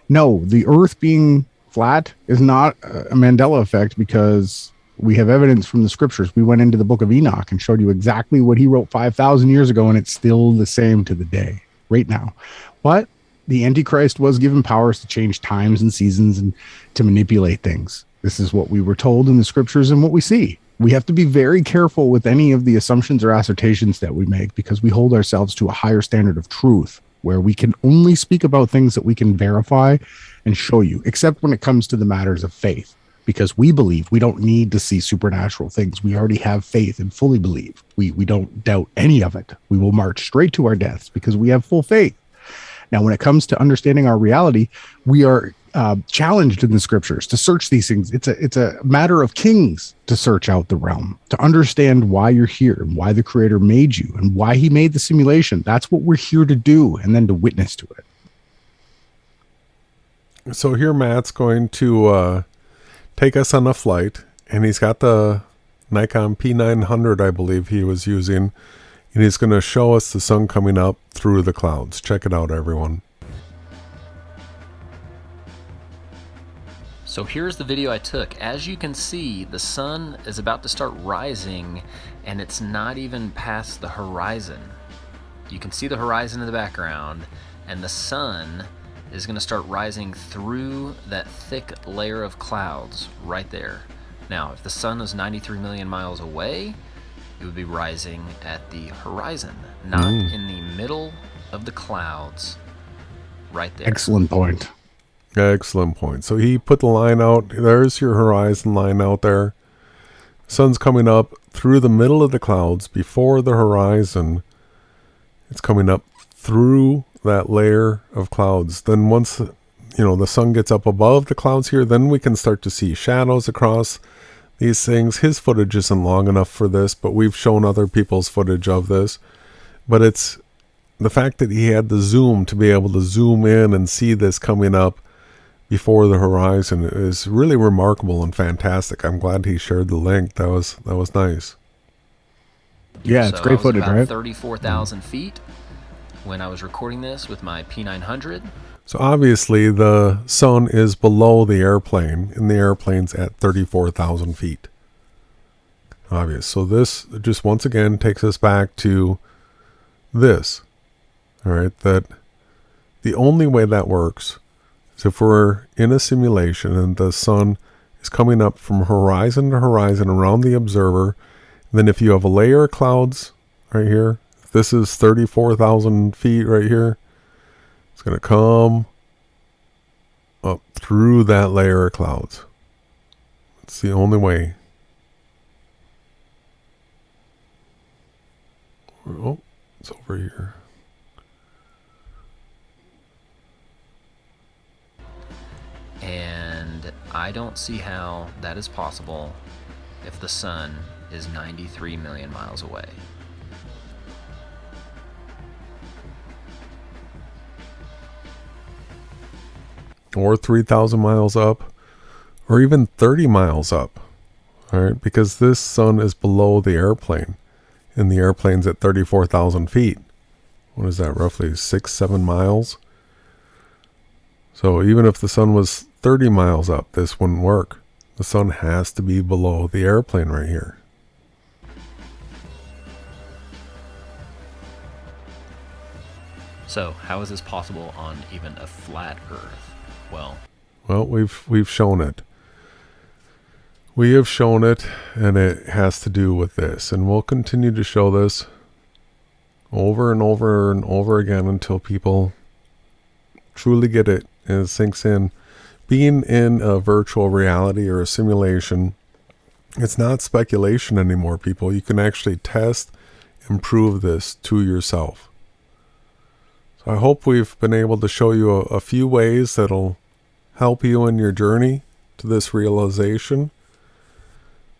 no, the earth being flat is not a Mandela effect, because we have evidence from the scriptures. We went into the book of Enoch and showed you exactly what he wrote 5,000 years ago, and it's still the same to the day, right now. But the Antichrist was given powers to change times and seasons and to manipulate things. This is what we were told in the scriptures and what we see. We have to be very careful with any of the assumptions or assertions that we make, because we hold ourselves to a higher standard of truth, where we can only speak about things that we can verify and show you, except when it comes to the matters of faith, because we believe we don't need to see supernatural things. We already have faith and fully believe. We don't doubt any of it. We will march straight to our deaths because we have full faith. Now, when it comes to understanding our reality, we are challenged in the scriptures to search these things. It's a matter of kings to search out the realm, to understand why you're here and why the creator made you and why he made the simulation. That's what we're here to do, and then to witness to it. So here Matt's going to take us on a flight, and he's got the Nikon P900, I believe he was using, and he's going to show us the sun coming up through the clouds. Check it out, everyone. So here's the video I took. As you can see, the sun is about to start rising, and it's not even past the horizon. You can see the horizon in the background, and the sun is going to start rising through that thick layer of clouds right there. Now, if the sun is 93 million miles away, it would be rising at the horizon, not in the middle of the clouds right there. Excellent point. Excellent point. So he put the line out. There's your horizon line out there. Sun's coming up through the middle of the clouds before the horizon. It's coming up through that layer of clouds. Then once the sun gets up above the clouds here, then we can start to see shadows across these things. His footage isn't long enough for this, but we've shown other people's footage of this. But it's the fact that he had the zoom to be able to zoom in and see this coming up before the horizon is really remarkable and fantastic. I'm glad he shared the link. That was nice. Yeah, it's great footage, right? 34,000 feet when I was recording this with my P900. So obviously the sun is below the airplane, and the airplane's at 34,000 feet. Obvious. So this just once again takes us back to this. All right, that the only way that works is if we're in a simulation and the sun is coming up from horizon to horizon around the observer. Then if you have a layer of clouds right here, if this is 34,000 feet right here, it's going to come up through that layer of clouds. It's the only way. Oh, it's over here. And I don't see how that is possible if the sun is 93 million miles away. Or 3,000 miles up, or even 30 miles up. All right, because this sun is below the airplane, and the airplane's at 34,000 feet. What is that, roughly 6-7 miles? So even if the sun was 30 miles up, this wouldn't work. The sun has to be below the airplane right here. So how is this possible on even a flat Earth? Well, we've shown it. We have shown it, and it has to do with this. And we'll continue to show this over and over and over again until people truly get it and it sinks in. Being in a virtual reality or a simulation, it's not speculation anymore, people. You can actually test and prove this to yourself. So I hope we've been able to show you a few ways that'll help you in your journey to this realization.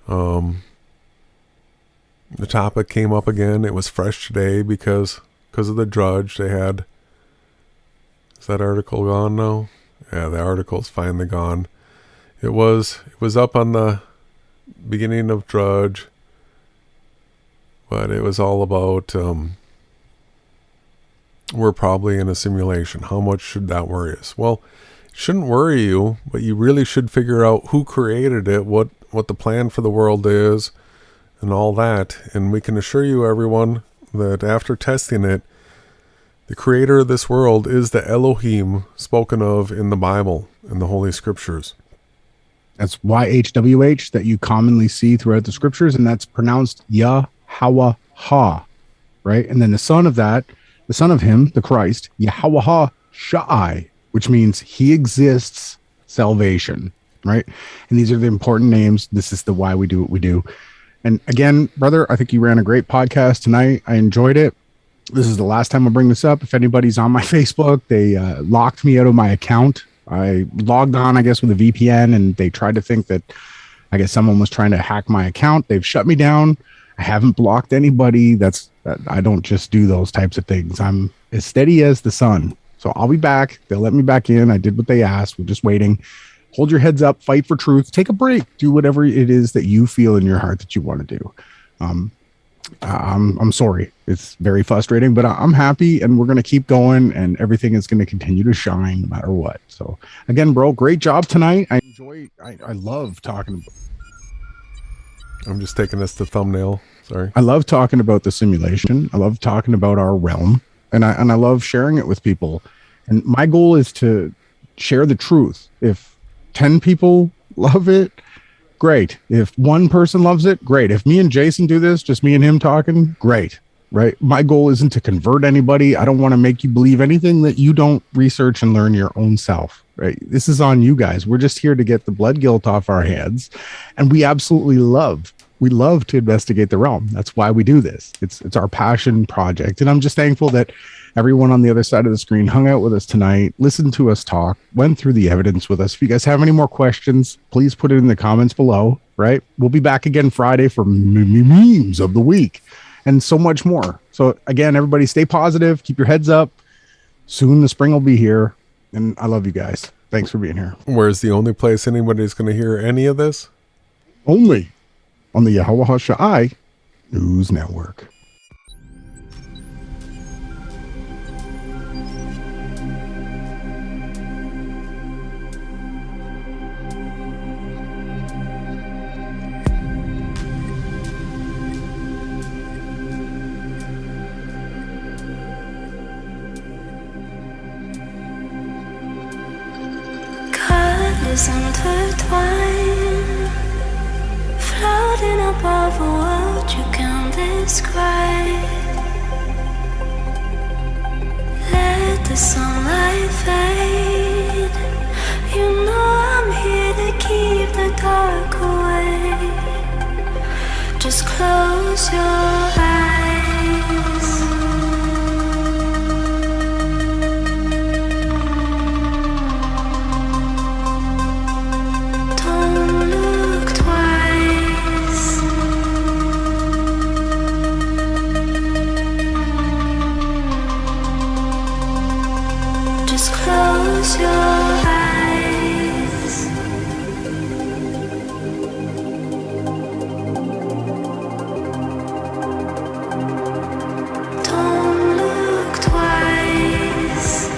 The topic came up again. It was fresh today because of the Drudge. They had... Is that article gone now? Yeah, the article's finally gone. It was up on the beginning of Drudge, but it was all about we're probably in a simulation. How much should that worry us? Well, it shouldn't worry you, but you really should figure out who created it, what the plan for the world is, and all that. And we can assure you, everyone, that after testing it, the creator of this world is the Elohim spoken of in the Bible, in the Holy Scriptures. That's YHWH that you commonly see throughout the Scriptures, and that's pronounced Yahawahashai, right? And then the son of him, the Christ, Yahawahashai, which means he exists, salvation, right? And these are the important names. This is the why we do what we do. And again, brother, I think you ran a great podcast tonight. I enjoyed it. This is the last time I'll bring this up. If anybody's on my Facebook, they locked me out of my account. I logged on, I guess, with a VPN, and they tried to think that, I guess, someone was trying to hack my account. They've shut me down. I haven't blocked anybody. I don't just do those types of things. I'm as steady as the sun. So I'll be back. They'll let me back in. I did what they asked. We're just waiting. Hold your heads up. Fight for truth. Take a break. Do whatever it is that you feel in your heart that you want to do. I'm sorry. It's very frustrating, but I'm happy, and we're going to keep going, and everything is going to continue to shine no matter what. So again, bro, great job tonight. I love talking. I'm just taking this to thumbnail. Sorry. I love talking about the simulation. I love talking about our realm, and I love sharing it with people. And my goal is to share the truth. If 10 people love it, great. If one person loves it, great. If me and Jason do this, just me and him talking, great. Right? My goal isn't to convert anybody. I don't want to make you believe anything that you don't research and learn your own self. Right? This is on you guys. We're just here to get the blood guilt off our heads. And we absolutely love we love to investigate the realm. That's why we do this. It's our passion project. And I'm just thankful that everyone on the other side of the screen hung out with us tonight, listened to us talk, went through the evidence with us. If you guys have any more questions, please put it in the comments below, right? We'll be back again Friday for memes of the week and so much more. So again, everybody stay positive, keep your heads up. Soon the spring will be here. And I love you guys. Thanks for being here. Where's the only place anybody's going to hear any of this? Only on the Yahawahashai News Network. Colors intertwined, floating above a world you can't describe. Let the sunlight fade. You know I'm here to keep the dark away. Just close your eyes. Don't look twice. Just close your eyes. Don't look twice.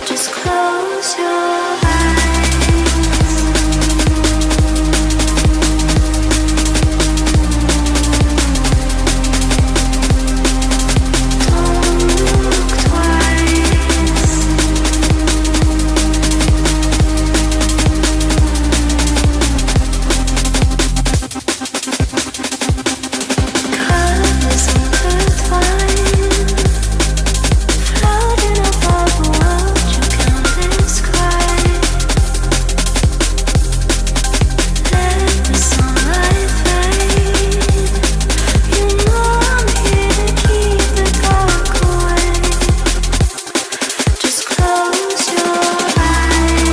Just close your eyes. Don't look twice. Colors intertwined, floating above a world you can't describe. Let the sunlight fade. You know I'm here to keep the dark away. Just close your eyes.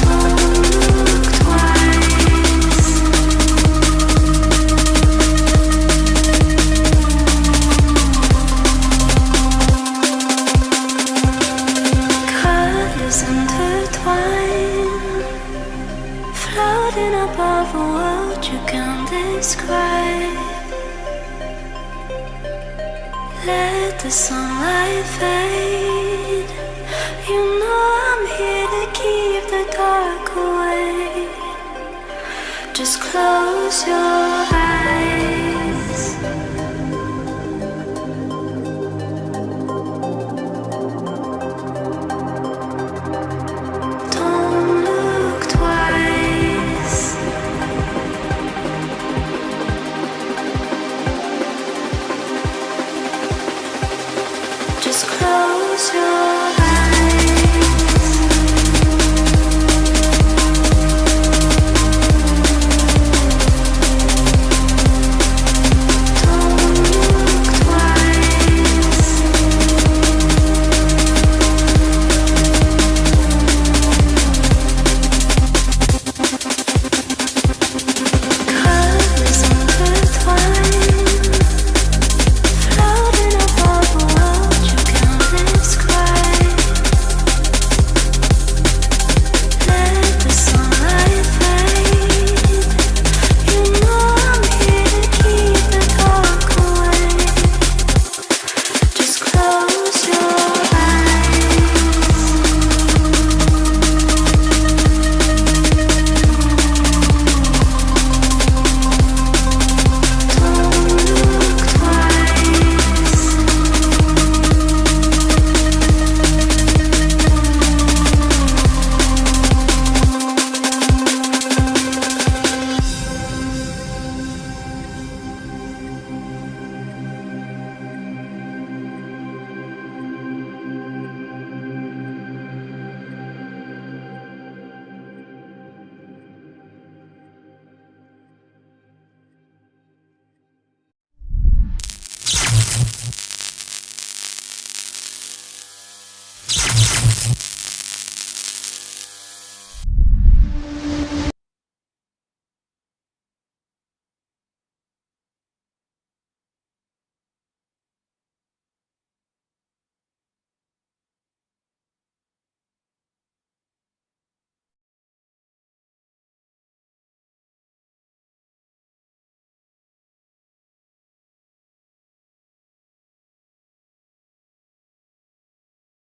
Don't look twice. Colors intertwined, floating above a world you can't describe. Let the sunlight fade. You know I'm here to keep the dark away. Just close your eyes.